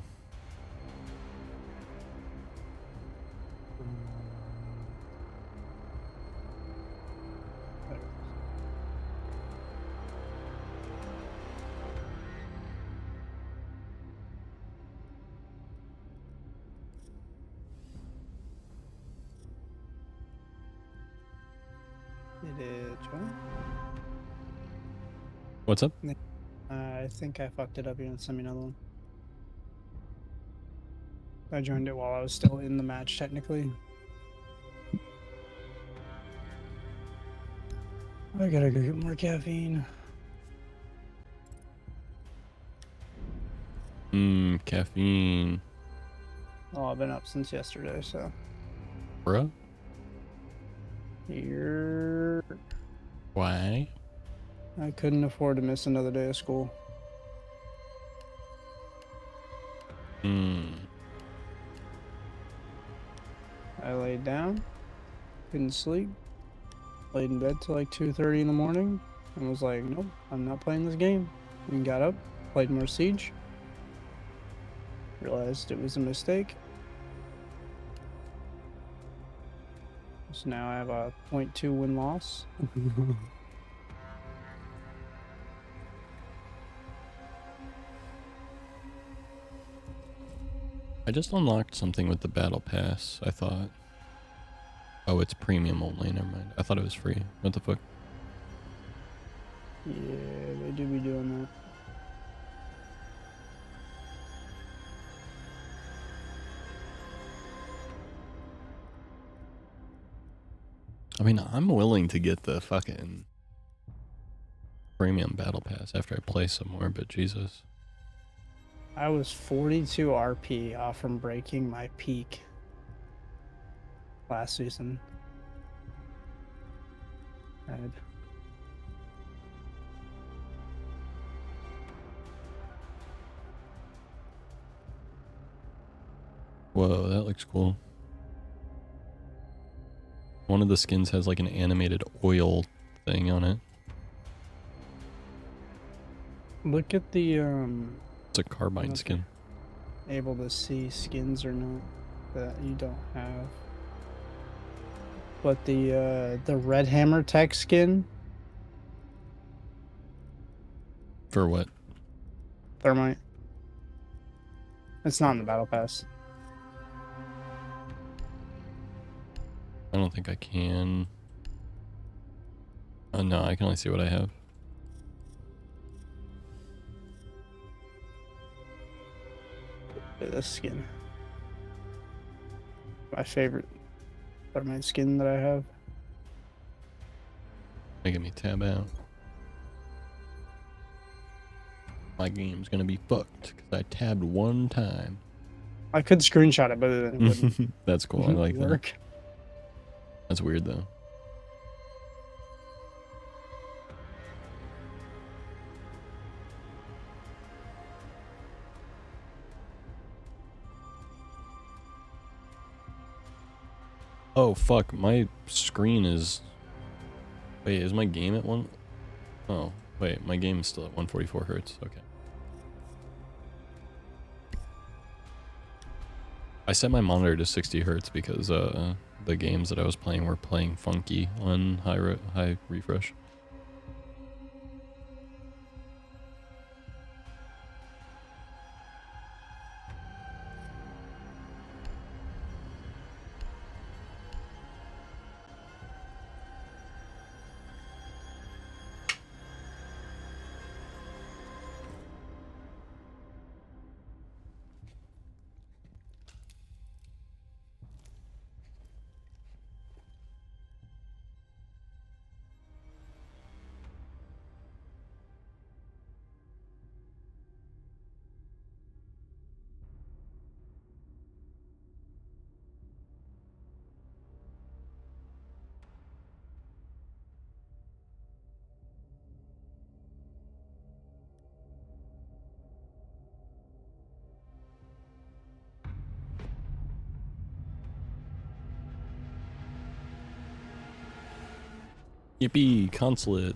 It is John. What's up? I think I fucked it up. You didn't send me another one. I joined it while I was still in the match, technically. I gotta go get more caffeine. Caffeine. Oh, I've been up since yesterday, so. Bruh? Here. Why? I couldn't afford to miss another day of school. I laid down, couldn't sleep, laid in bed till like 2:30 in the morning, and was like, nope, I'm not playing this game. And got up, played more Siege, realized it was a mistake. So now I have a 0.2 win-loss. I just unlocked something with the battle pass, I thought. Oh, it's premium only, never mind. I thought it was free. What the fuck? Yeah, they do be doing that. I mean, I'm willing to get the fucking premium battle pass after I play some more, but Jesus. I was 42 RP off from breaking my peak last season. Right. Whoa, that looks cool. One of the skins has like an animated oil thing on it. Look at the It's a carbine skin. able to see skins or not that you don't have. But the red hammer tech skin, For what? thermite. It's not in the battle pass. I don't think I can. Oh no, I can only see what I have. Look at this skin. My favorite thermite skin that I have. Making me tab out. My game's gonna be fucked because I tabbed one time. I could screenshot it, but it wouldn't That's cool. I like that. work. That's weird though. Oh fuck, my screen is... Wait, is my game at one? Oh, wait, my game is still at 144 hertz. Okay. I set my monitor to 60 hertz because the games that I was playing were playing funky on high refresh. Yippee, consulate.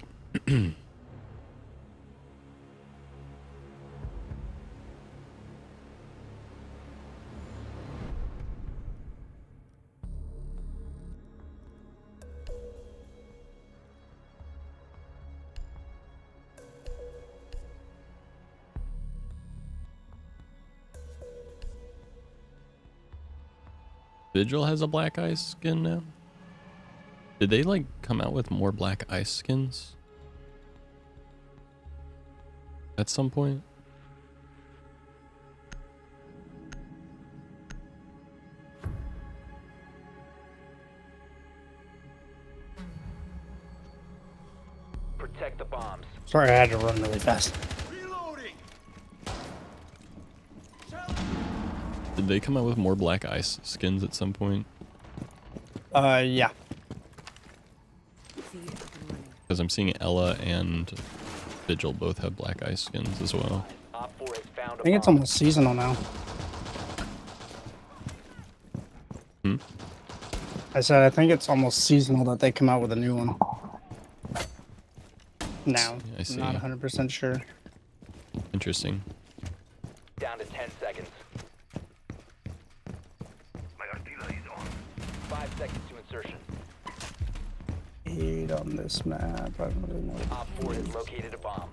Vigil has a black ice skin now? Did they like come out with more black ice skins? At some point? Protect the bombs. Sorry, I had to run really fast. Did they come out with more black ice skins at some point? Yeah. Because I'm seeing Ella and Vigil both have black ice skins as well. Op 4 has found I think it's almost seasonal now. Hmm? I said I think it's almost seasonal that they come out with a new one. Now, Yeah, I see. not 100% sure. Interesting. down to 10 seconds. 5 seconds to insertion. 8 on this map. I don't really know. Op 4 has located a bomb.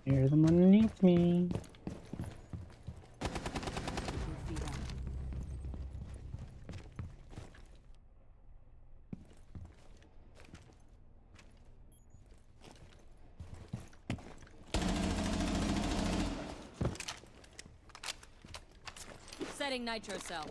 Hear them underneath me. Setting nitro cell.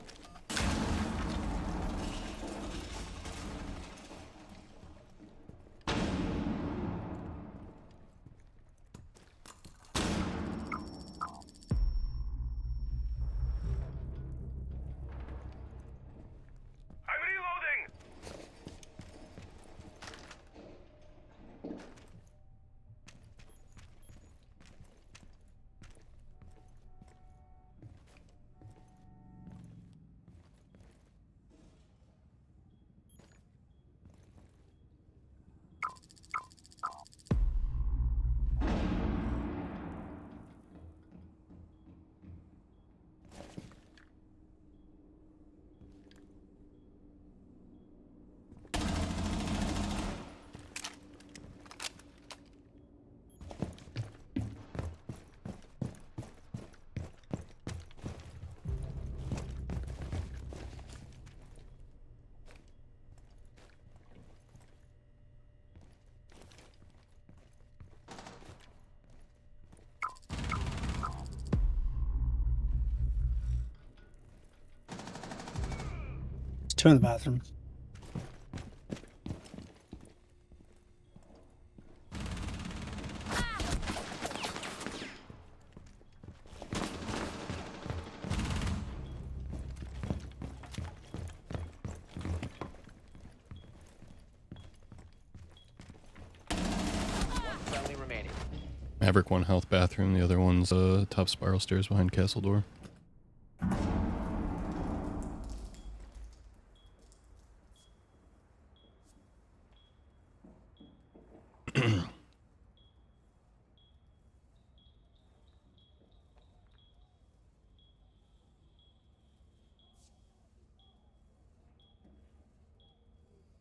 There's two in the bathroom. Friendly remaining. Maverick 1 health bathroom. The other one's top spiral stairs behind castle door.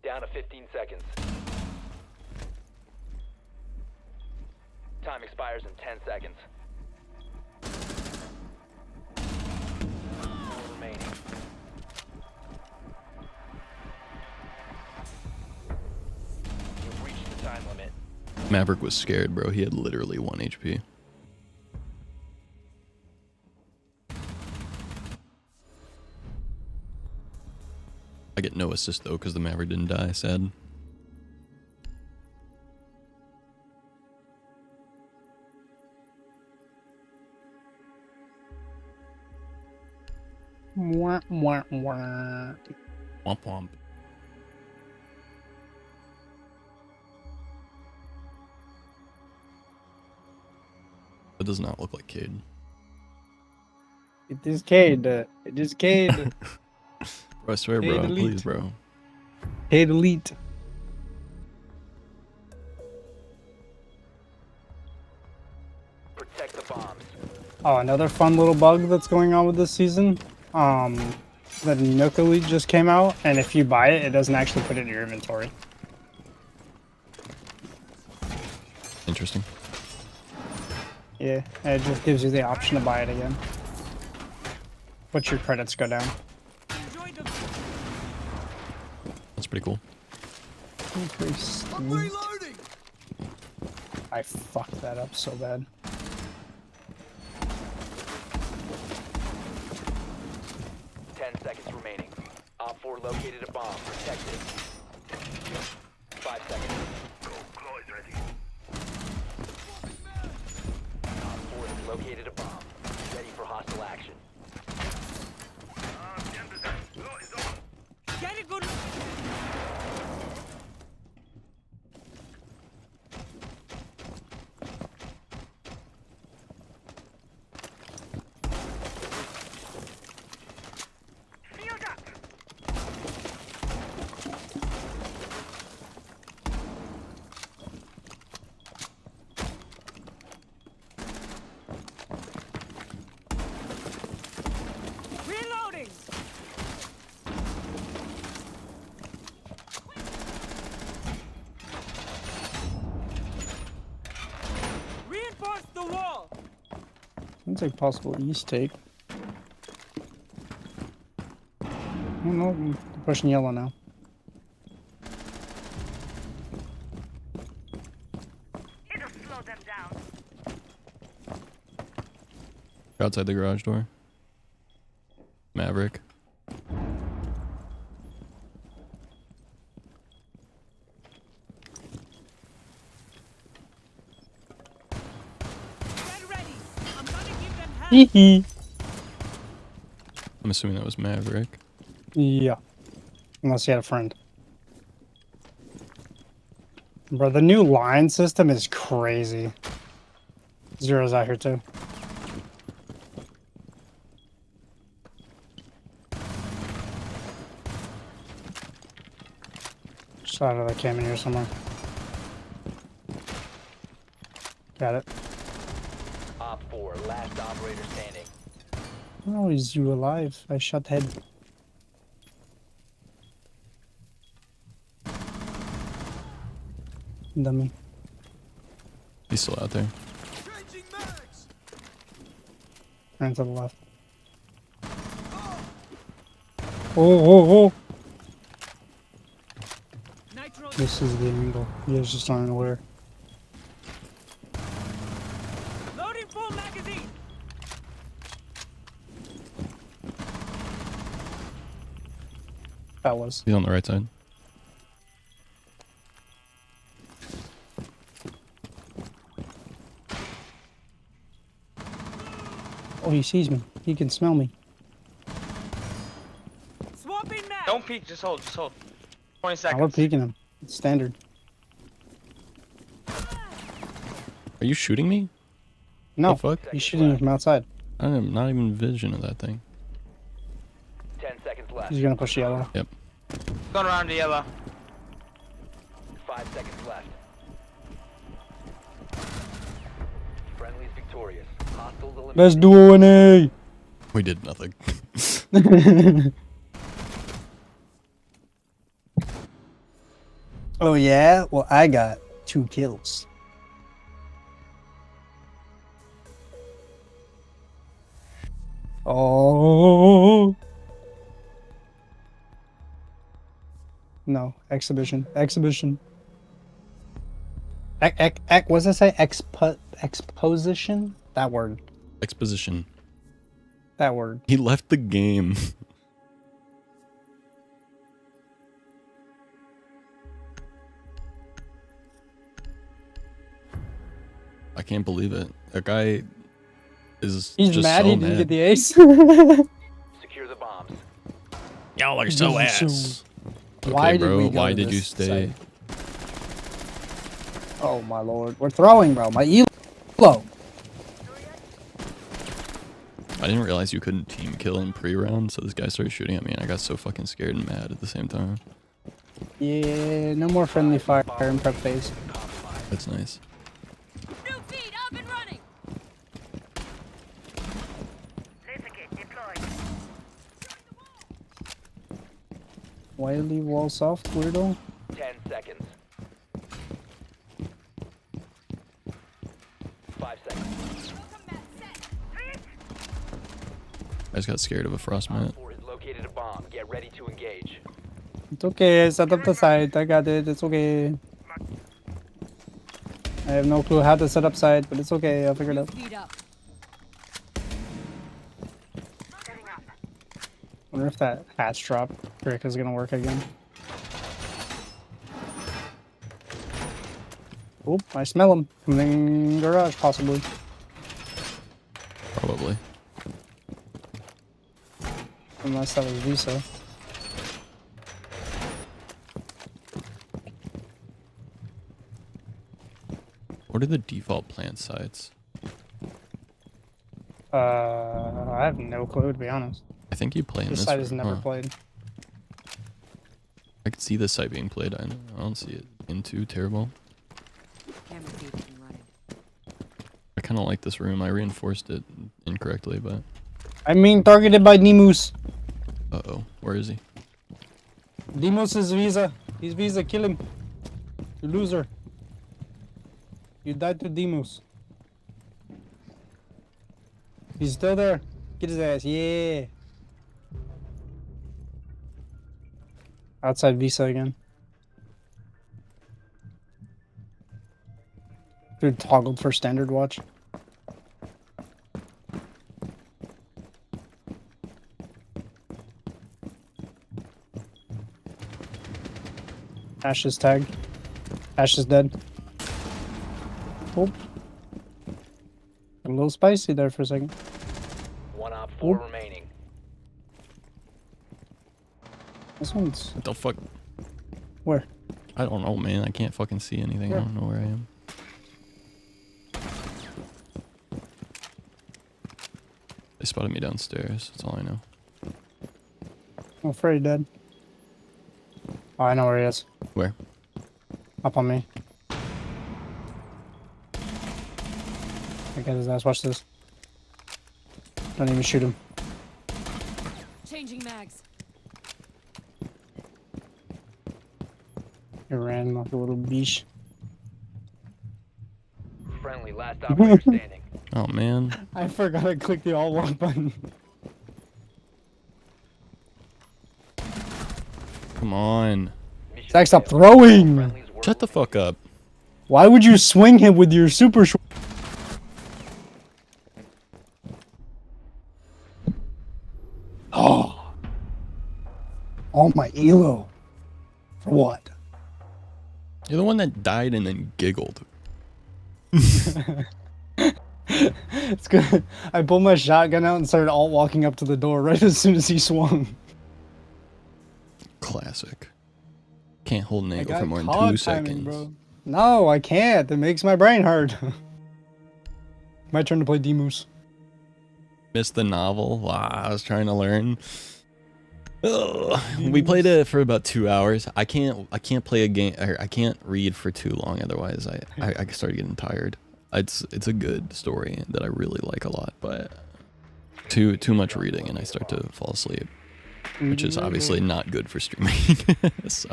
Down to 15 seconds. Time expires in 10 seconds. 4 remaining. You've reached the time limit. Maverick was scared, bro. He had literally 1 HP. I get no assist though because the Maverick didn't die. Sad. Wah, wah, wah. Womp womp. That does not look like Cade. It is Cade. It is Cade. Bro, I swear, Cade bro. elite. Please, bro. Cade Elite. Protect the bombs. Oh, another fun little bug that's going on with this season. The Nook Elite just came out, and if you buy it, it doesn't actually put it in your inventory. Interesting. Yeah, and it just gives you the option to buy it again. But your credits go down. That's pretty cool. Pretty sweet. I fucked that up so bad. Seconds remaining. Op 4 located a bomb. Protect it. 5 seconds. Op 4 has located a bomb. Ready for hostile action. Looks like possible East take. Oh no, I'm pushing yellow now. It'll slow them down. Outside the garage door. Maverick. Get ready. I'm gonna give them hell. Hee hee. I'm assuming that was Maverick. Yeah. Unless you had a friend. Bro, the new line system is crazy. Zero's out here too. Just out of the cam in here somewhere. Got it. Op 4, last operator standing. Oh, is you alive? I shot head. Dummy. He's still out there. Ran to the left. Oh. Nitro. This is the angle. You guys just aren't aware. Loading full magazine. That was. He's on the right side. Oh, he sees me. He can smell me. Swapping mag. Don't peek, just hold, 20 Now we're seconds. peeking him. It's standard. Are you shooting me? No, The fuck? he's shooting him from outside. I am not even vision of that thing. 10 seconds left. He's gonna push yellow. Yep. Going around the yellow. 5 seconds left. Friendly's victorious. Hostiles eliminated. Let's do an We did nothing. A. Oh yeah? Well, I got 2 kills. Oh. No, exhibition. Exhibition. What's that say? Exposition? That word. Exposition. That word. He left the game. I can't believe it. That guy is He's just mad so he didn't mad. get the ace. Secure the bombs. Y'all are so ass. Why Okay, did bro. we go Why to did you this stay? site? Oh my lord. We're throwing, bro. My elo. I didn't realize you couldn't team kill in pre-round, so this guy started shooting at me, and I got so fucking scared and mad at the same time. Yeah, no more friendly fire in prep phase. That's nice. New feed up and running. Laser gate deployed. Why leave wall soft, weirdo? 10 seconds. 5 seconds. I just got scared of a frost mat. Op 4 has located a bomb. Get ready to engage. It's okay, set up the site. I got it. It's okay. I have no clue how to set up site, but it's okay. I'll figure it out. Feed up. Wonder if that hatch drop trick is gonna work again. Oh, I smell him. Coming in garage, possibly. Probably. Unless that was Visa. What are the default plant sites? I have no clue, to be honest. I think you play in This this site room, is never huh? played. I could see this site being played. I don't see it into terrible. Camera feed up and running. I kind of like this room. I reinforced it incorrectly, but... I'm being targeted by Nemus. Uh-oh. Where is he? Nemus is Visa. He's Visa. Kill him. You loser. You died to Demus. He's still there. Get his ass. Yeah. Outside Visa again. Dude toggled for standard watch. Ash is tagged. Ash is dead. Oh. A little spicy there for a second. One op 4 Oop. remaining. This one's What the fuck? where? I don't know, man. I can't fucking see anything. Where? I don't know where I am. They spotted me downstairs. That's all I know. I'm afraid he dead. Oh, I know where he is. Where? Up on me. I got his ass. Watch this. Don't even shoot him. Changing mags. He ran like a little beach. Friendly, last operator standing. Oh, man. I forgot to click the all walk button. Come on. Mission Zach, stop failed. throwing! Friendlies were Shut the fuck up. Why would you swing him with your super short? Oh. Oh my elo. For what? You're the one that died and then giggled. It's good. I pulled my shotgun out and started alt walking up to the door right as soon as he swung. Classic. Can't hold an I angle got for more than COD 2 timing, seconds. bro. No, I can't. It makes my brain hurt. My turn to play D-Moose. Missed the novel. Wow, I was trying to learn. Ugh. We played it for about 2 hours. I can't play a game, or I can't read for too long. Otherwise, I started getting tired. It's a good story that I really like a lot, but too much reading and I start to fall asleep, which is obviously not good for streaming. So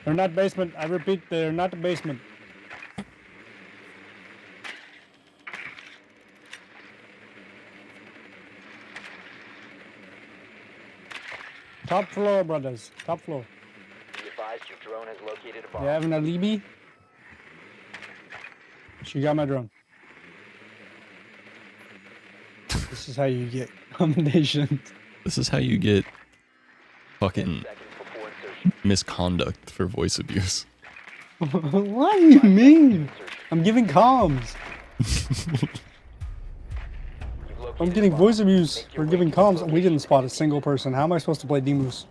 They're not basement. I repeat, they're not basement. Top floor, brothers. Top floor. Be advised your drone has located a bomb. You have an alibi? She got my drone. This is how you get commendations. this is how you get 10 fucking seconds before insertion. misconduct for voice abuse. What do you mean? I'm giving comms. You've I'm located getting a bomb. voice abuse Make for your way giving to the comms, and we location didn't spot a and single person. How am I supposed to play D-Moose?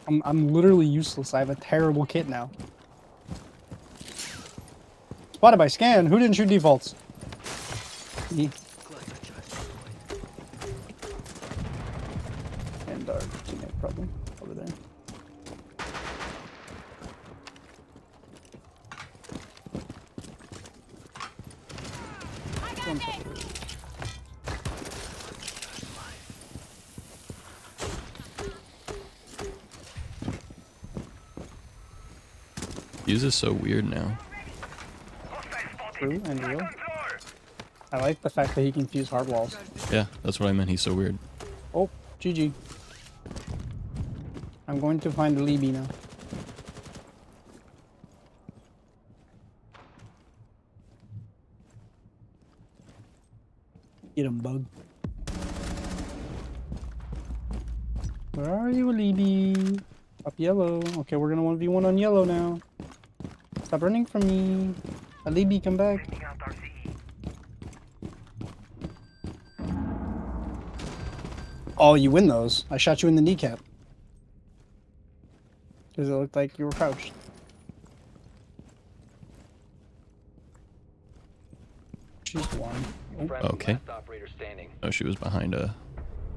I'm literally useless. I have a terrible kit now. Spotted by scan. Who didn't shoot defaults? Me. And our teammate probably over there. One second. Use is so weird now. True and real. I like the fact that he can fuse hard walls. Yeah, that's what I meant. He's so weird. Oh, GG. I'm going to find the Libby now. Get him, bug. Where are you, Libby? Up yellow. Okay, we're gonna 1v1 on yellow now. Stop running from me. Alibi, come back. Oh, you win those. I shot you in the kneecap. Because it looked like you were crouched. She's one. Oh, Friendly, Okay. last operator standing. Oh, she was behind a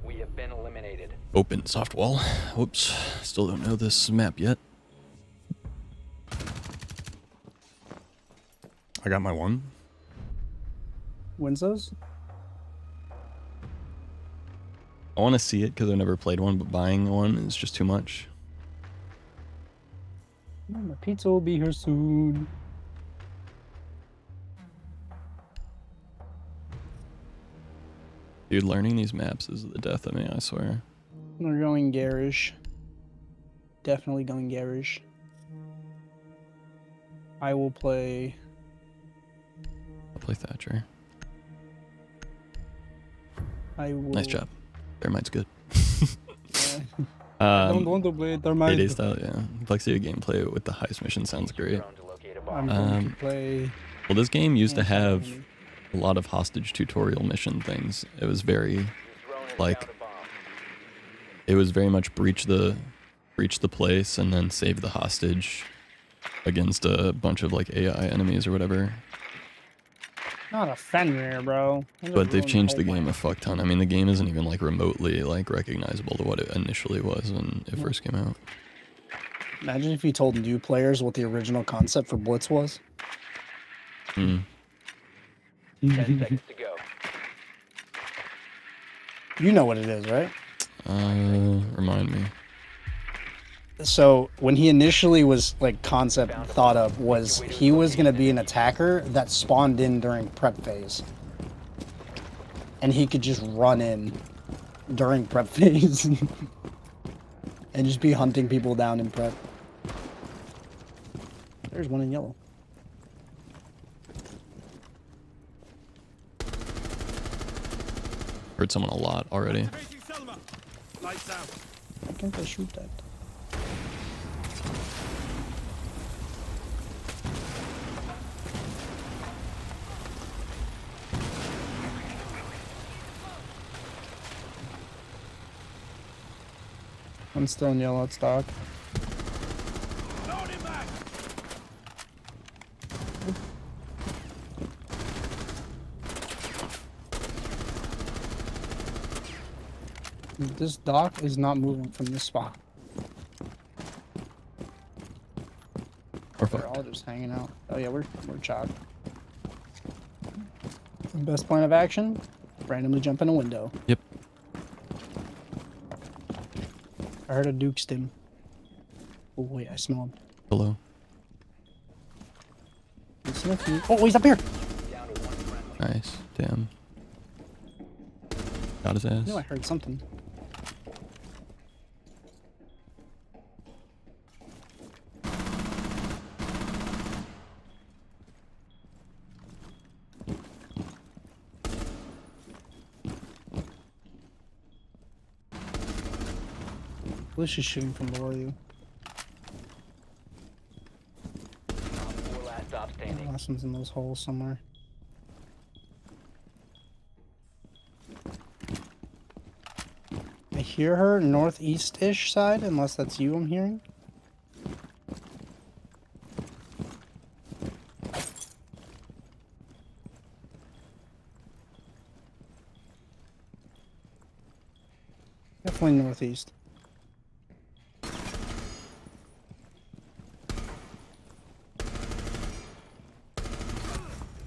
We have been eliminated. open soft wall. Whoops. Still don't know this map yet. I got my one. wins those? I want to see it because I've never played one, but buying one is just too much. Oh, my pizza will be here soon. Dude, learning these maps is the death of me, I swear. We're going garish. Definitely going garish. I will play. I'll play Thatcher. I will. Nice job. Thermite's good. Yeah. I don't want to play Payday Thermite. style, yeah. Plexia gameplay with the heist mission sounds great. Drone to locate a I'm bomb. going to play. Well, this game used to have Anti-enemy. a lot of hostage tutorial mission things. It was very, Your drone has like, found a bomb. it was very much breach the place and then save the hostage against a bunch of like AI enemies or whatever. Not a Fenrir, bro. That just But they've ruined changed the whole game plan. a fuck ton. I mean, the game isn't even like remotely like recognizable to what it initially was when it first came out. Imagine if you told new players what the original concept for Blitz was. 10 seconds to go. You know what it is, right? Remind me. So when he initially was like concept thought of was he was gonna be an attacker that spawned in during prep phase, and he could just run in during prep phase and just be hunting people down in prep. There's one in yellow. Heard someone a lot already. Why can't I shoot that? I'm still in yellow at stock. This dock is not moving from this spot. Or They're fucked. all just hanging out. Oh yeah, we're chopped. Best plan of action: randomly jump in a window. Yep. I heard a Duke stim. Oh wait, I smell him. Hello. He sniffed me. Oh, he's up here. Down to one friendly. Nice. Damn. Got his ass. No, I heard something. Bush is shooting from below you. Four last stop standing. Last one's in those holes somewhere. I hear her northeast-ish side, unless that's you I'm hearing. Definitely northeast.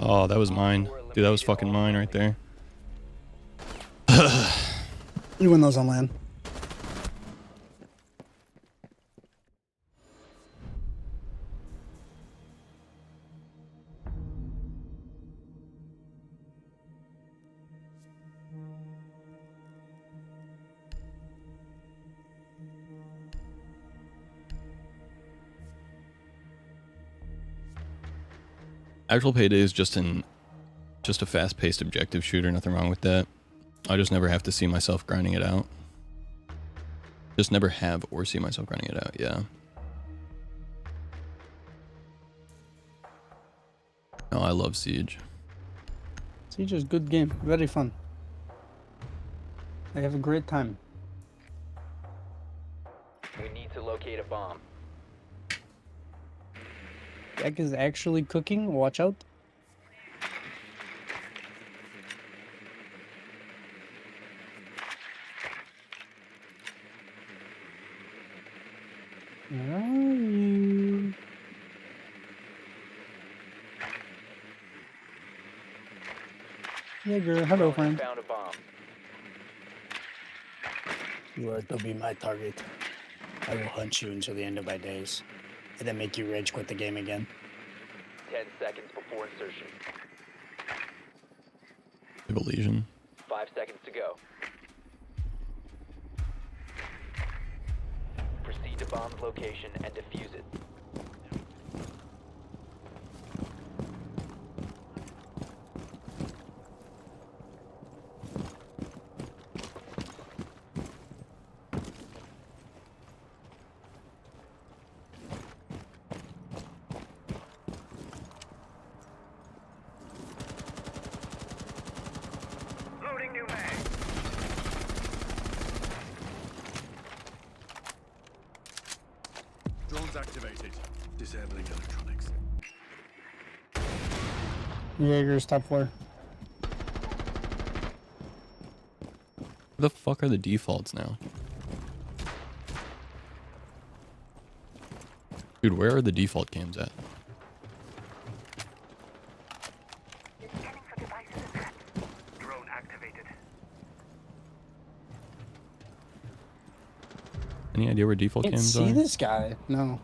Oh, that was mine. Dude, that was fucking mine right there. You win those on land. Actual Payday is just a fast-paced objective shooter. Nothing wrong with that. I just never have to see myself grinding it out. Just never have or see myself grinding it out. Yeah. No, I love Siege. Siege is a good game. Very fun. I have a great time. We need to locate a bomb. Jack is actually cooking. Watch out. Where are you? Yeah, girl. Hello, Drone has friend. found a bomb. You are to be my target. I will hunt you until the end of my days, and then make you rage quit the game again. 10 seconds before insertion. I have a lesion. 5 seconds to go. Proceed to bomb's location and defuse it. Disabling electronics. Jaeger's top floor. Where the fuck are the defaults now? Dude, where are the default cams at? Drone activated. Any idea where default Can't cams see are? this guy. No,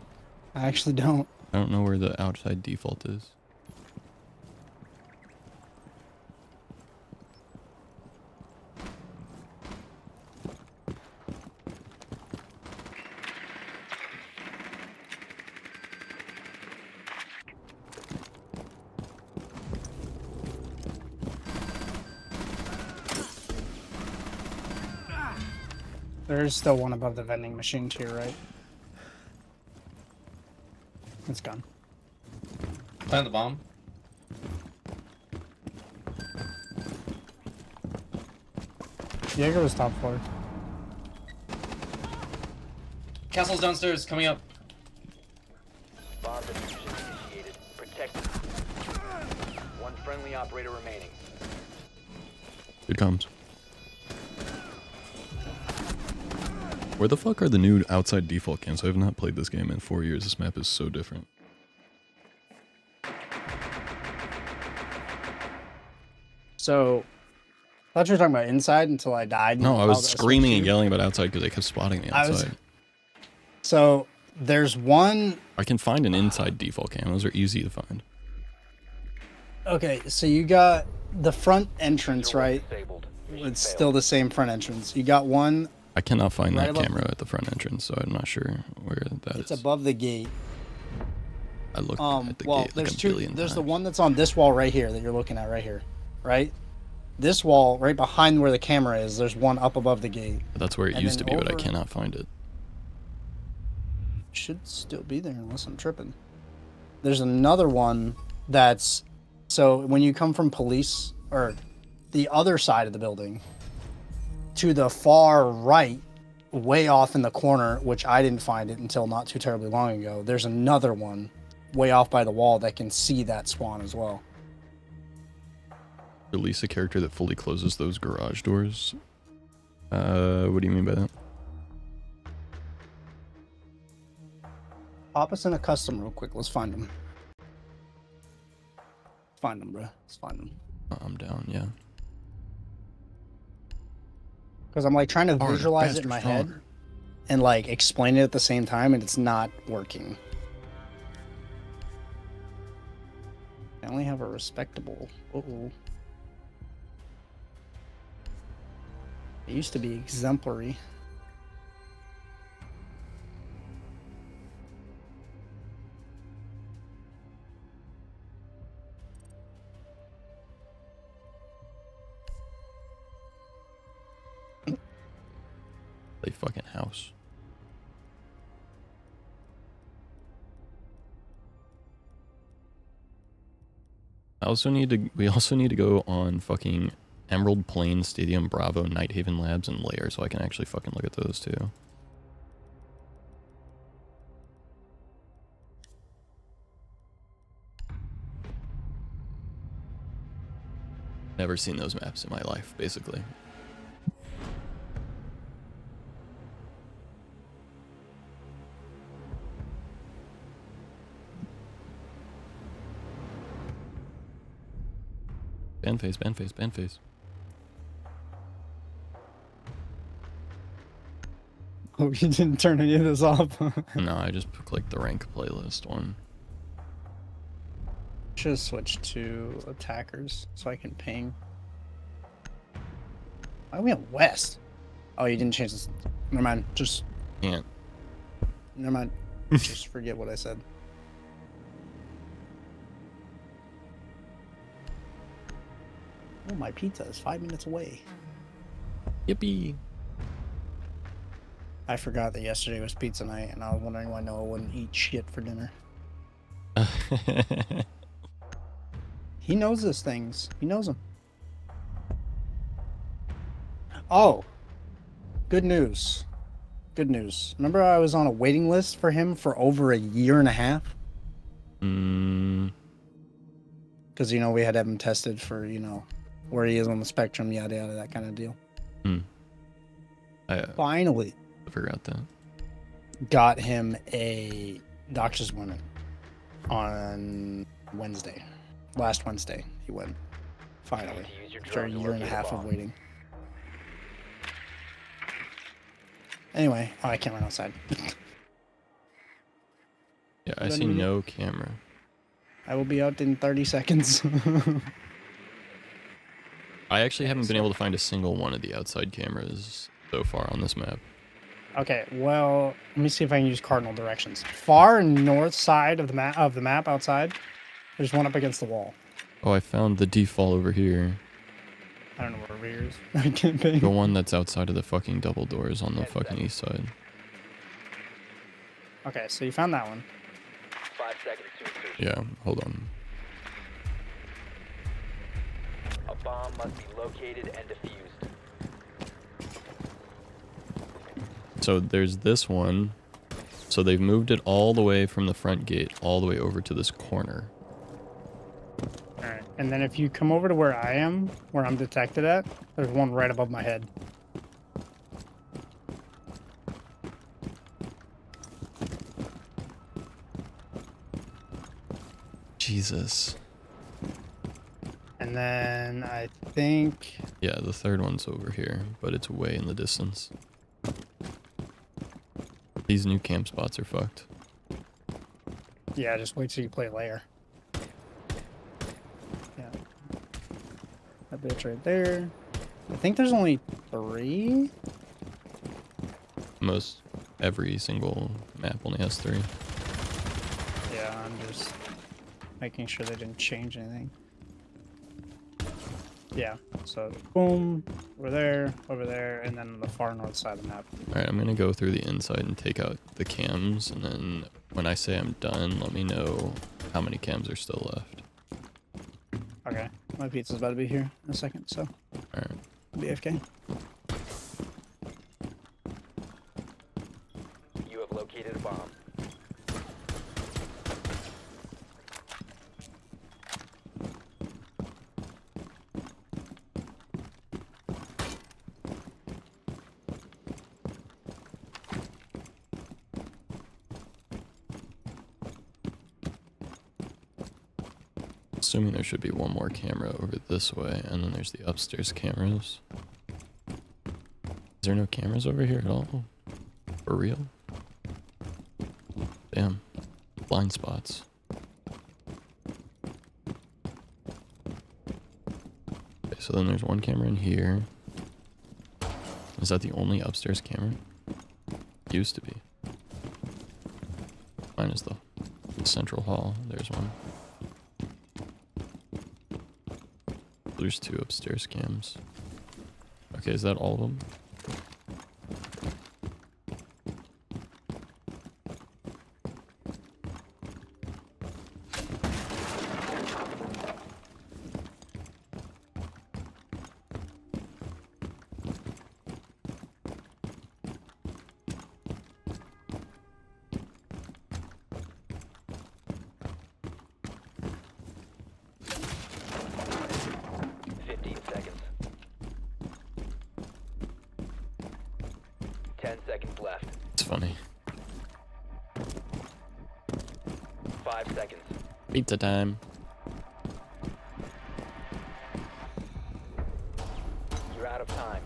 I actually don't. I don't know where the outside default is. There's still one above the vending machine to your right. It's gone. Plant the bomb. Jaeger was top floor. Castle's downstairs, coming up. Bomb diffusion initiated. Protected. One friendly operator remaining. Good comms. Where the fuck are the new outside default cams? I have not played this game in 4 years. This map is so different. So, I thought you were talking about inside until I died. No, I I'll was switch screaming you. and yelling about outside because they kept spotting me I was- outside. So, there's one. I can find an inside default cam. Those are easy to find. Okay, so you got the front entrance, Zero right? disabled. Mission It's failed. still the same front entrance. You got one. I cannot find Right that above- camera at the front entrance, so I'm not sure where that It's is. above the gate. I looked at the Well, gate there's like a two. billion There's the times. one that's on this wall right here that you're looking at right here, right? This wall right behind where the camera is. There's one up above the gate. That's where it and used to then be, but I over- cannot find it. Should still be there unless I'm tripping. There's another one that's so when you come from police or the other side of the building to the far right, way off in the corner, which I didn't find it until not too terribly long ago. There's another one way off by the wall that can see that spawn as well. Release a character that fully closes those garage doors. What do you mean by that? Pop us in a custom real quick. Let's find them. Find them, bro. Let's find them. I'm down, yeah. Because I'm like trying to Harder, visualize it faster, in my stronger. head and like explain it at the same time, and it's not working. I only have a respectable. Uh-oh. It used to be exemplary. Play fucking house. We also need to go on fucking Emerald Plain, Stadium Bravo, Nighthaven Labs, and Lair, so I can actually fucking look at those too. Never seen those maps in my life, basically. Ban face, ban face, ban face. Oh, you didn't turn any of this off. No, I just clicked the rank playlist one. Should have switched to attackers so I can ping. Why are we on West? Oh, you didn't change this. Never mind. Just Can't. never mind. Just forget what I said. Oh, my pizza is 5 minutes away. Yippee. I forgot that yesterday was pizza night, and I was wondering why Noah wouldn't eat shit for dinner. He knows those things. He knows them. Oh, good news. Good news. Remember I was on a waiting list for him for over a year and a half? Mm, Because, you know, we had him tested for, you know, where he is on the spectrum, yada, yada, that kind of deal. I Finally forgot that. got him a doctor's appointment on Wednesday. Last Wednesday, he went. Finally. To use your After a drone to year and a locate half of bomb. waiting. Anyway, oh, I can't run outside. Yeah, I Is that see needed? no camera. I will be out in 30 seconds. I actually haven't been able to find a single one of the outside cameras so far on this map. Okay, well, let me see if I can use cardinal directions. Far north side of the map outside, there's one up against the wall. Oh, I found the default over here. I don't know where over here is. I can't ping. The one that's outside of the fucking double doors on the 10 fucking seconds. east side. Okay, so you found that one. 5 seconds to insertion. Yeah, hold on. A bomb must be located and defused. So there's this one. So they've moved it all the way from the front gate all the way over to this corner. Alright, and then if you come over to where I am, where I'm detected at, there's one right above my head. Jesus. And then I think... Yeah, the third one's over here, but it's way in the distance. These new camp spots are fucked. Yeah, just wait till you play layer. Yeah. That bitch right there. I think there's only 3? Most every single map only has 3. Yeah, I'm just making sure they didn't change anything. Yeah, so boom, over there, and then on the far north side of the map. Alright, I'm gonna go through the inside and take out the cams, and then when I say I'm done, let me know how many cams are still left. Okay, my pizza's about to be here in a second, so Alright. BFK. You have located a bomb. Assuming there should be one more camera over this way, and then there's the upstairs cameras. Is there no cameras over here at all? For real? Damn. Blind spots. Okay, so then there's one camera in here. Is that the only upstairs camera? Used to be. Mine is the central hall. There's one. There's 2 upstairs cams. Okay, is that all of them? Seconds left. It's funny. 5 seconds. Pizza time. You're out of time.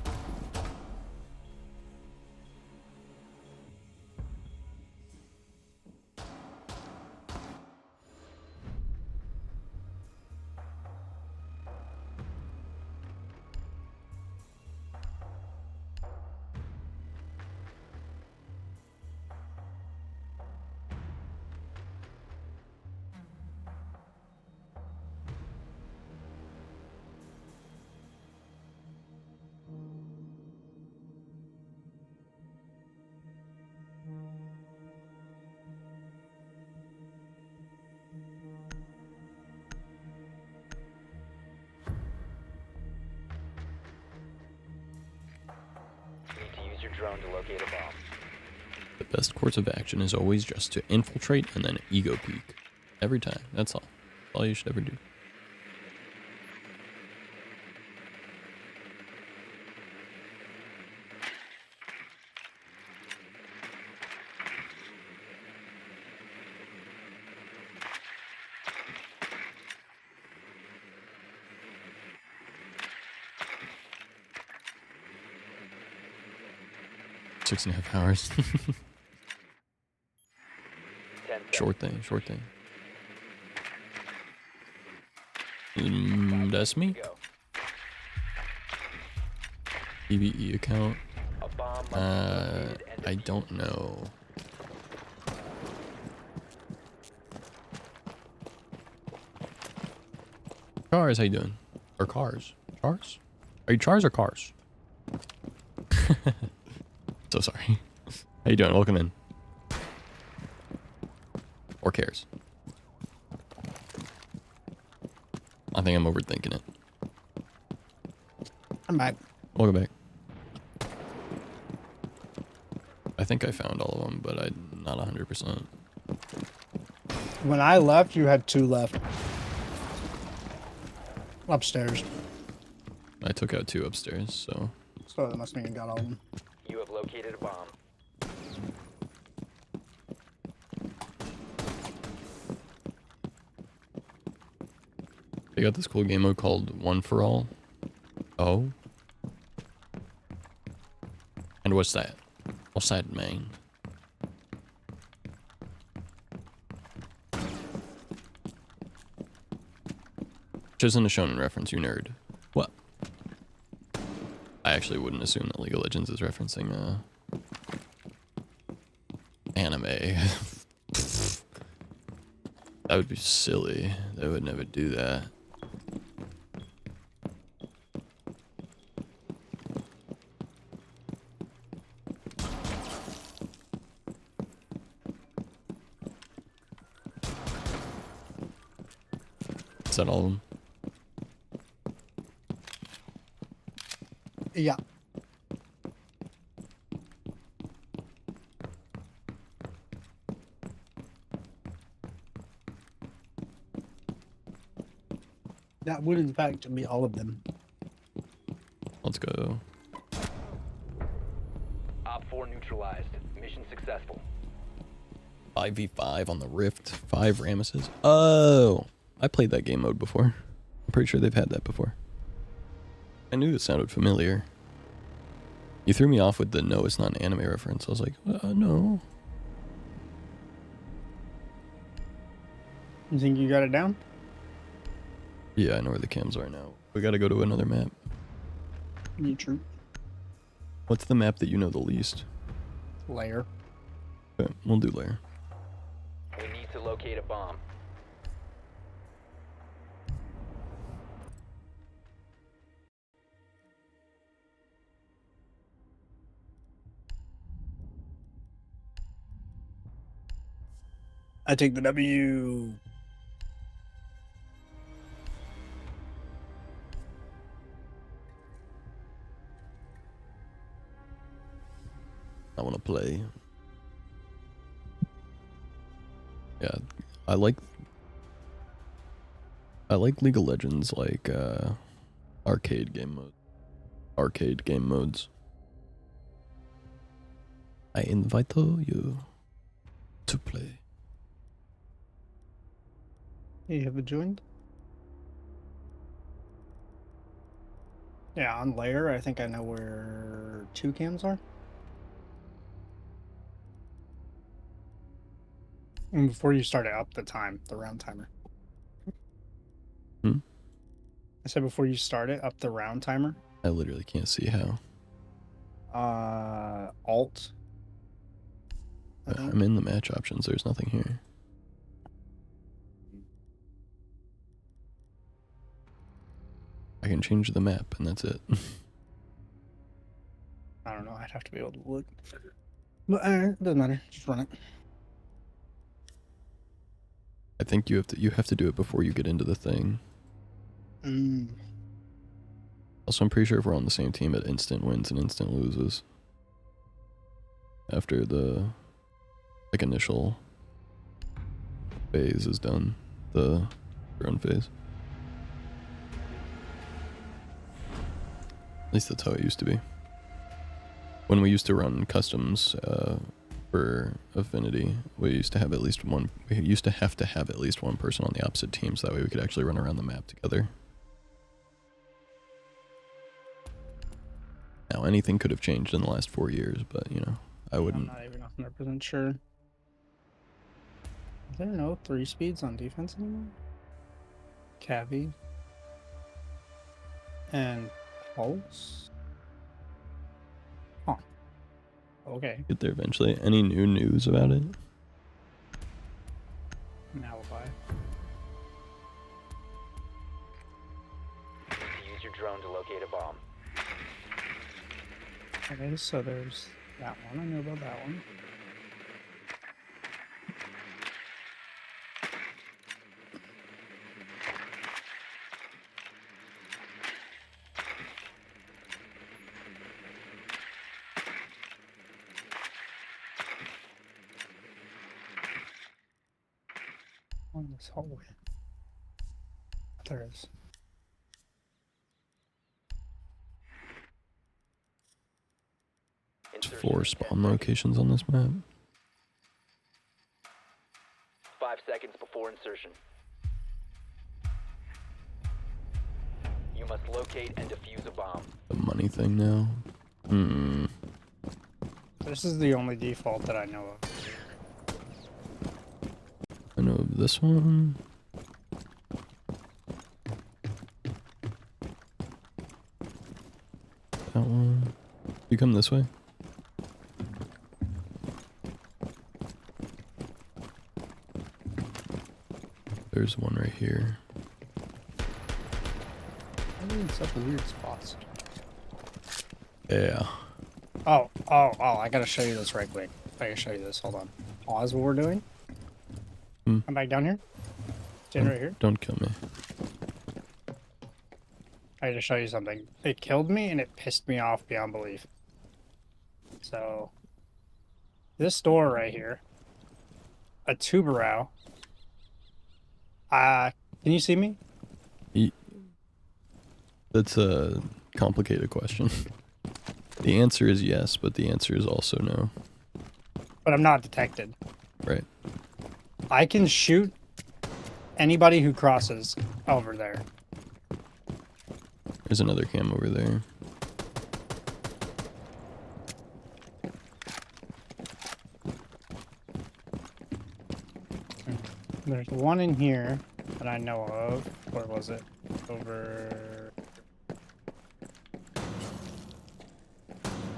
You need to use your drone to locate a bomb. The best course of action is always just to infiltrate and then ego peek. Every time. That's all. That's all you should ever do. Six and a half hours. 10 seconds. Short thing, short thing. That's me. Go. PvE account. A bomb must be located and I don't know. Cars, how you doing? Or cars? Cars? Are you Chars or cars? So sorry. How you doing? Welcome in. Or cares? I think I'm overthinking it. I'm back. Welcome back. I think I found all of them, but I'm not 100%. When I left, you had 2 left. Upstairs. I took out 2 upstairs, so... So that must mean you got all of them. you have located a bomb. They got this cool game mode called One for All. Oh? And what's that? What's that mean? Which isn't a shonen reference, you nerd. What? I actually wouldn't assume that League of Legends is referencing, anime. That would be silly. They would never do that. Is that all of them? Yeah. That would in fact be all of them. Let's go. Op 4 neutralized. Mission successful. 5v5 on the Rift. 5 Ramesses. Oh! I played that game mode before. I'm pretty sure they've had that before. I knew it sounded familiar. You threw me off with the no, it's not an anime reference. I was like, no. You think you got it down? Yeah, I know where the cams are now. We gotta go to another map. You true. What's the map that you know the least? Layer. Okay, we'll do layer. We need to locate a bomb. I take the W. I want to play. Yeah, I like League of Legends, like arcade game modes. I invite you to play. You have it joined? Yeah, on layer, I think I know where 2 cams are. And before you start it, up the time, the round timer. Hmm? I said before you start it, up the round timer. I literally can't see how. Alt. I think. I'm in the match options. There's nothing here. I can change the map, and that's it. I don't know. I'd have to be able to look. But it doesn't matter. Just run it. I think you have to do it before you get into the thing. Also, I'm pretty sure if we're on the same team, it instant wins and instant loses. After the initial phase is done. The drone phase. At least that's how it used to be. When we used to run customs for Affinity, we used to have at least one. We used to have at least one person on the opposite team, so that way we could actually run around the map together. Now anything could have changed in the last 4 years, but you know, I wouldn't. I'm not even 100% sure. Is there no 3 speeds on defense anymore? Cavi. And Pulse? Huh. Okay. Get there eventually. Any new news about it? An alibi. Use your drone to locate a bomb. Okay, so there's that one. I know about that one. On this hallway. There is. There's Insertion 4 in 10 spawn seconds. locations on this map. 5 seconds before insertion. You must locate and defuse a bomb. The money thing now. Hmm. This is the only default that I know of. I know of this one. That one. You come this way. There's one right here. I'm in such weird spots. Yeah. Oh, I gotta show you this right quick. I gotta show you this. Hold on. Pause what we're doing. Hmm. Come back down here. Stand right here. Don't kill me. I had to show you something. It killed me and it pissed me off beyond belief. So, this door right here, a tuberao. Can you see me? That's a complicated question. The answer is yes, but the answer is also no. But I'm not detected. Right. I can shoot anybody who crosses over there. There's another cam over there. There's one in here that I know of. Where was it? Over.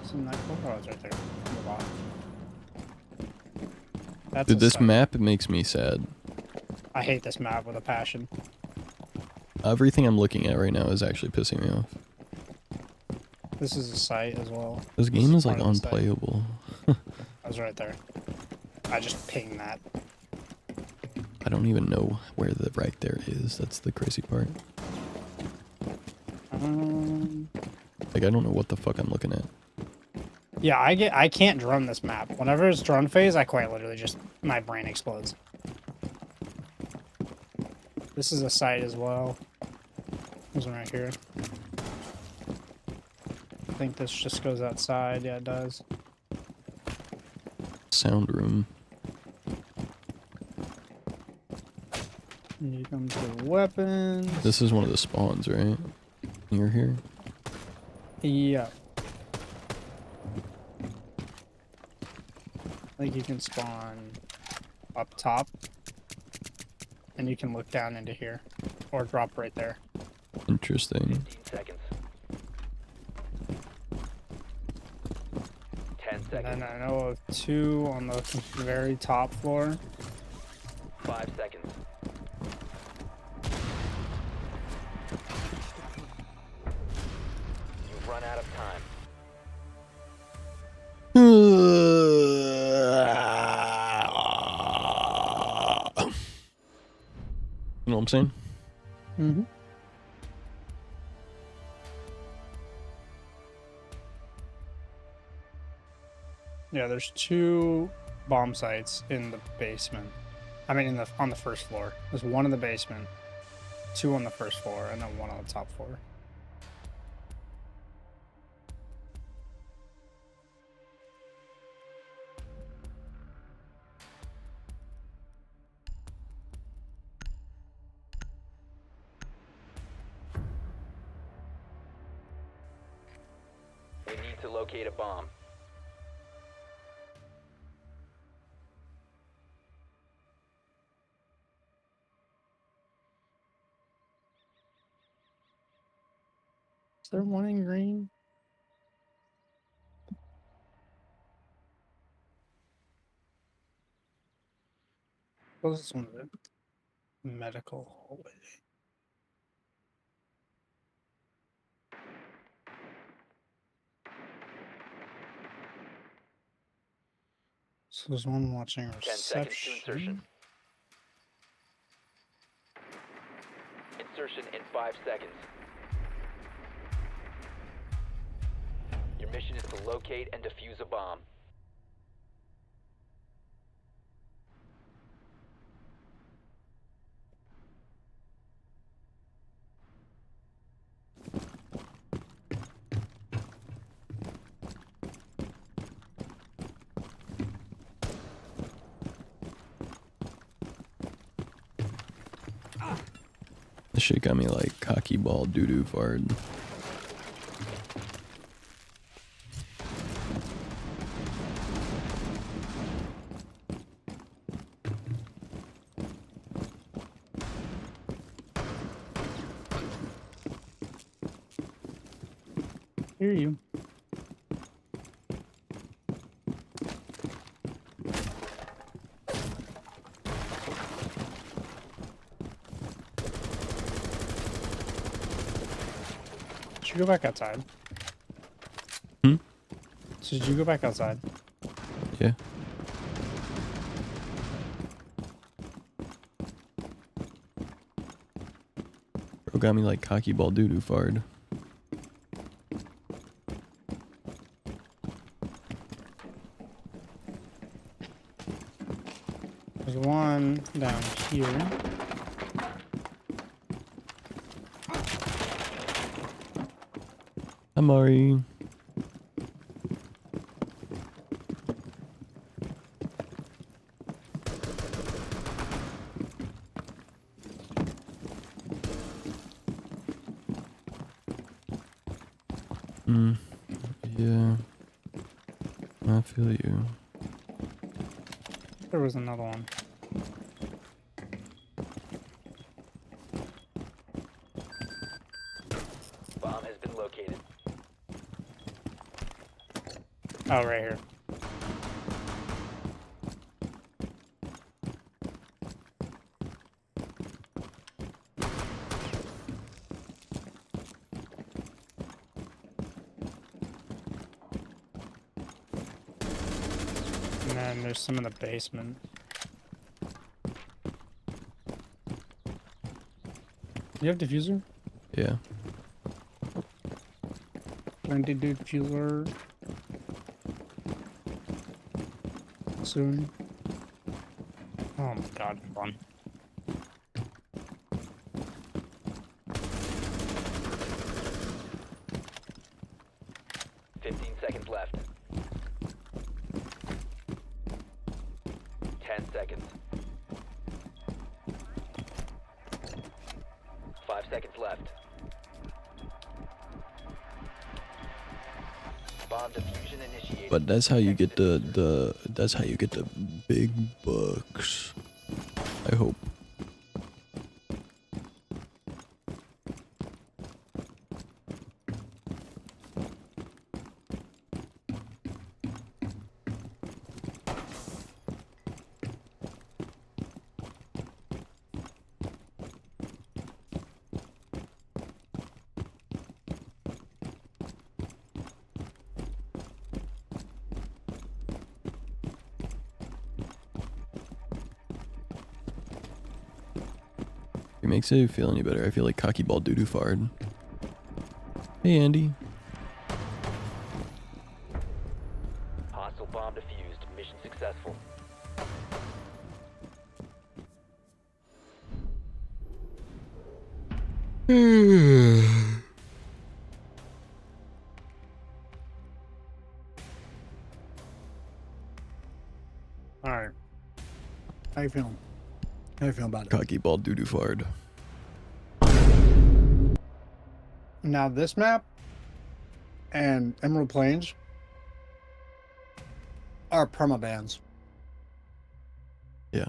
Isn't that cool? Oh, it's right there. On the bottom. That's Dude, a this site. map makes me sad. I hate this map with a passion. Everything I'm looking at right now is actually pissing me off. This is a site as well. This game is like part of the site. unplayable. I was right there. I just pinged that. I don't even know where the right there is. That's the crazy part. Like, I don't know what the fuck I'm looking at. Yeah, I can't drone this map. Whenever it's drone phase, I quite literally just my brain explodes. This is a site as well. There's one right here. I think this just goes outside. Yeah, it does. Sound room. And you come to weapons. This is one of the spawns, right? Near here? Yeah. I think you can spawn up top. And you can look down into here. Or drop right there. Interesting. 15 seconds. 10 And seconds. then I know of 2 on the very top floor. 5 seconds. You've run out of time. You know what I'm saying? Mm-hmm. Yeah, there's 2 bomb sites in the basement. I mean, on the first floor. There's one in the basement, 2 on the first floor, and then 1 on the top floor. We need to locate a bomb. Is there one in green? What was this one? Medical hallway. So there's one watching 10 seconds to insertion. reception. Insertion in 5 seconds. Your mission is to locate and defuse a bomb. This shit got me like cocky ball doo-doo fart. Hear you. Should you go back outside? Hmm? So did you go back outside? Yeah. Bro got me like cocky ball doo-doo fart. There's one down here. Amari. Yeah. I feel you. There was another one. Bomb has been located. Oh, right here. And then there's some in the basement. You have diffuser? Yeah. Going to do diffuser soon. Oh my god, fun. Seconds left. 10 seconds. 5 seconds left. Bomb diffusion initiated. But that's how you get that's how you get the big bucks. I hope. It makes it feel any better. I feel like cocky ball doo-doo fard. Hey, Andy. Hostile bomb defused. Mission successful. All right. How you feeling? How you feeling about it? Cocky ball doo-doo fard. Now this map and Emerald Plains are permabans. Yeah.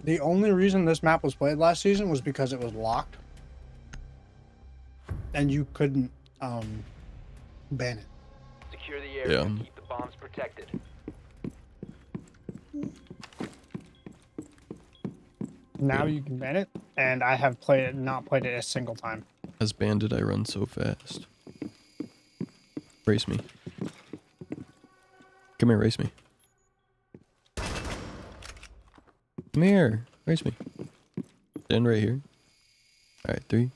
The only reason this map was played last season was because it was locked, and you couldn't ban it. Secure the area Yeah. and keep the bombs protected. Now you can ban it, and I have not played it a single time. As bandit, I run so fast. Race me. Come here, race me. Come here, race me. Stand right here. Alright, 3,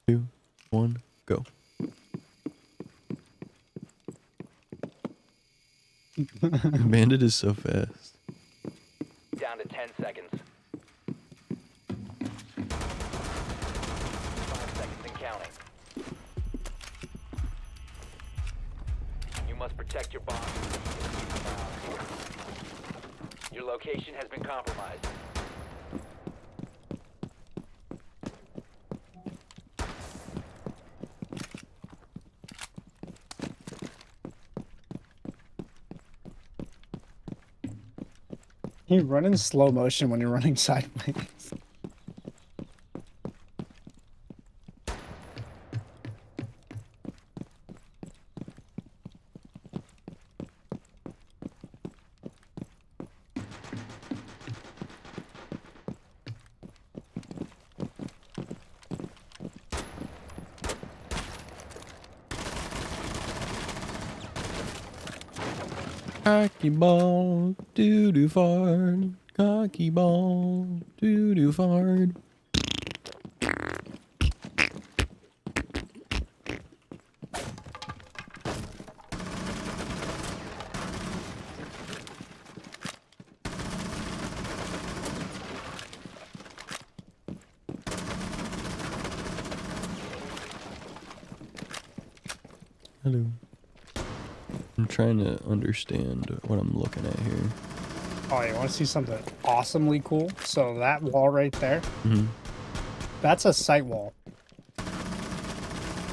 2, 1, go. Bandit is so fast. Down to 10 seconds. 5 seconds and counting. You must protect your bombs. Your location has been compromised. You run in slow motion when you're running sideways. Cocky ball, doo-doo fard. Cocky ball, doo-doo fard. Hello. I'm trying to understand what I'm looking at here. Oh, you want to see something awesomely cool? So that wall right there, Mm-hmm. that's a sight wall.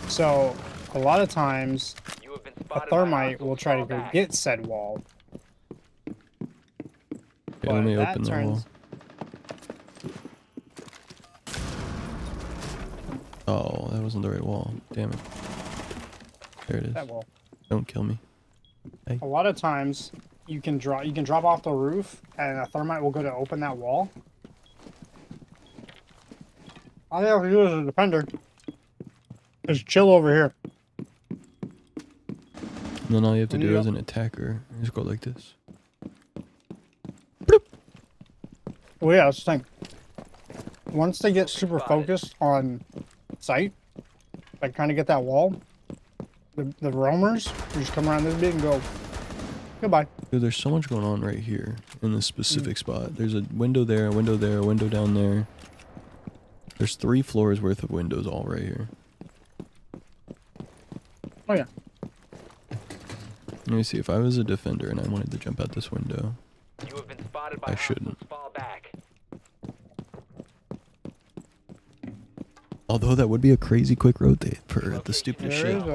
So a lot of times You have been a spotted by thermite hostiles. will try to Fall go back. get said wall. Okay, let me that open that wall. Oh, that wasn't the right wall. Damn it. There it is. That wall. Don't kill me. A lot of times you can drop off the roof and a thermite will go to open that wall. All you have to do as a defender is chill over here. And then all you have to do as an attacker is go like this. Well, yeah, that's the thing. Once they get super Spotted. focused on sight, like trying to get that wall, the roamers just come around this bit and go, goodbye. Dude, there's so much going on right here in this specific spot. There's a window there, a window there, a window down there. There's 3 floors worth of windows all right here. Oh, yeah. Let me see, if I was a defender and I wanted to jump out this window, You have been spotted by I hostiles. shouldn't. Fall back. although that would be a crazy quick rotate for the stupidest shit.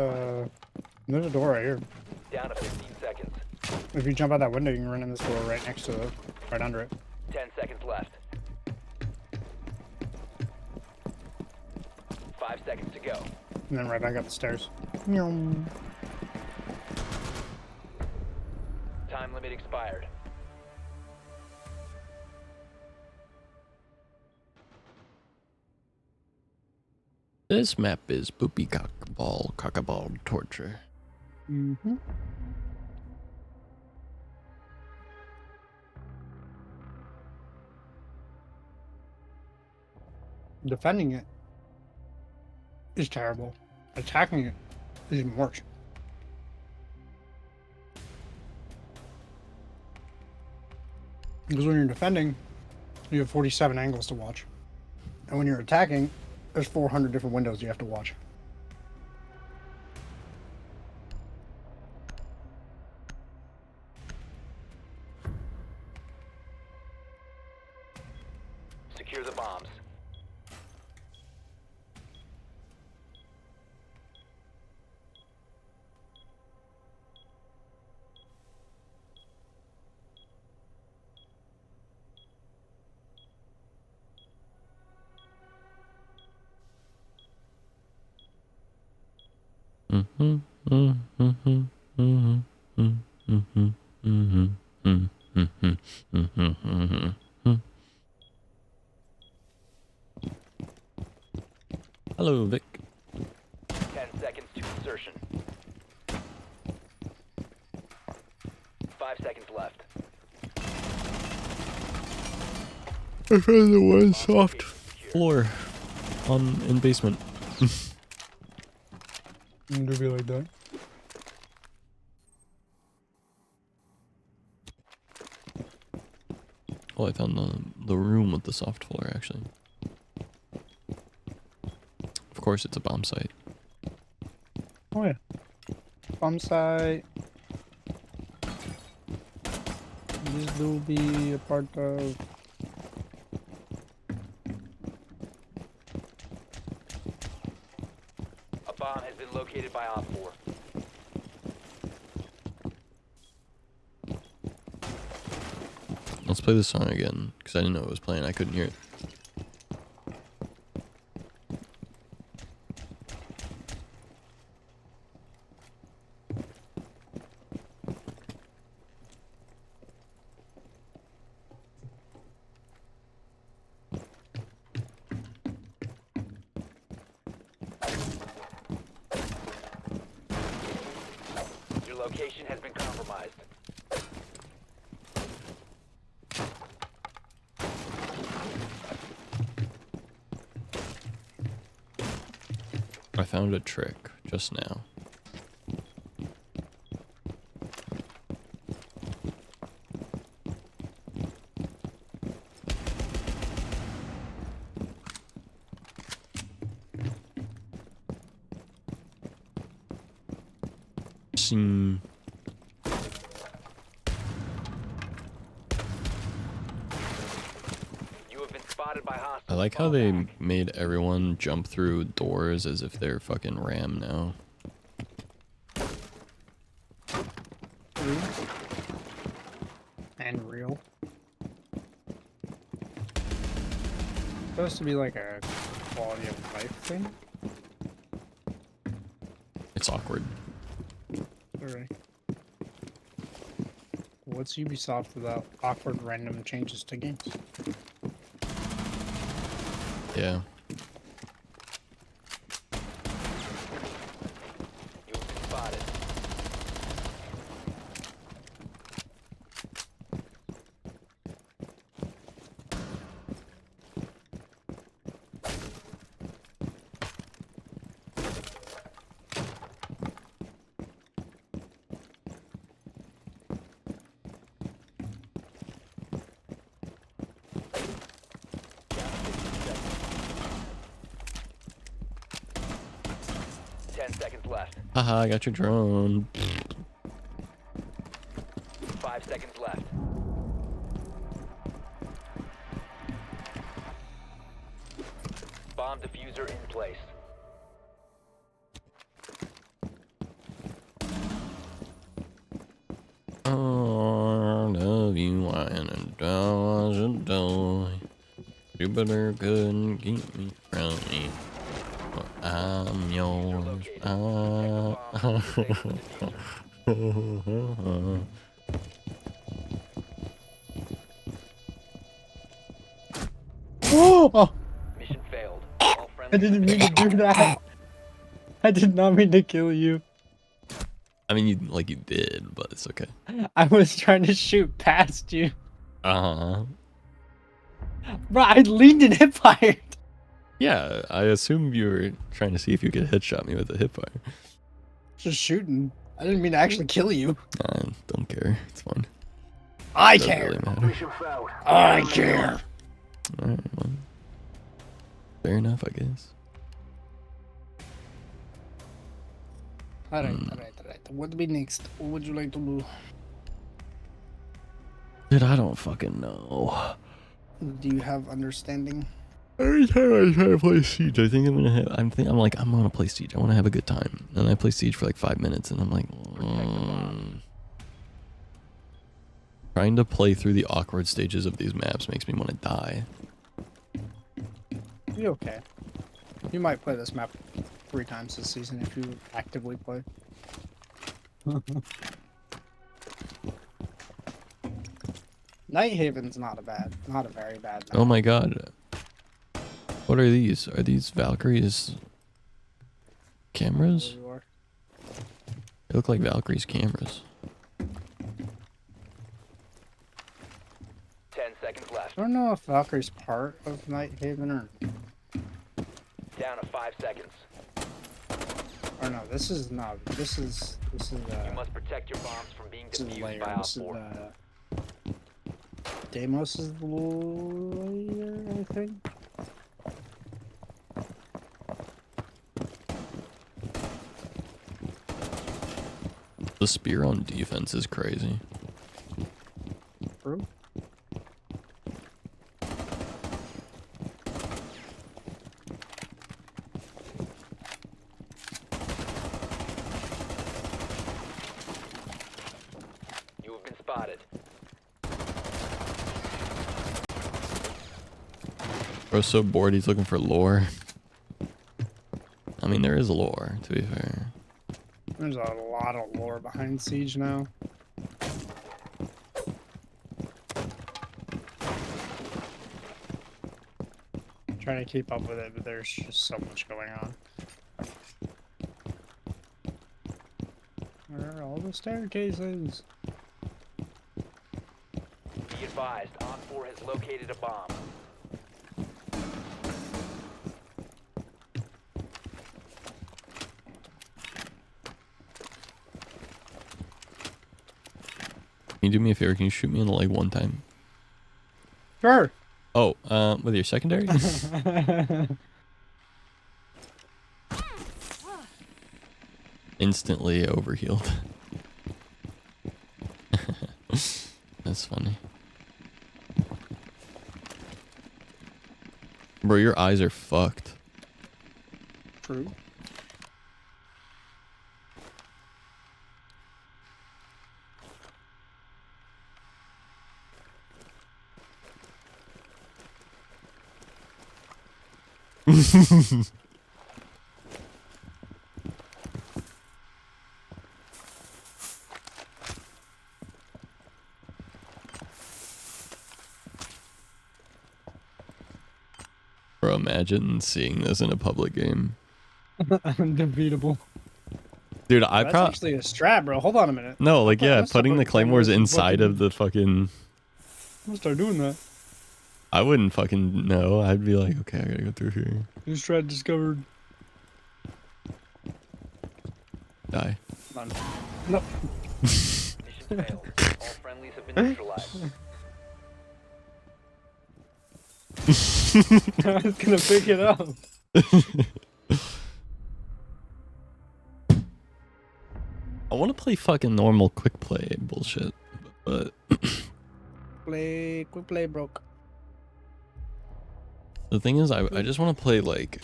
There's a door right here. Down to 15 seconds. If you jump out that window, you can run in this door right next to it, right under it. 10 seconds left. 5 seconds to go. And then right back up the stairs. Time limit expired. This map is poopy cockaball torture. Mm-hmm. Defending it is terrible. Attacking it is even worse. Because when you're defending, you have 47 angles to watch. And when you're attacking, There's 400 different windows you have to watch. Secure the bombs. Hello, Vic. 10 seconds to insertion. 5 seconds left. I found the one soft floor in basement. Do be like that. Oh, I found the room with the soft floor, actually. Of course, it's a bomb site. Oh yeah. Bomb site. This will be a part of. A bomb has been located by Op 4. Let's play this song again, because I didn't know it was playing. I couldn't hear it. Your location has been compromised. I found a trick just now. See. You have been spotted by hostiles. I like how they made everyone jump through doors as if they're fucking Ram now. And real. Supposed to be like a quality of life thing. It's awkward. Alright. What's Ubisoft without awkward random changes to games? Yeah. You have been spotted. Seconds left. Haha, I got your drone. 5 seconds left. Bomb diffuser in place. Oh, I love you, and I should die. You better couldn't keep me from me. But I'm yours. Oh! Mission failed. All I friendly didn't mean to do that. I did not mean to kill you. I mean, you did, but it's okay. I was trying to shoot past you. Uh-huh. Bro, I leaned and hip fired. Yeah, I assumed you were trying to see if you could headshot me with a hip fire. Just shooting. I didn't mean to actually kill you. I don't care. It's fine. I Doesn't care. really matter. Mission failed. I care. Alright, well. Fair enough, I guess. Alright. What do we next? What would you like to do? Dude, I don't fucking know. Do you have understanding? Every time I try to play Siege, I think I'm like, I'm gonna play Siege. I want to have a good time. And I play Siege for like 5 minutes, and I'm like, trying to play through the awkward stages of these maps makes me want to die. You okay? You might play this map 3 times this season if you actively play. Night Haven's not a very bad map. Oh my god. What are these? Are these Valkyrie's cameras? They look like Valkyrie's cameras. 10 seconds left. I don't know if Valkyrie's part of Night Haven or Down to 5 seconds. no. This is You must protect your bombs from being this is defused layer. by This is Op 4. Deimos is the layer, I think. The spear on defense is crazy. True. You have been spotted. Bro's so bored he's looking for lore. I mean, there is lore, to be fair. There's a lot of lore behind Siege now. Trying to keep up with it, but there's just so much going on. Where are all the staircases? Be advised, Op 4 has located a bomb. Can you do me a favor? Can you shoot me in the leg one time? Sure. Oh, with your secondary? Instantly overhealed. That's funny. Bro, your eyes are fucked. True. Bro, imagine seeing this in a public game. Undefeatable. Dude, I That's probably... actually a strat, bro. Hold on a minute. No, like, I'm yeah, gonna start putting the claymores and inside fucking- of the fucking... I'm gonna start doing that. I wouldn't fucking know. I'd be like, okay, I gotta go through here. New strat discovered. Die. Hold on. No. Mission failed. All friendlies have been neutralized. I was gonna pick it up. I want to play fucking normal quick play bullshit, but Quick play broke. the thing is, I just want to play like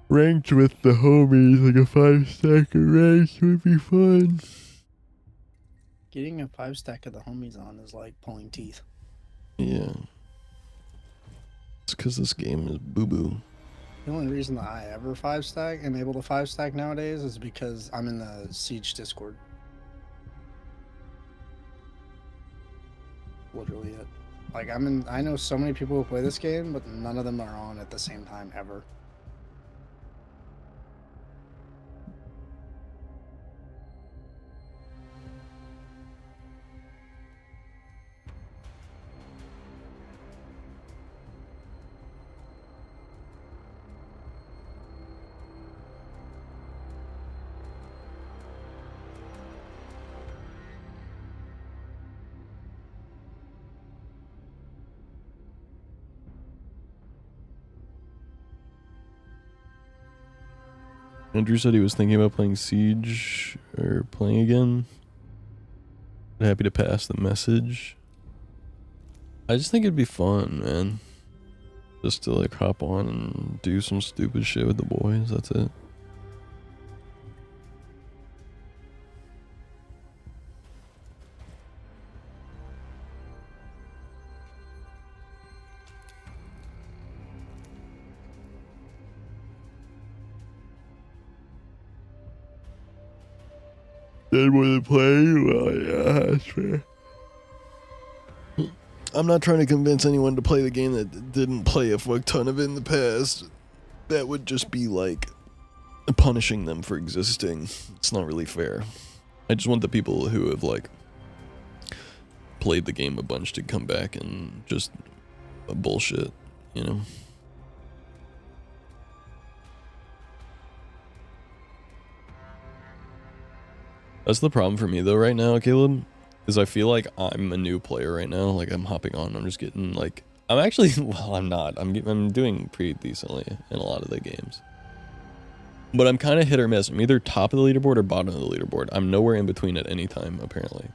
ranked with the homies, like a 5-stack of ranked would be fun. Getting a 5-stack of the homies on is like pulling teeth. Yeah, it's because this game is boo boo. The only reason that I ever 5-stack am able to 5-stack nowadays is because I'm in the Siege Discord. Literally it. Like I know so many people who play this game, but none of them are on at the same time ever. Andrew said he was thinking about playing Siege or playing again. Happy to pass the message. I just think it'd be fun, man. Just to like hop on and do some stupid shit with the boys. That's it. Did more than play? Well, yeah, that's fair. I'm not trying to convince anyone to play the game that didn't play a fuck ton of it in the past. That would just be like punishing them for existing. It's not really fair. I just want the people who have like played the game a bunch to come back and just bullshit, you know? That's the problem for me though right now, Caleb, is I feel like I'm a new player right now. Like I'm hopping on, I'm just getting like, I'm actually, well, I'm not. I'm doing pretty decently in a lot of the games. But I'm kind of hit or miss. I'm either top of the leaderboard or bottom of the leaderboard. I'm nowhere in between at any time, apparently.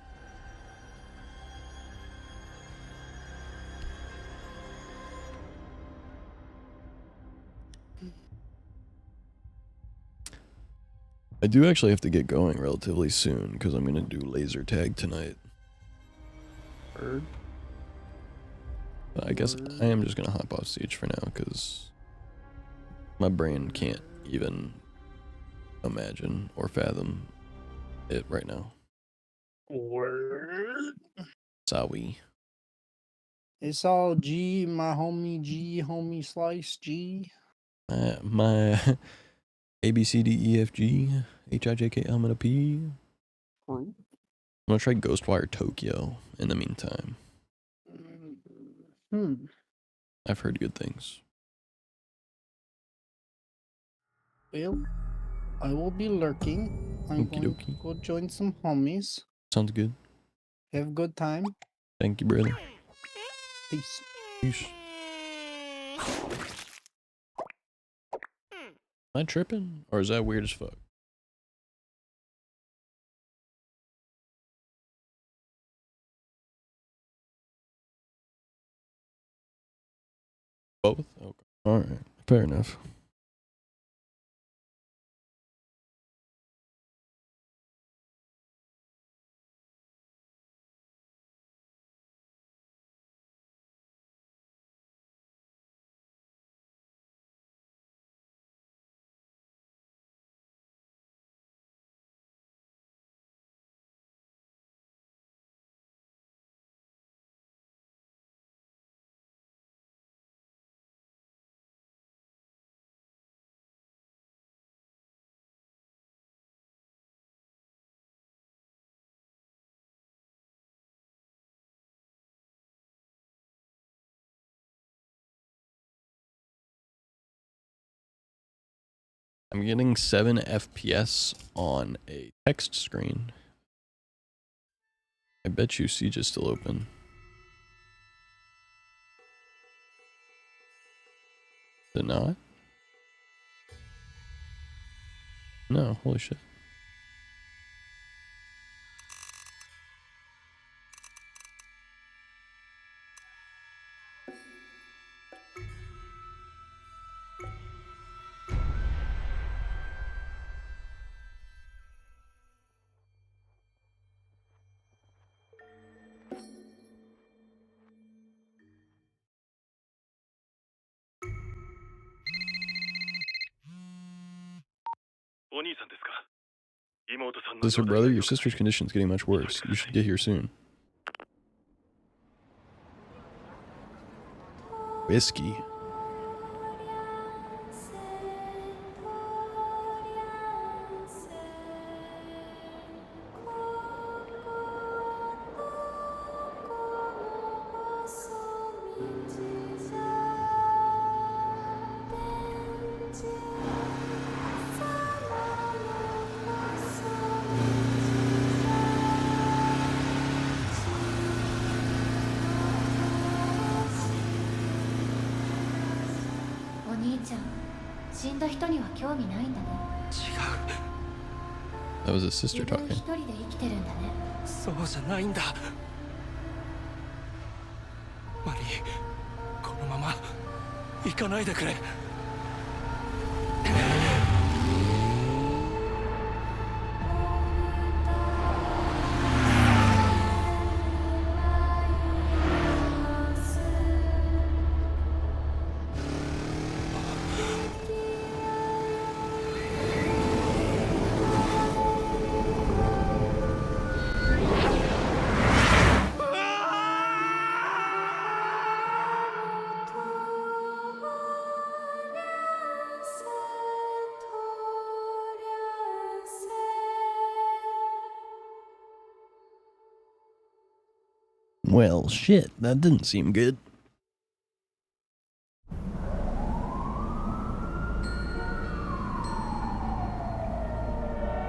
I do actually have to get going relatively soon because I'm going to do laser tag tonight. Bird. I guess I am just going to hop off Siege for now because my brain can't even imagine or fathom it right now. Word. Sorry. It's all G, my homie G, homie Slice G. My A B C D E F G H I J K L M N O P. I'm gonna try Ghostwire Tokyo in the meantime. I've heard good things. Well, I will be lurking. I'm Okie going dokie. to go join some homies. Sounds good. Have a good time. Thank you, brother. Peace. Peace. Am I tripping? Or is that weird as fuck? Both? Okay. Alright. Fair enough. I'm getting 7 FPS on a text screen. I bet you Siege is still open. Is it not? No, holy shit. Is this her brother? Your sister's condition's getting much worse. You should get here soon. Whiskey.お兄ちゃん、死んだ人には興味ないんだね。That was his sister 自分 talking. 一人で生きてるんだね。そうじゃないんだ。マリー、このまま行かないでくれ。Well, shit, that didn't seem good.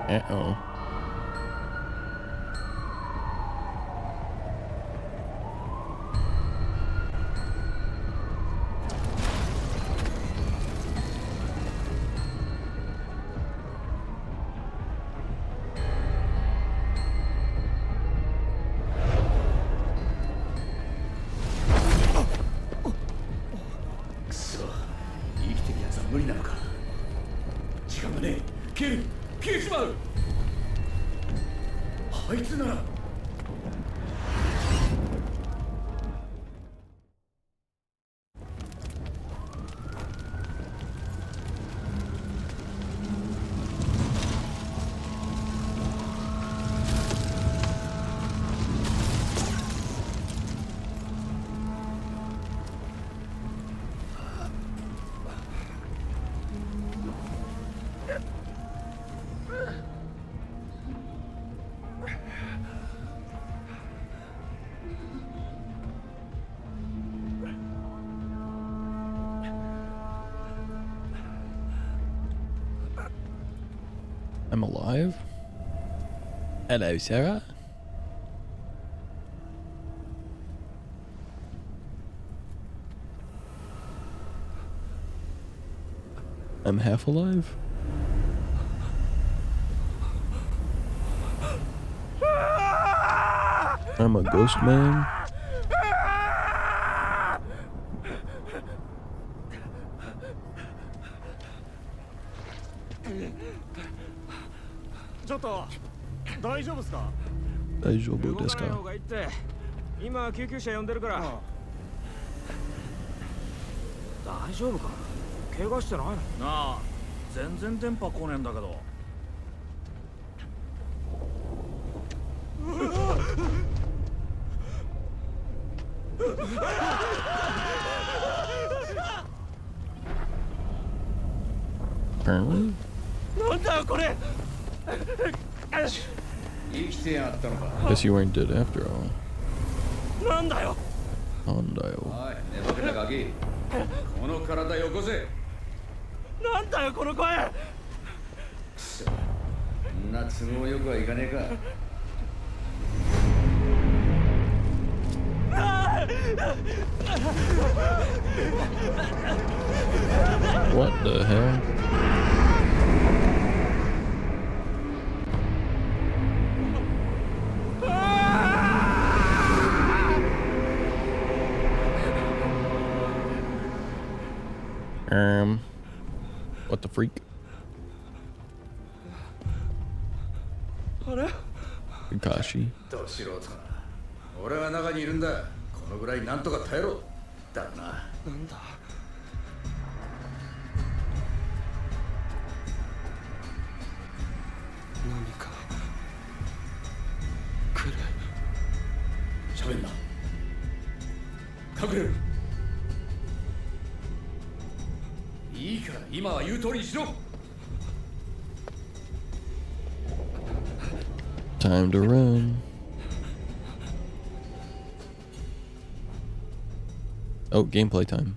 Uh-oh. I'm alive? Hello, Sarah? I'm half alive? I'm a ghost man? Daijoubu desu ka? 今救急車呼んでるから。大丈夫か？怪我してないの？なあ、全然電波来ねえんだけど。Apparently. なんだよこれ。 Guess you weren't dead after all. なんだよ。なんだよ。寝ぼけたガキ。この体よこせ。なんだよこの声。そんな都合よくはいかねえか。What the hell? What the freak? あれ？ Kakashi. ど素人が。俺は中にいるんだ。このぐらいなんとか耐えろ。だな。なんだ？何か来る。喋んな。隠れる。いいから今は言う通りにしろ。 Time to run. Oh, gameplay time.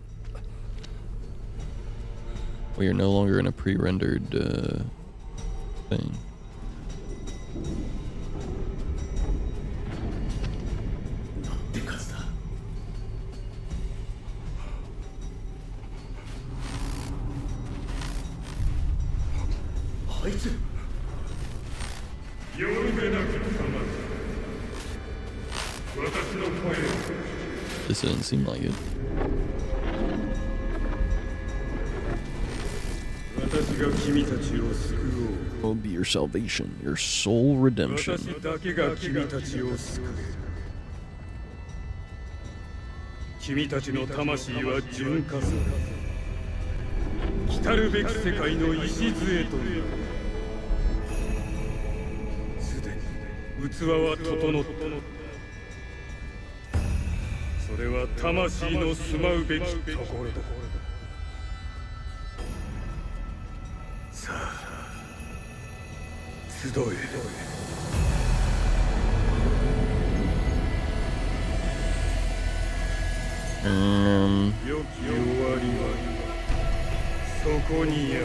We are no longer in a pre-rendered thing. This didn't seem like it. Will be your salvation, your soul redemption. 君たちの魂は純化する。来るべき世界の礎となる。すでに器は整った。それは魂の住まうべきところだ。さあ、集え。良き終わりはそこにある。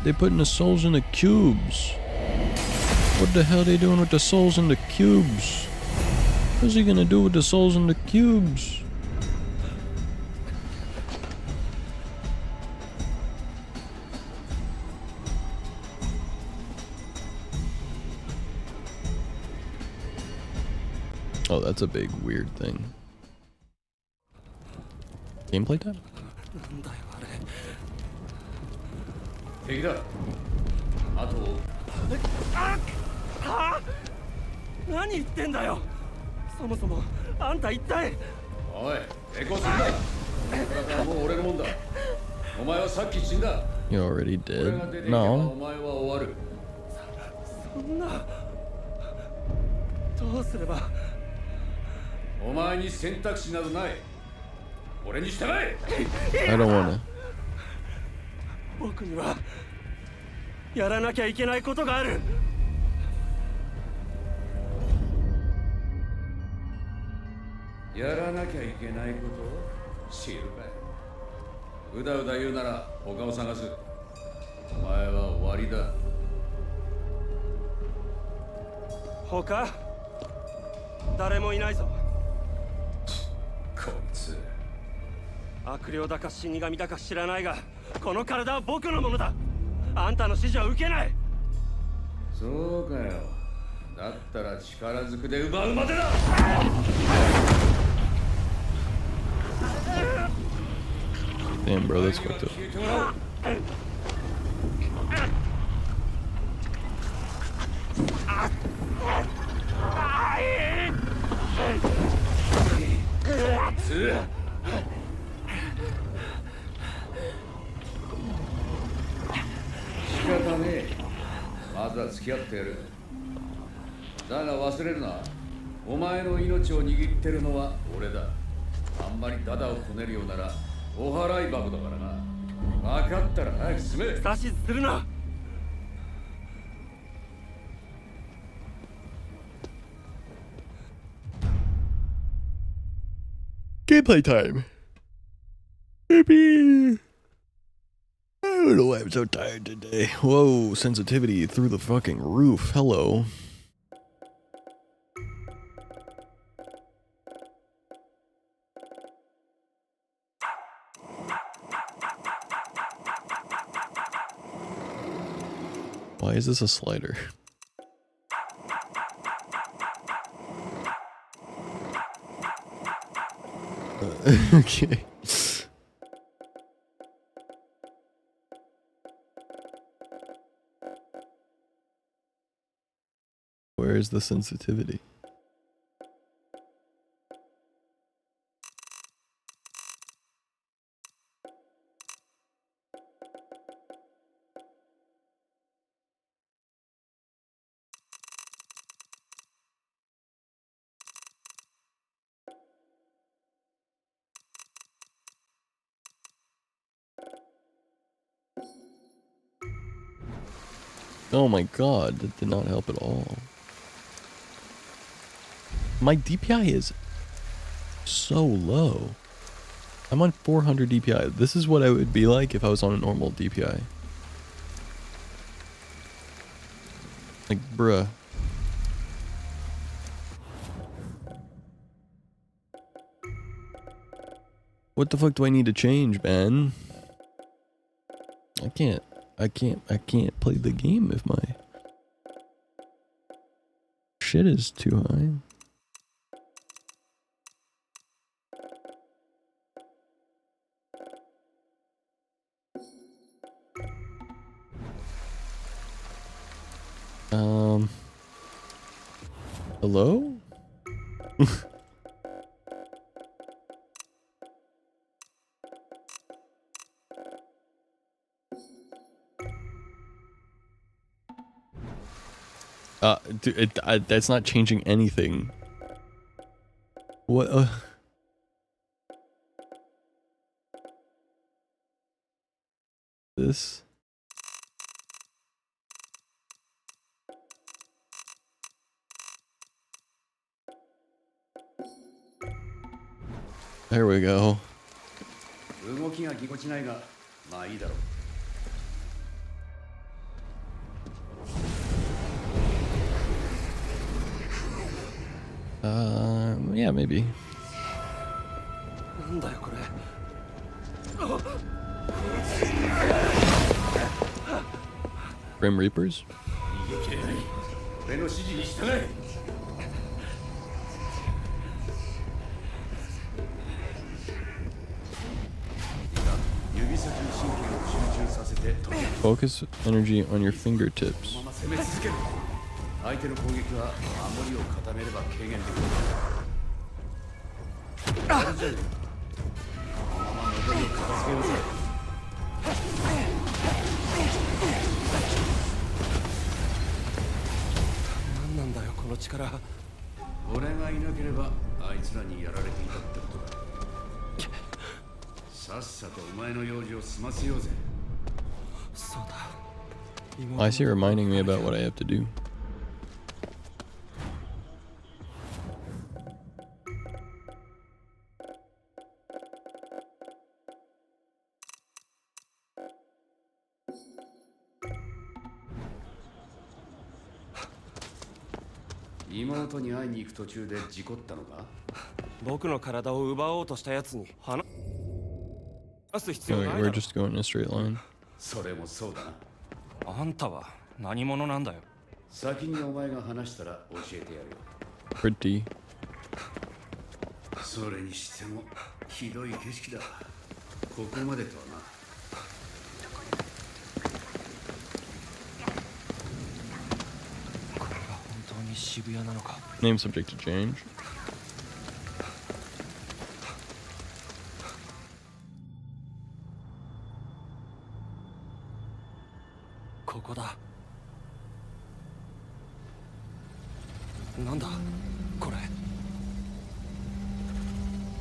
They putting the souls in the cubes. What the hell are they doing with the souls in the cubes? What's he gonna do with the souls in the cubes? Oh, that's a big weird thing. Gameplay time? 敵だ。あと。何言ってんだよ。そもそもあんた一体。おい、抵抗するな。これからもう俺のもんだ。お前はさっき死んだ。 You already 俺が did. 出ていけば No. お前は終わる。そんな。どうすれば。お前に選択肢などない。俺に従え。 I don't wanna. 僕にはやらなきゃいけないことがある。やらなきゃいけないことを知るかい。うだうだ言うなら他を探す。お前は終わりだ。他誰もいないぞ。こいつ悪霊だか死神だか知らないが、この体は僕のものだ。あんたの指示は受けない。そうかよ。だったら力ずくで奪うまでだ。 Damn, bro, that's fucked up. Shikata まずは付き合ってやる。だが忘れるな。お前の命を握ってるのは俺だ。あんまりダダをこねるようならお払い箱だからな。分かったら早く進め。指図するな。 Gameplay time. Yippee. I don't know why I'm so tired today. Whoa, sensitivity through the fucking roof. Hello. Why is this a slider? Okay. Where is the sensitivity? Oh my god, that did not help at all. My DPI is so low. I'm on 400 DPI. This is what I would be like if I was on a normal DPI. Like, bruh. What the fuck do I need to change, man? I can't play the game if my shit is too high. Hello? That's not changing anything. What, this? There we go. 動きがぎこちないが、まあいいだろう。Yeah, maybe. なんだよこれ。Grim Reapers? 逃げきれない。俺の指示に従え。指先に神経を集中させてとにかく Focus energy on your fingertips. このまま攻め続ける。相手の攻撃は守りを固めれば軽減できる。あれじゃねえ。このまま残りを片付けようぜ。なんなんだよこの力。俺がいなければあいつらにやられていたってことだ。さっさとお前の用事を済ませようぜ。そうだ。 I see reminding me about what I have to do.妹に会いに行く途中で事故ったのか？僕の体を奪おうとしたやつに話す必 Oh, 要 wait, ない we're だろ。 just going in a straight line. それもそうだな。あんたは何者なんだよ。先にお前が話したら教えてやるよ。 Pretty. それにしてもひどい景色だ。ここまでとはな。これが本当に渋谷なのか。 Name subject to change. ここだ。なんだこれ。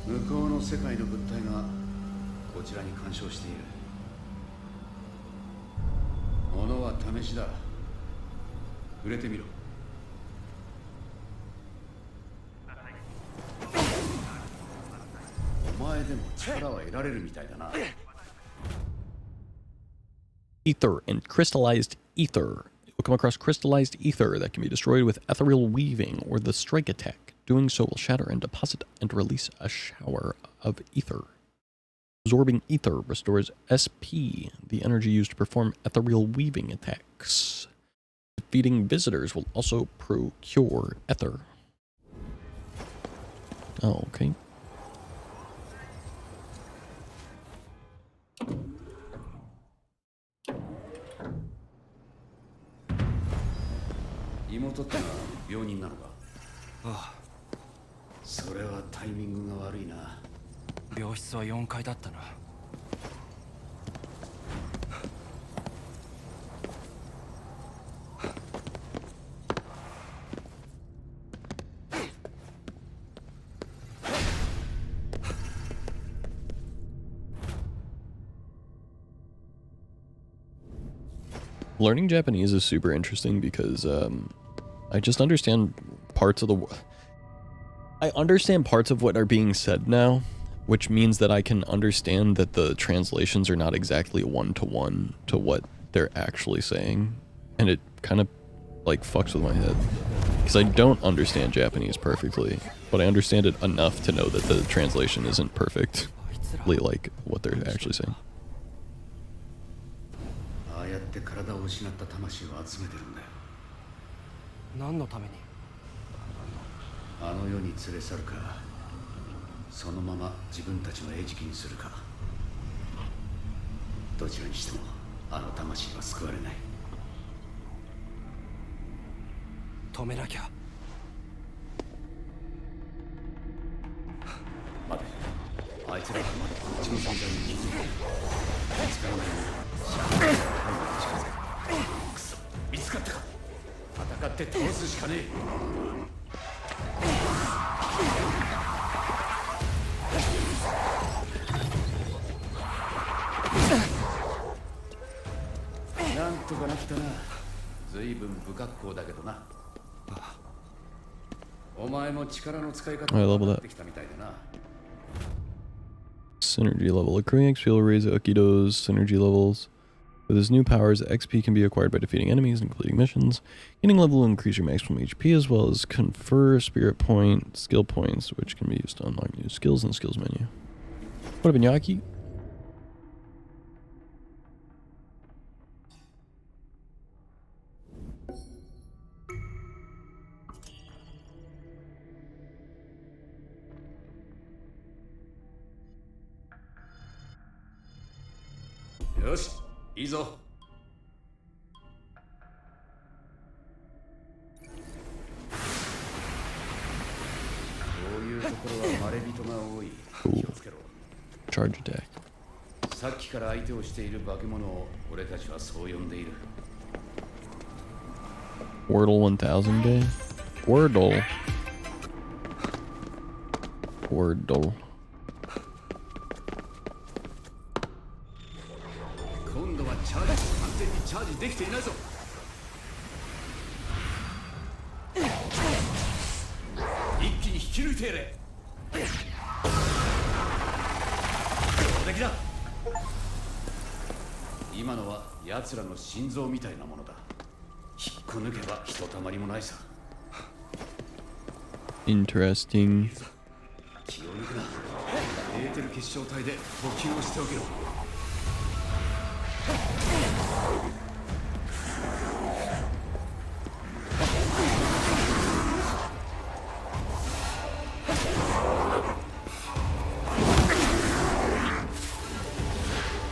向こうの世界の物体がこちらに干渉している。物は試しだ。触れてみろ。お前でも力は得られるみたいだな。Ether and crystallized ether. You'll come across crystallized ether that can be destroyed with ethereal weaving or the strike attack. Doing so will shatter and deposit and release a shower of ether. Absorbing ether restores SP, the energy used to perform ethereal weaving attacks. Defeating visitors will also procure ether. Oh, okay. Imoto ってのは病人なのか？ああ、それはタイミングが悪いな。病室は4階だったな。Learning Japanese is super interesting because I just understand parts of the I understand parts of what are being said now, which means that I can understand that the translations are not exactly one-to-one to what they're actually saying, and it kind of like fucks with my head because I don't understand Japanese perfectly, but I understand it enough to know that the translation isn't perfect. あいつ exactly like what they're actually saying. ああやって体を失った魂を集めてるんだよ。何のために？あの世に連れ去るか、そのまま自分たちの餌食にするか。どちらにしてもあの魂は救われない。止めなきゃ。待て、あいつらはまだこっちの存在に気づいている。見つからないのに近づけ。くそ、見つかったか。戦って倒すしかねえ。なんとかなったな。随分不格好だけどな。お前も力の使い方 I level が that. できたみたいだな。Synergy level. Accruing XP will raise Akido's synergy levels. With his new powers, XP can be acquired by defeating enemies and completing missions. Gaining level will increase your maximum HP as well as confer spirit point, skill points, which can be used to unlock new skills in the skills menu. What up, Iñaki? Yoし、いいぞ。こういうところは稀人が多い。気をつけろ。Charge attack. さっきから相手をしている化け物を俺たちはそう呼んでいる。Wordle 1000 day? Wordle. Wordle. 今度はチャージ、完全にチャージできていないぞ。一気に引き抜いてやれ。上出来だ。今のは奴らの心臓みたいなものだ。引っこ抜けばひとたまりもないさ。 Interesting. 気を抜くな。エーテル結晶体で呼吸をしておけろ。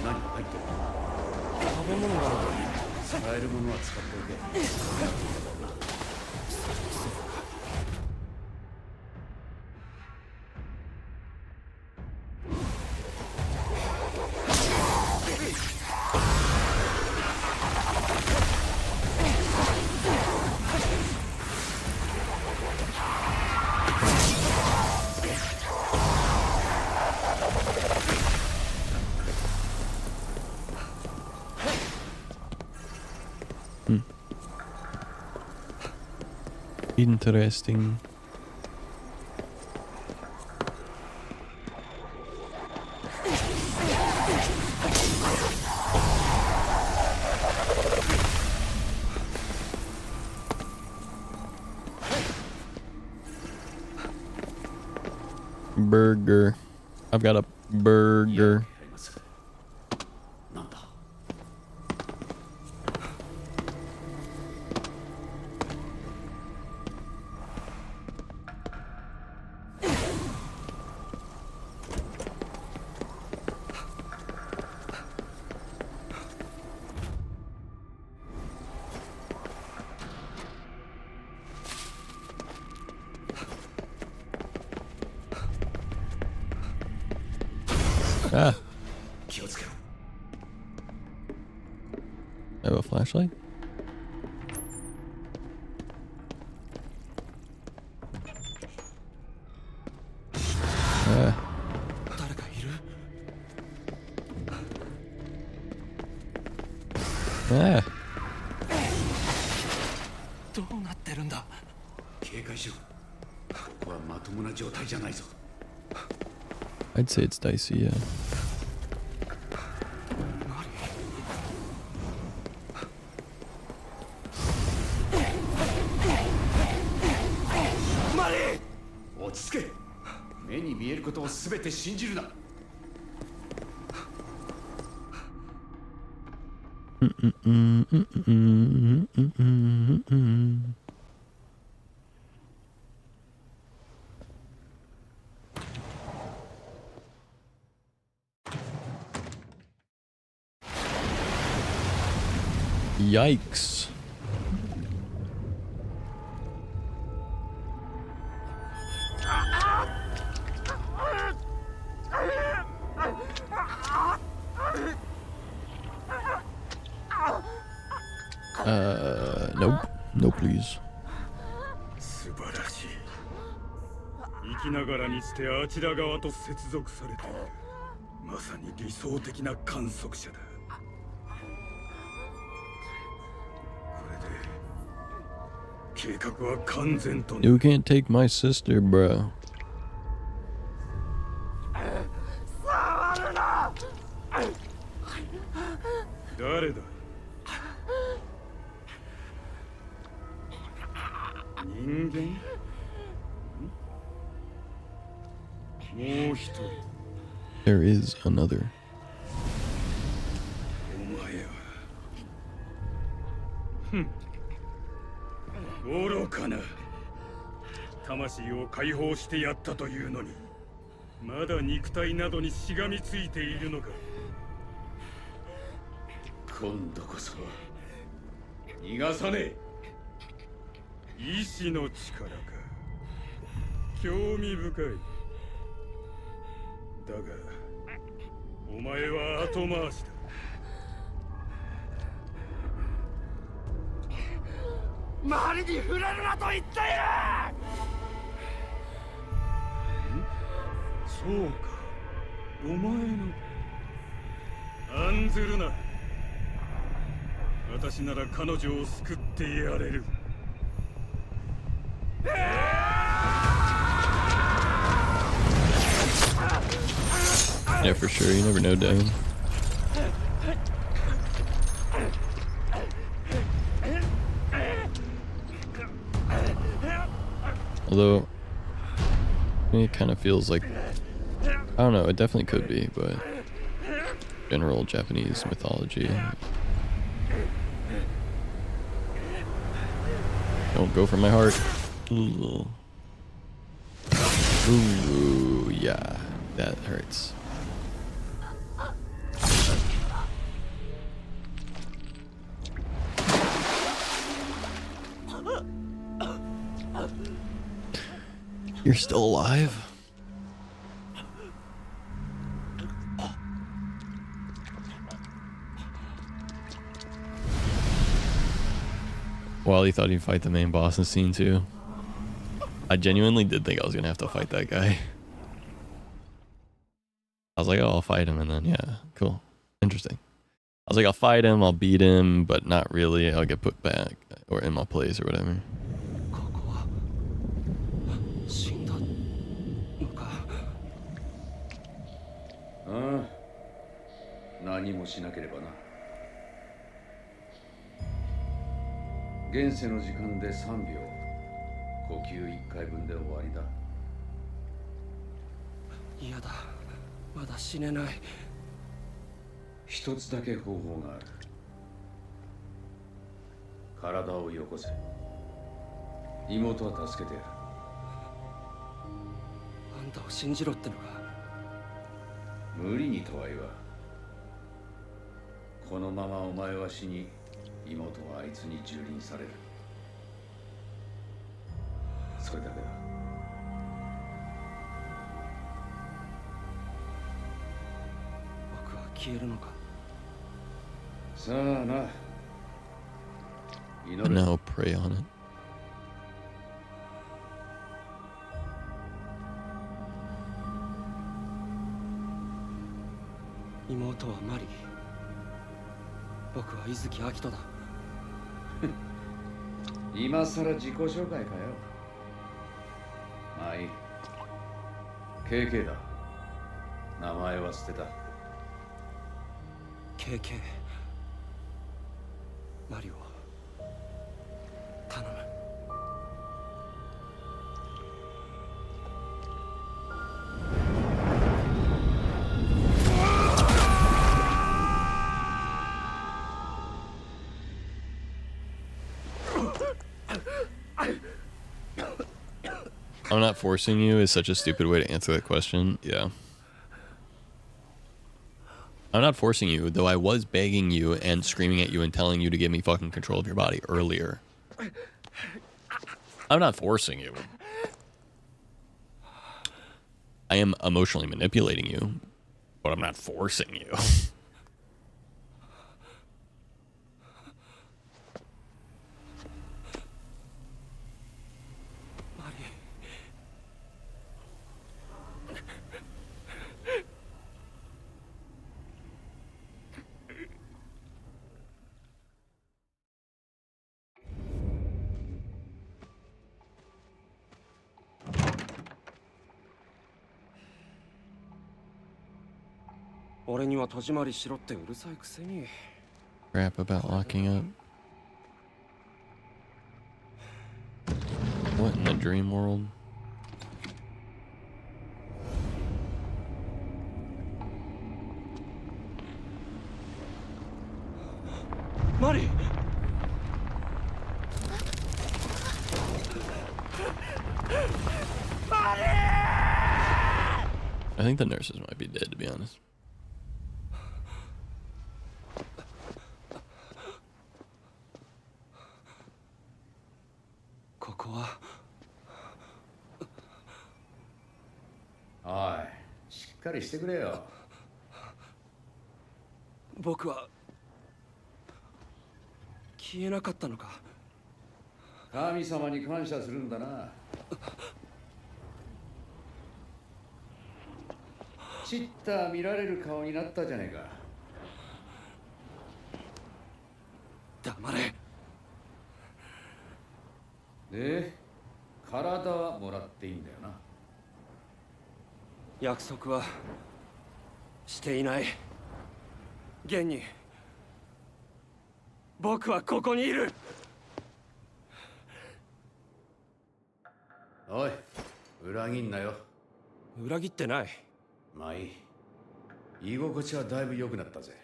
何入ってる？食べ物が。使えるものは使っておけ。Interesting. Burger. I've got a burger. なんだ。Ah, 気をつけろ。 I have a flashlight. Ah, 誰かいる？ ah. どうなってるんだ？警戒しろ。ここはまともな状態じゃないぞ。 I'd say it's dicey, yeah. 落ち着け。目に見えることを全て信じるな。Yikes. Nope. No, please. 素晴らしい。生きながらにしてあちら側と接続されている。まさに理想的な観測者だ。これで計画は完全となる。 You can't take my sister, bro. 誰だ。人間？もう一人。 There is another. お前は。ふん。愚かな。魂を解放してやったというのに、まだ肉体などにしがみついているのか。今度こそ逃がさねえ。意志の力か。興味深い。だがお前は後回しだ。周りに触れるなと言っている。そうか、お前の。案ずるな。私なら彼女を救ってやれる。Yeah, for sure. You never know, Dan. Although, it kind of feels like, I don't know, it definitely could be, but general Japanese mythology. Don't go for my heart. Ooh. Ooh, yeah, that hurts. You're still alive? Wally thought he'd fight the main boss in scene 2. I genuinely did think I was gonna have to fight that guy. I was like, oh, I'll fight him, and then, yeah, cool. Interesting. I was like, I'll fight him, I'll beat him, but not really. I'll get put back, or in my place, or whatever. ああ、何もしなければな。現世の時間で3秒、呼吸1回分で終わりだ。嫌だ、まだ死ねない。一つだけ方法がある。体をよこせ。妹は助けてやる。あんたを信じろってのか。無理にとは言わん。このままお前は死に、妹はあいつに蹂躙される。それだけだ。僕は消えるのか。さあな。祈 And れ。 now pray on it. 妹はマリ。僕は伊月明人だ。今さら自己紹介かよ。まあいい。KK だ。名前は捨てた。KK。マリを頼む。I'm not forcing you is such a stupid way to answer that question. Yeah. I'm not forcing you, though I was begging you and screaming at you and telling you to give me fucking control of your body earlier. I'm not forcing you. I am emotionally manipulating you, but I'm not forcing you. Crap about locking up. What in the dream world? Mari! I think the nurses might be dead, to be honest.おい、しっかりしてくれよ。僕は消えなかったのか。神様に感謝するんだな。ちった見られる顔になったじゃねえか。黙れ。で、体はもらっていいんだよな。約束はしていない。現に僕はここにいる。おい、裏切んなよ。裏切ってない。まあいい。居心地はだいぶ良くなったぜ。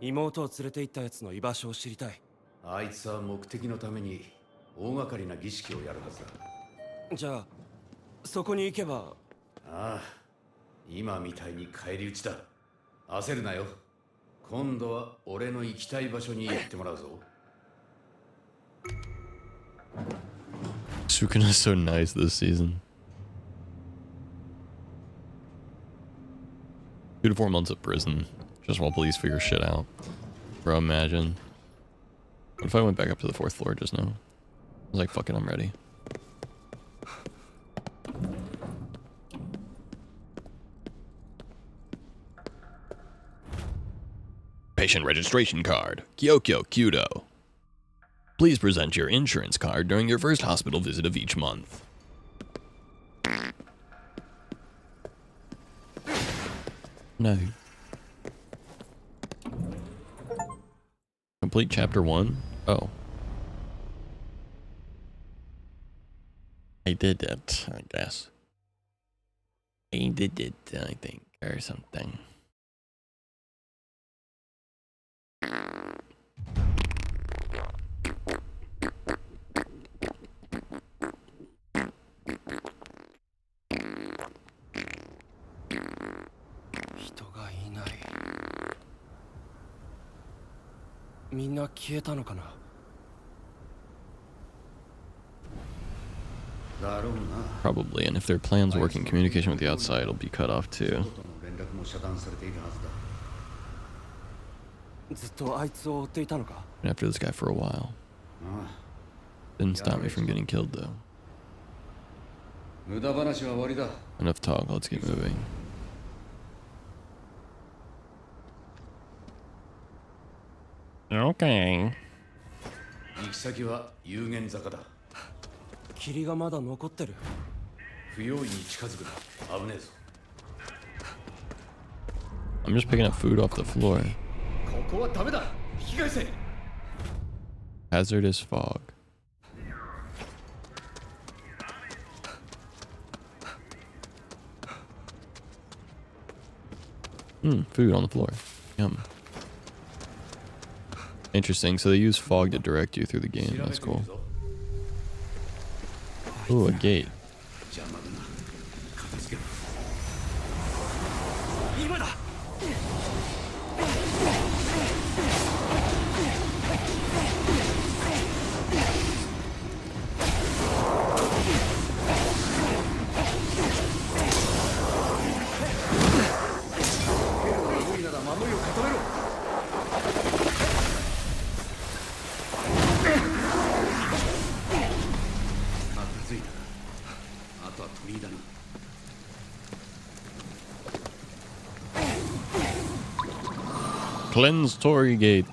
妹を連れて行ったやつの居場所を知りたい。あいつは目的のために大掛かりな儀式をやるはずだ。じゃあそこに行けば。ああ、今みたいに返り討ちだ。焦るなよ。今度は俺の行きたい場所に行ってもらうぞ。Sukuna is so nice this season. 2 to 4 months of prison, just while police figure shit out. Bro, imagine. What if I went back up to the 4th floor just now? I was like, fuck it, I'm ready. Patient registration card. Kyokyo Kyudo. Please present your insurance card during your first hospital visit of each month. No. Complete chapter 1? Oh. I did it, I guess. I did it, I think, or something. Probably, and if their plans work in communication with the outside, it'll be cut off too. Been after this guy for a while. Didn't stop me from getting killed though. Enough talk, let's get moving. Okay. 行き先は有限坂だ。霧がまだ残ってる。不用意に近づくな。危ねえぞ。I'm just picking up food off the floor. ここはダメだ。引き返せ。Hazardous fog. Food on the floor. Yum. Interesting. So they use fog to direct you through the game. That's cool. Ooh, a gate. Cleanse Torii Gate.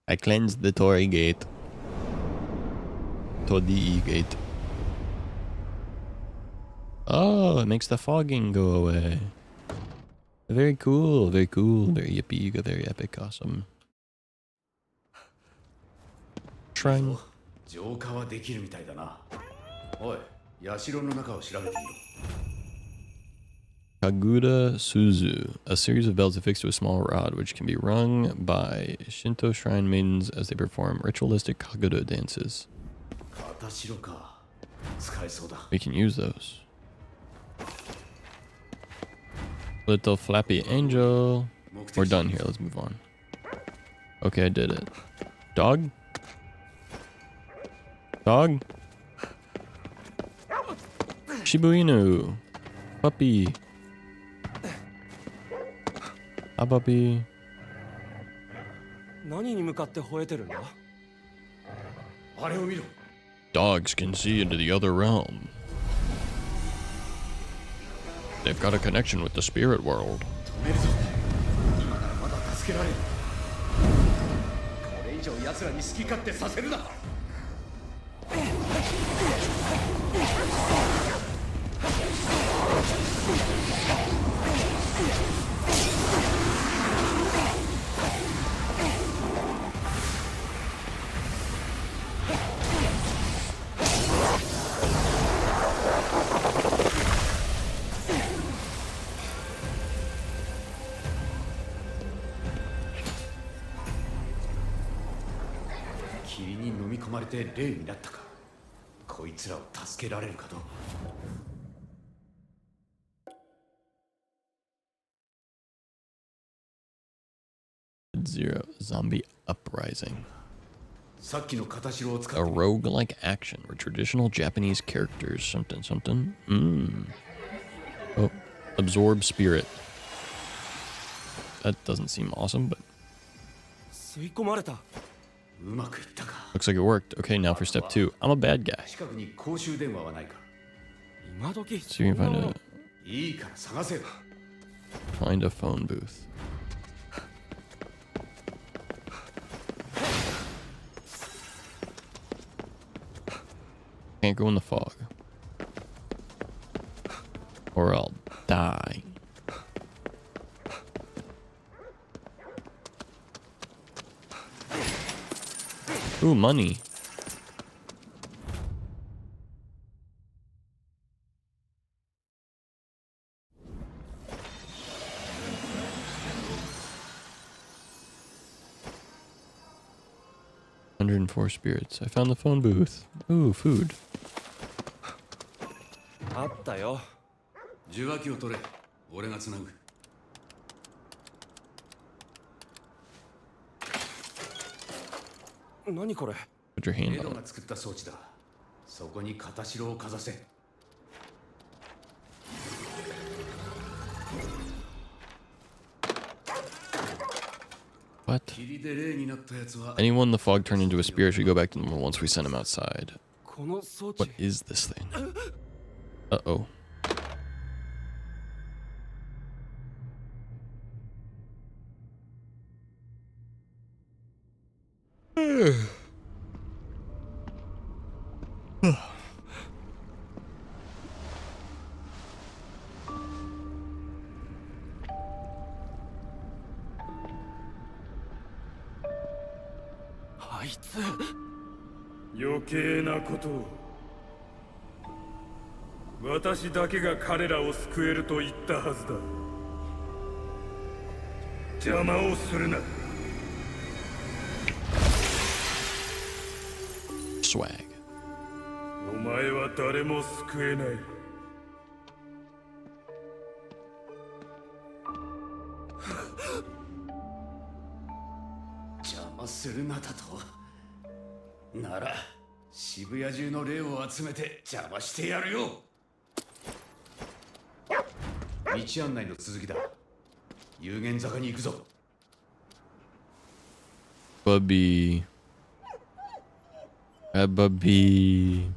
I cleansed the Torii Gate. Torii Gate. Oh, it makes the fogging go away. Very cool, very cool, very yippee, very epic, awesome. Shrine. 浄化はできるみたいだな。おい、社の中を調べてみろ。Kagura Suzu, a series of bells affixed to a small rod which can be rung by Shinto shrine maidens as they perform ritualistic Kagura dances. 片白か。使えそうだ。 We can use those. Little flappy angel. We're done here. Let's move on. Okay, I did it. Dog? Dog? Shibu Inu. Puppy. A puppy. 何に向かって吠えてるんだ？あれを見ろ。 Dogs can see into the other realm. They've got a connection with the spirit world. 止めるぞ。今ならまだ助けられる。これ以上奴らに好き勝手させるな。 霧に飲み込まれて霊になったか。こいつらを助けられるかと。 Zero Zombie Uprising. さっきの片白を使 A って roguelike action where traditional Japanese characters something something. Oh, absorb spirit. That doesn't seem awesome, but 吸い込まれた。うまくいったか。 looks like it worked. Okay, now for step 2. I'm a bad guy. 近くに公衆電話はないか。今時 So you can いいから探せよ。 find a phone booth. Can't go in the fog. Or I'll die. Ooh, money. $104 spirits. I found the phone booth. Ooh, food. あったよ。受話器を取れ。俺がつなぐ。何これ？ Put your hand エド on が it. 作った装置だ。そこに片白をかざせ。 What? 霧で霊になったやつは Anyone in the fog turned into a spirit should go back to normal once we send him outside. この装置 What。is this thing? Uh-oh.「あいつ」 余計なことを。私だけが彼らを救えると言ったはずだ。邪魔をするな。 Swag. お前は誰も救えない。邪魔するなだと。なら渋谷中の霊を集めて邪魔してやるよ。道案内の続きだ。有限坂に行くぞ。 Bubby. Bubby.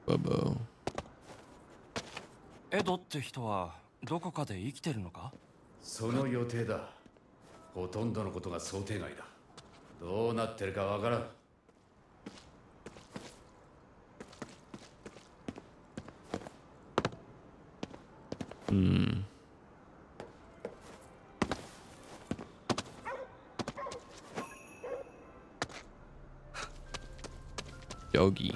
Bubbo. エドって人はどこかで生きてるのか？その予定だ。ほとんどのことが想定外だ。どうなってるかわからん。Doggy.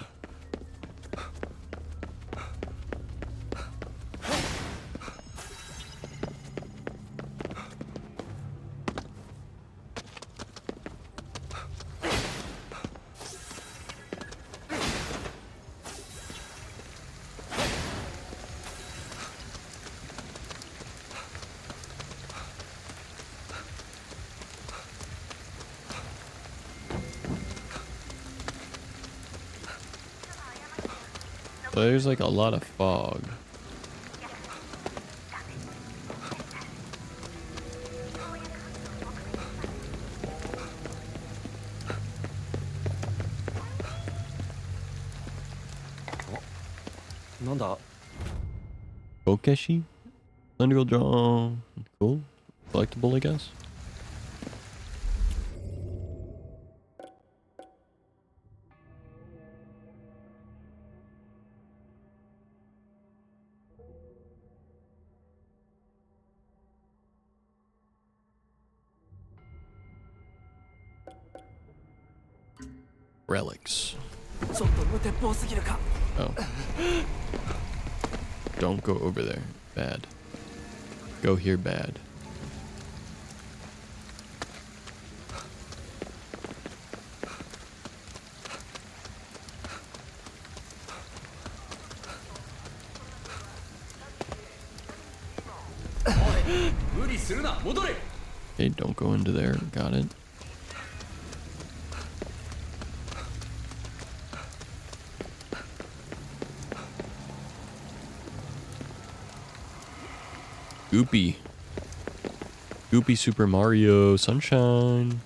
There's like a lot of fog. Nanda? Kokeshi? Undergo draw. Cool. Collectible, I guess. Relics. ちょっと無鉄砲すぎるか。 Oh. Don't go over there. Bad. Go here, bad. Okay, don't go into there. Got it. Goopy. Goopy Super Mario Sunshine.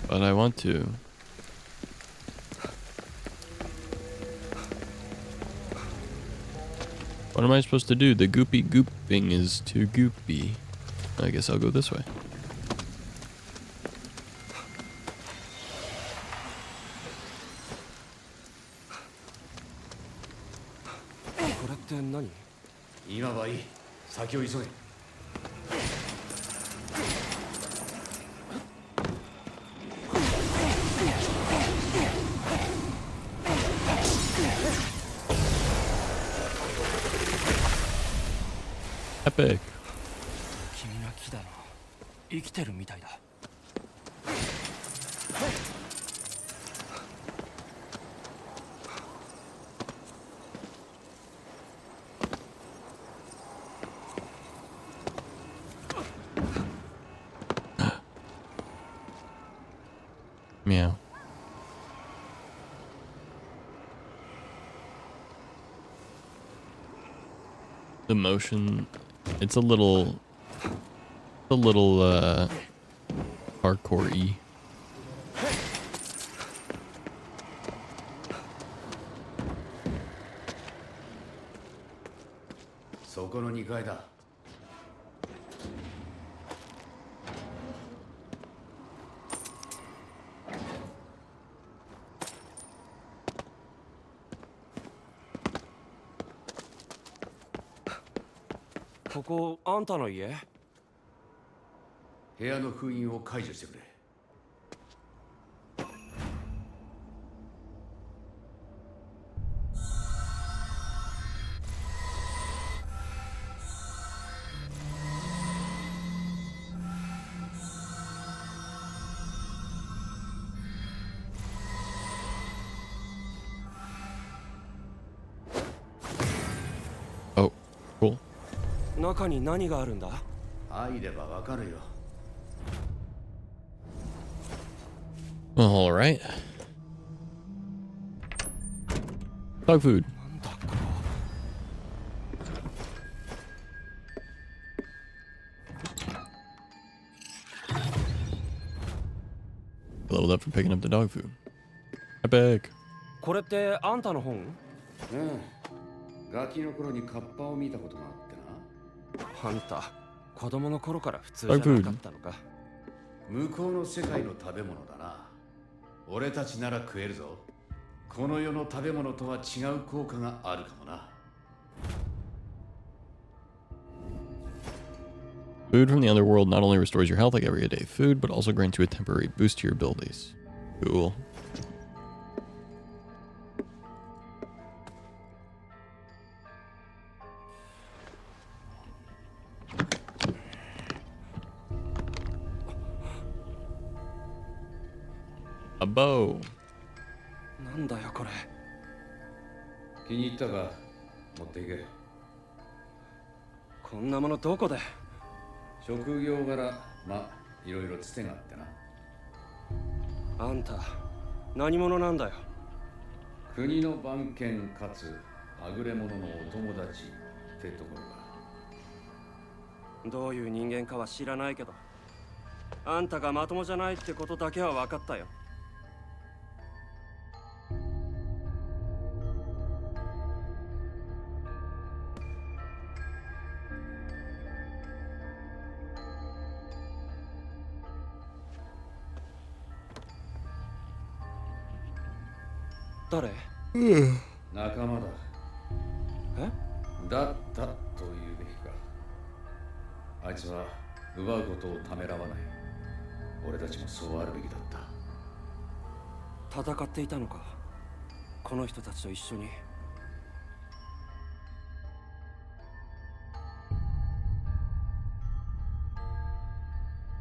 But I want to. What am I supposed to do? The goopy gooping is too goopy. I guess I'll go this way. What? 今はいい。先を急げ。 Epic. 君が木だな。生きてるみたいだ。Meow. The motion, it's a little hardcore-y. ここあんたの家？部屋の封印を解除してくれ。Oh, cool. 中に何があるんだ？入ればわかるよ。All right. Dog food. なんだここ。Leveled up for picking up the dog food. Epic. これってあんたの本？うん。ガキの頃にカッパを見たことがあってな。あんた子供の頃から普通じゃなかったのか。向こうの世界の食べ物だな。俺たちなら食えるぞ。この世の食べ物とは違う効果があるかもな。Food from the underworld not only restores your health like everyday food, but also grants you a temporary boost to your abilities. Cool. A bow. なんだよこれ。気に入ったか？持っていけ。こんなものどこで？職業柄、ま、いろいろつてがあってな。あんた何者なんだよ。国の番犬かつはぐれ者のお友達ってところか。どういう人間かは知らないけど、あんたがまともじゃないってことだけは分かったよ。誰？仲間だ。え？だったと言うべきか。あいつは奪うことをためらわない。俺たちもそうあるべきだった。戦っていたのか、この人たちと一緒に。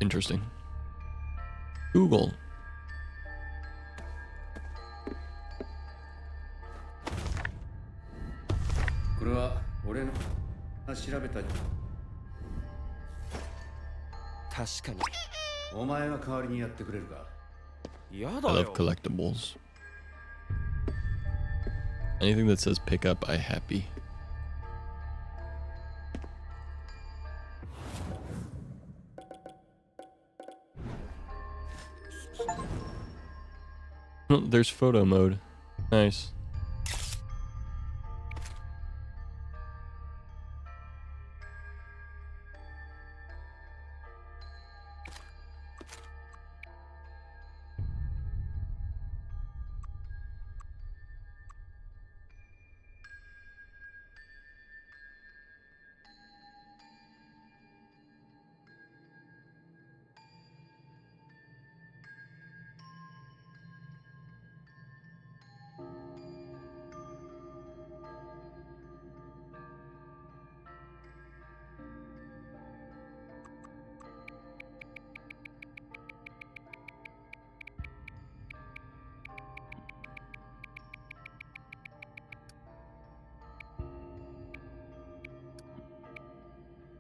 Interesting. Google. これは俺の調べた。確かに。お前が代わりにやってくれるか？嫌 I だ love よ。 collectibles. Anything that says pick up, I happy. Oh, there's photo mode. Nice.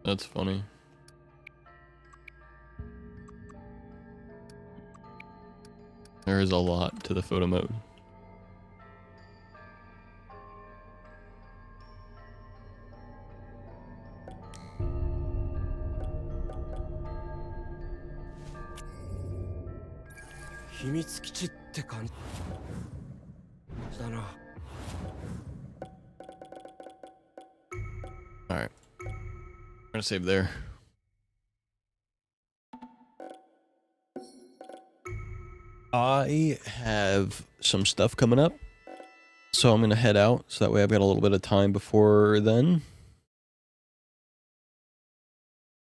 That's funny. There is a lot to the photo mode. Alright. I'm gonna save there. I have some stuff coming up, so I'm gonna head out so that way I've got a little bit of time before then.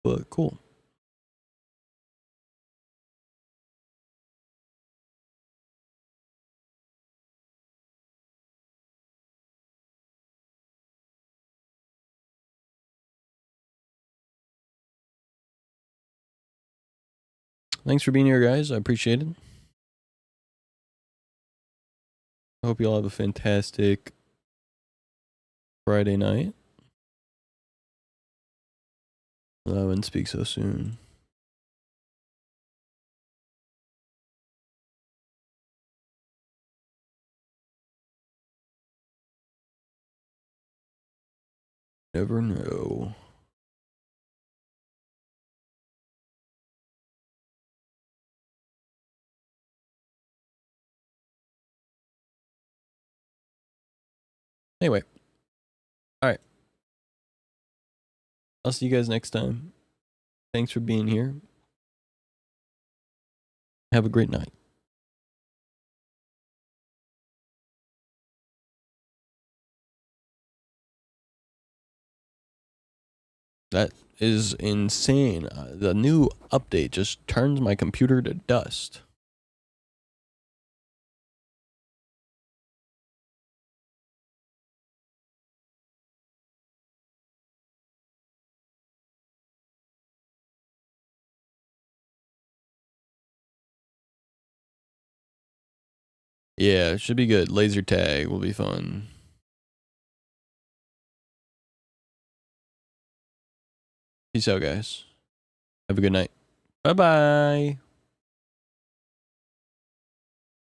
But cool. Thanks for being here, guys. I appreciate it. I hope you all have a fantastic Friday night. I wouldn't speak so soon. Never know. Anyway. All right. I'll see you guys next time. Thanks for being here. Have a great night. That is insane. The new update just turns my computer to dust. Yeah, it should be good. Laser tag will be fun. Peace out, guys. Have a good night. Bye-bye.